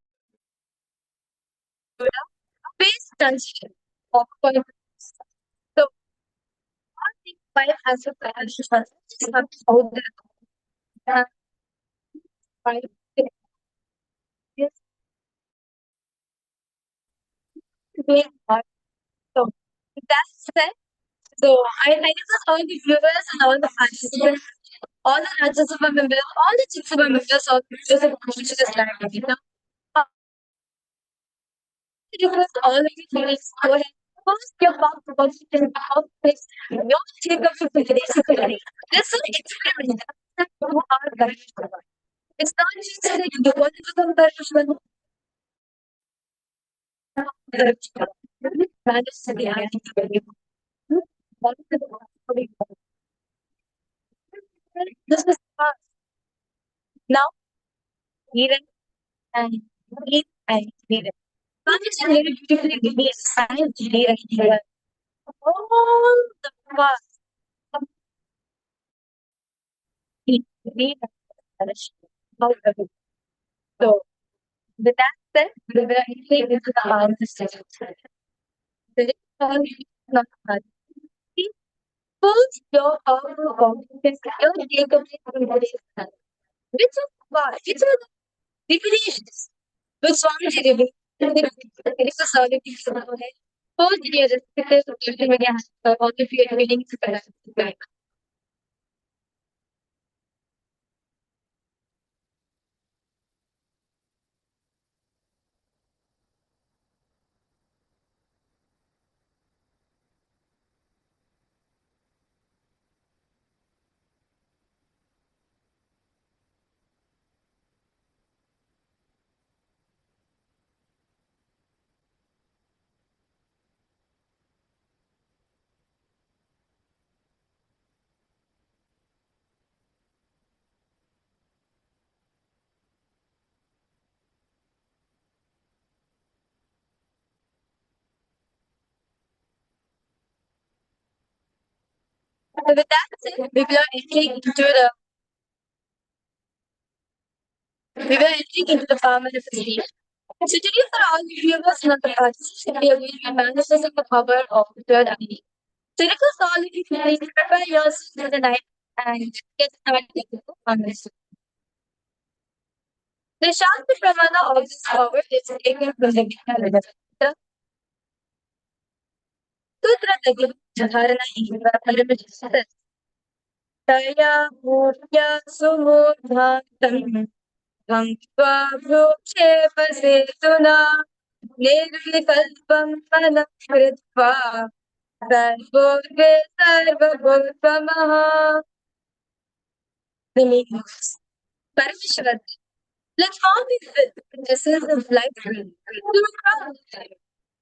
Speaker 16: the phase transition of point. So, all these five aspects of Paramashiva just have to hold the five is being hard. So, that's said. So, I guess all the viewers and all the participants, all the Rajya Sabha members, all the Chik Sabha members of this library, you know, request all of you please go ahead. Post your position about this. Your take up for today's study. This is an experiment that you are going to provide. It's not just that you want to become Darshana. Manage to the identity. This is fast. Now, Even and breathe and breathe. Consciousness very beautifully release sign of delay right here. All the past. Breathe and out of it. So, with that said, we will entry into the answer session. The next one is not hard. First law of cognition, your takeaway from today's class. Which of what? Which are the definitions which Swamiji revealed in the Kailasa solid piece of the head? First, the respected social media has all the fear feelings to connect. So with that said, we were entering into the power manifestation. So today for all the viewers and the participants, we are going to be manifesting the power of the third eye. So request all of you please prepare yourself for the night and get started with the power manifestation. The Shanti Pramana of this power is taken from the Gita. Sutra Tagim Dharana Iva Paramajita. Taya Murya Sumudhatam Bhankva Bhukshepase Tuna Nirvikalpam Manam Kritva Sarvogve Sarvabhutamaha. The meaning Paramashivam. Let all be filled with the essence of life to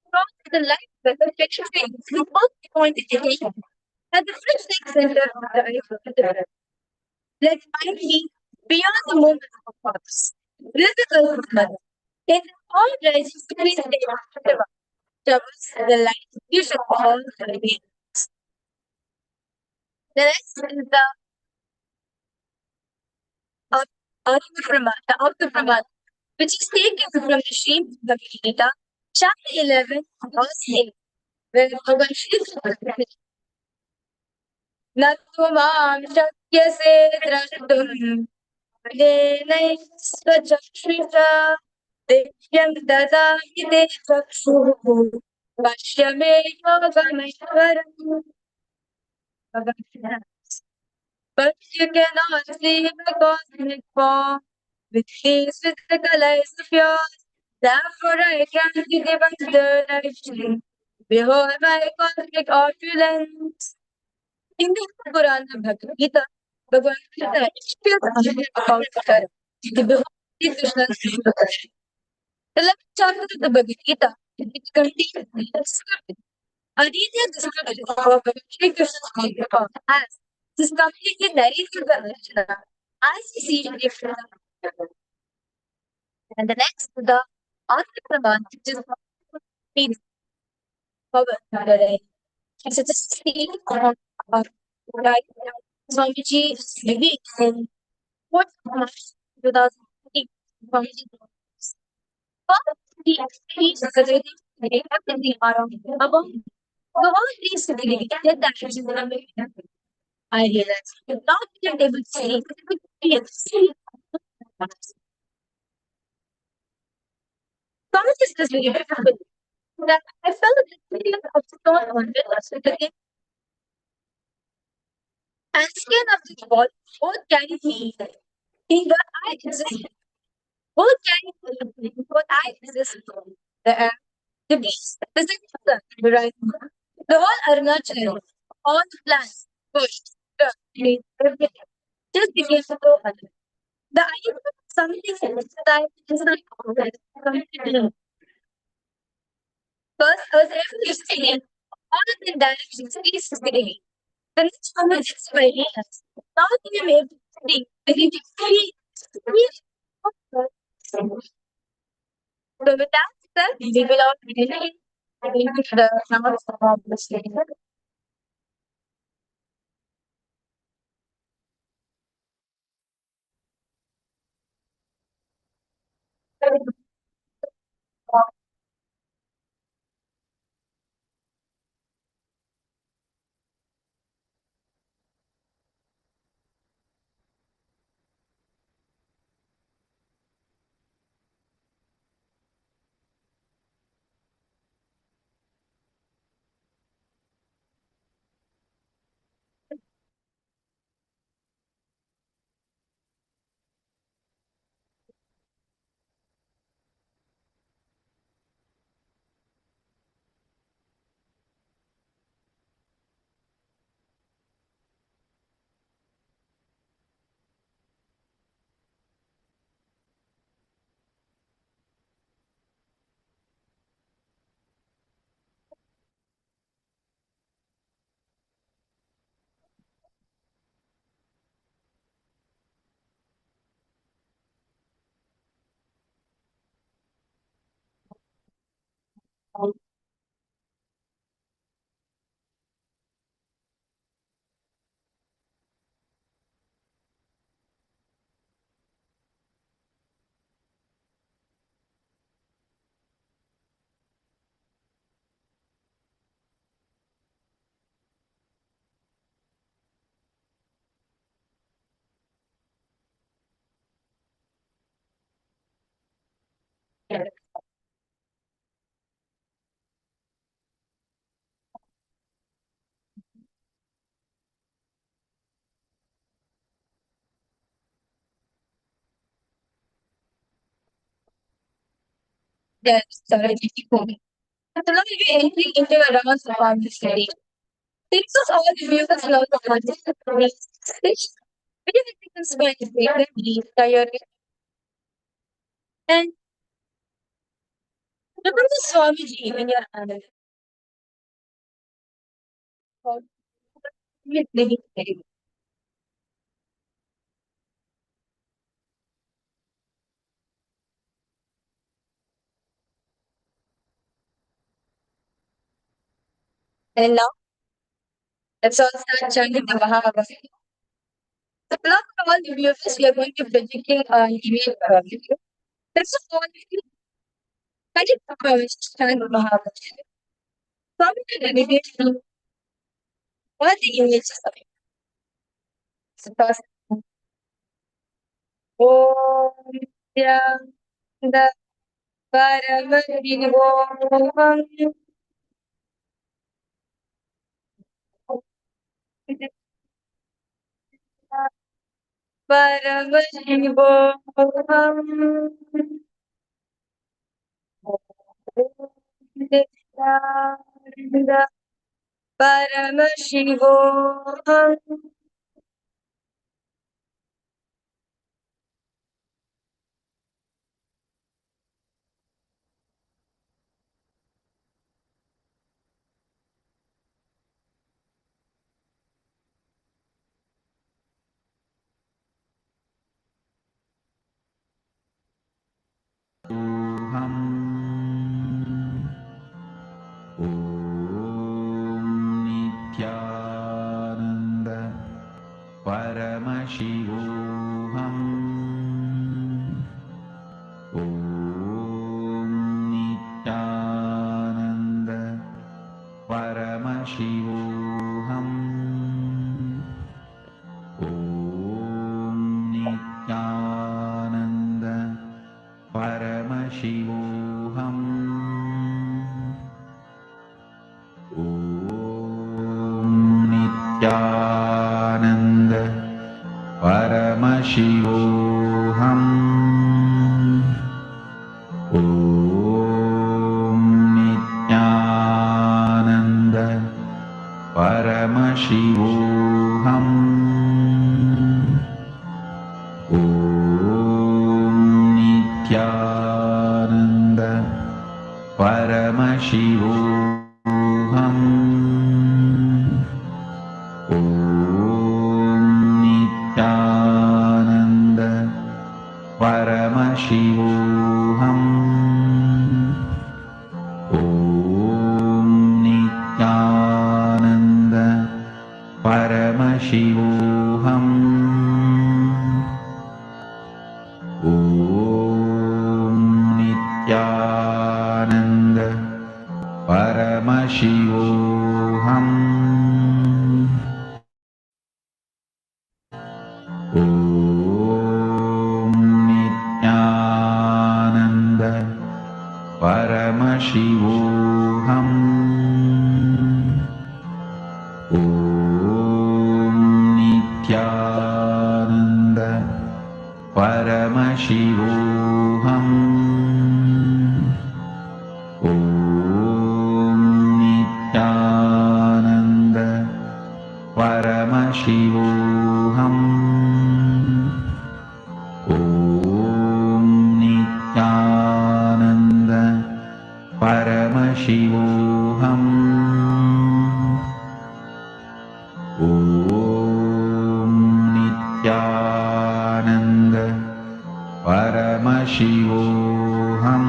Speaker 16: cross the life with the picture things with both pointed attention at the first center of the eye of the world. Let mind be beyond the moment of thoughts. Physical movement. In all rises between the troubles the light you should all remain. The next is the Brahman, which is taken from the Srimad Bhagavad Gita, chapter 11, verse 8, where Bhagavan Shri Krishna Natvam Shakyase Drashtum Denai Svachakshita Devyam Dadami Te Chakshu Vashyame Yogameshwaram. But you cannot see the cosmic form with these physical eyes of yours. Therefore I grant you the wonder direction. Behold my cosmic opulence. In the Purana Bhagavad Gita, Bhagavan Krishna explains about the behold Krishna's description. The 11th chapter of the Bhagavad Gita, it contains the description. A detailed description of Bhagavan Shri Krishna's cosmic form as this completely narrated by Arjuna as he sees it from the and the next to the Atma which is power. It's a state of Swamiji maybe in 4th March 2015. Swamiji he experienced the about the whole these get that I realized not being able to see it would be a Thomas is this very difficult that I felt a feeling of stone on with the and skin of the wall both carry me. In what I exist, both carry me, what I exist. The air, the beast, the sun, the rising, the whole Arunachal, all the plants, bush, trees, everything, just became so other. The idea of something that is not completely. First, I was able to see all of the directions, 360. The next one is my hands. Now I am able to see the So with that said, we will all begin into the sounds of the station. Yes, sorry. So now we entering into a round of our study. Thanks to all the viewers love the content stage. Video is going to be very tired. And remember Swamiji when you're under. And now let's all start chanting the Bhagavavan. So now for all the viewers, we are going to be projecting an image of you. Let's all magic powers chant the Bhagavavan. Swami will dedicate to all the images of you. So first, Om Nithyananda Paramashivam Paramashivam Nithyananda Paramashivam
Speaker 6: Nithyananda Paramashivoham Om Nithyananda Paramashivoham Om Nithyananda Paramashivoham Om Nithyananda Paramashivoham Om Nithyananda Paramashivoham Om Nithyananda Paramashivoham Om Nithyananda Paramashivoham Paramashivoham. Om Nithyananda Paramashivoham. Om Nithyananda Paramashivoham. Om Nithyananda Paramashivoham. Om Nithyananda Paramashivoham.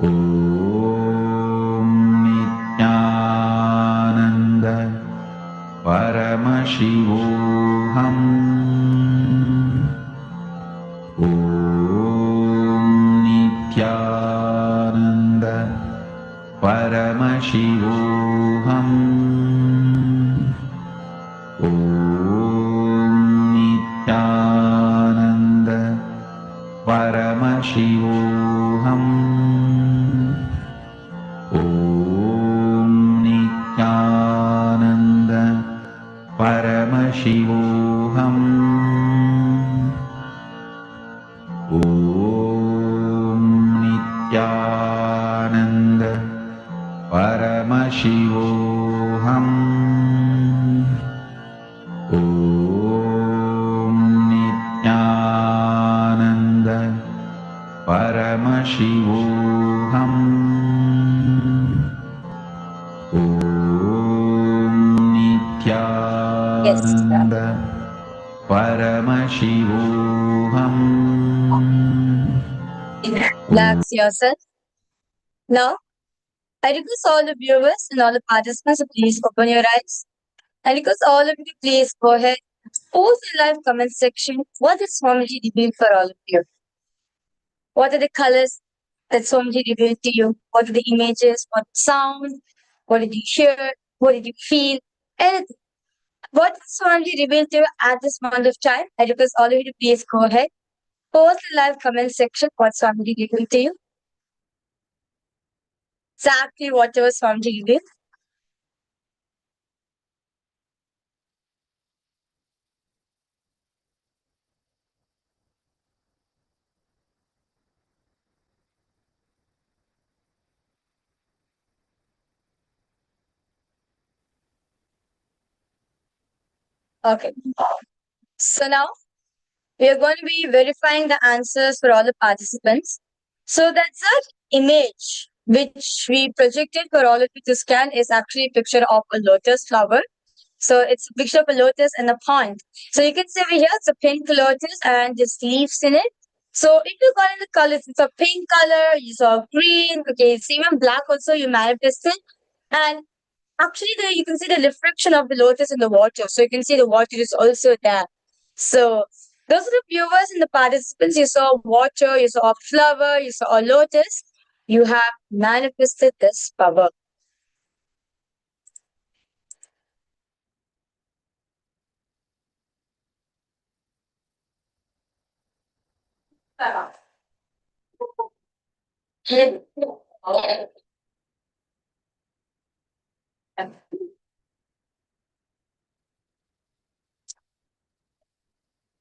Speaker 6: Om Nithyananda Paramashivoham. Om Nithyananda Paramashivoham. Om Nithyananda Paramashivoham. Om Nithyananda Paramashivoham. Om Nithyananda Paramashivoham. Om Nithyananda Paramashivoham. Om Nithyananda Paramashivoham.
Speaker 16: Relax yourself. Now, I request all the viewers and all the participants to please open your eyes. I request all of you to please go ahead, post in the live comment section what is Swamiji revealed for all of you. What are the colors that Swamiji revealed to you? What are the images? What sound? What did you hear? What did you feel? Anything. What did Swamiji reveal to you at this moment of time? I request all of you to please go ahead, post in the live comment section what Swamiji revealed to you. Exactly whatever Swamiji revealed. Okay. So now we are going to be verifying the answers for all the participants. So that's that image which we projected for all of you to scan is actually a picture of a lotus flower. So it's a picture of a lotus and a pond. So you can see over here, it's a pink lotus and there's leaves in it. So if you got in the colors, it's a pink color, you saw green, okay, it's even black also you manifested. And actually you can see the reflection of the lotus in the water. So you can see the water is also there. So those are the viewers and the participants. You saw water, you saw a flower, you saw a lotus. You have manifested this power.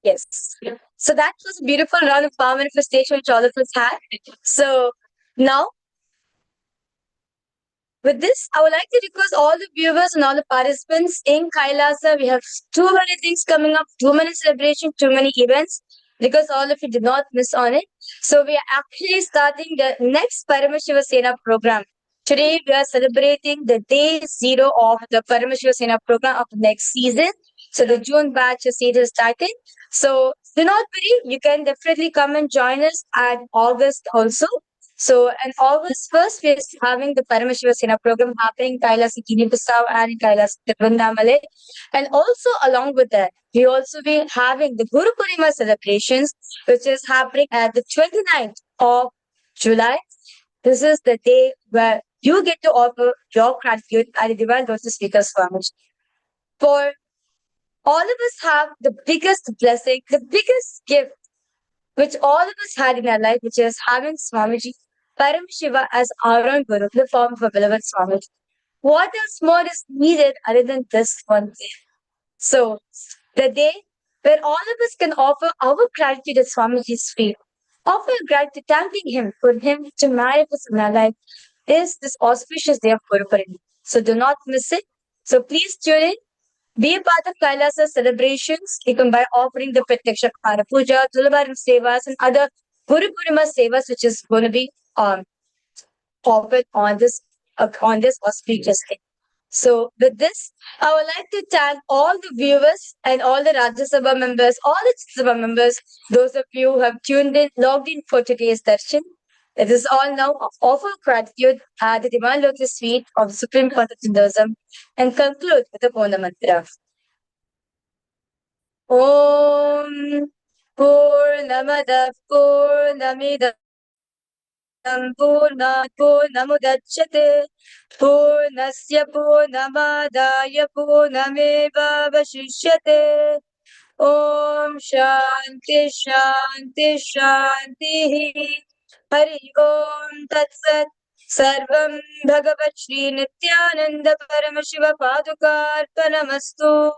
Speaker 16: Yes. So that was a beautiful round of power manifestation which all of us had. So now, with this, I would like to request all the viewers and all the participants in Kailasa. We have too many things coming up, too many celebrations, too many events, because all of you did not miss on it. So we are actually starting the next Paramashiva Sena program. Today, we are celebrating the day 0 of the Paramashiva Sena program of the next season. So the June batch is started. So do not worry, you can definitely come and join us at August also. So, and August 1st, we are having the Paramashiva Sena program happening in Kailasa Guinea-Bissau and in Kailasa Tiruvannamale. And also along with that, we also be having the Guru Purnima celebrations, which is happening at the 29th of July. This is the day where you get to offer your gratitude at the Divine Lotus Speaker Swamiji. For all of us have the biggest blessing, the biggest gift, which all of us had in our life, which is having Swamiji Paramashiva as our own Guru, the form of a beloved Swami. What else more is needed other than this one thing? So, the day where all of us can offer our gratitude at Swamiji's feet, offer gratitude, thanking him for him to manifest in our life, is this auspicious day of Guru Purnima. So, do not miss it. So, please tune in. Be a part of Kailasa celebrations. You can by offering the Pratyaksha Kara Puja, Tulabaram Sevas, and other Guru Purnima Sevas, which is going to be offered on this auspicious day. So with this, I would like to thank all the viewers and all the Rajya Sabha members, all the Sabha members, those of you who have tuned in, logged in for today's darshan. It is all now offer gratitude at the Divine Lotus Suite of the Supreme Court of Hinduism and conclude with the Pona Mantra. Om Purnamada Purnamida Purnamudachyate Purnasya Purnamadaya Purnamevavashishyate Om Shanti Shanti Shanti Hari Om Tat Sat Sarvam Bhagavat Shri Nithyananda Paramashiva Padukarpanamastu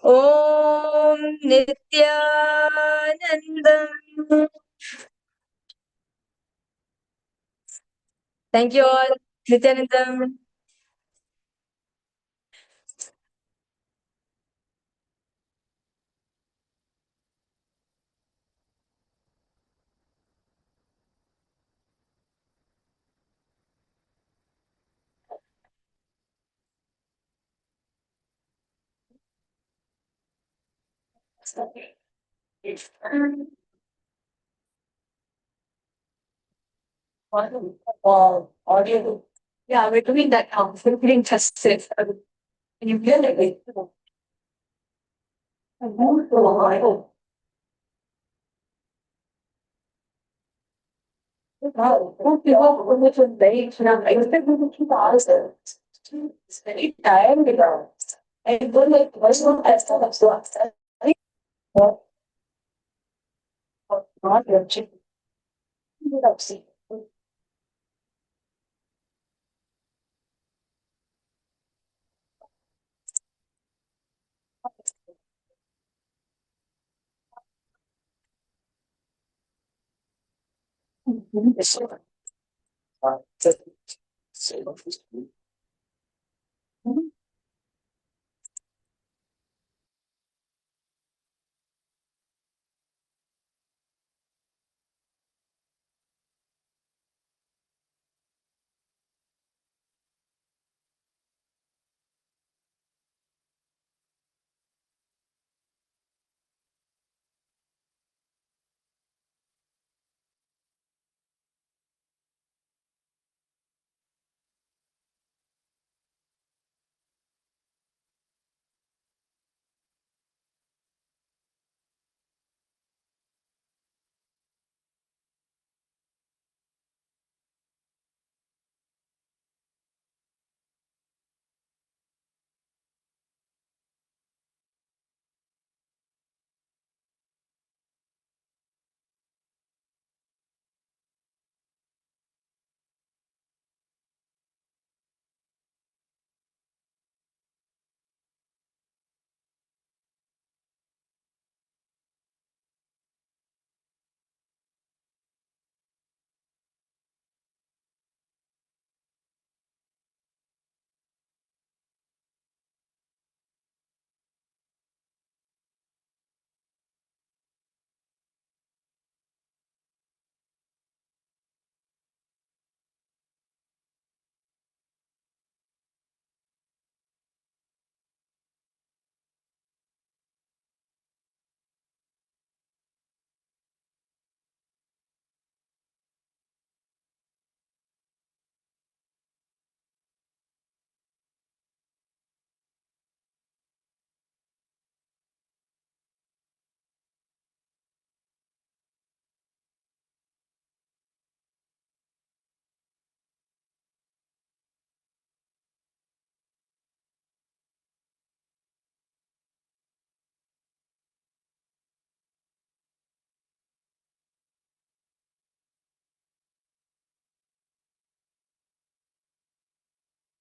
Speaker 16: Om Nithyanandam. Thank you all. Nithyanandam. Audio. Yeah, we're doing that now. We're getting tested. And you get it. Wow, don't be all religion based. Now, I expect we 2000. It's very time ago. And when they was one as to have lost it. Not your chicken. You don't see.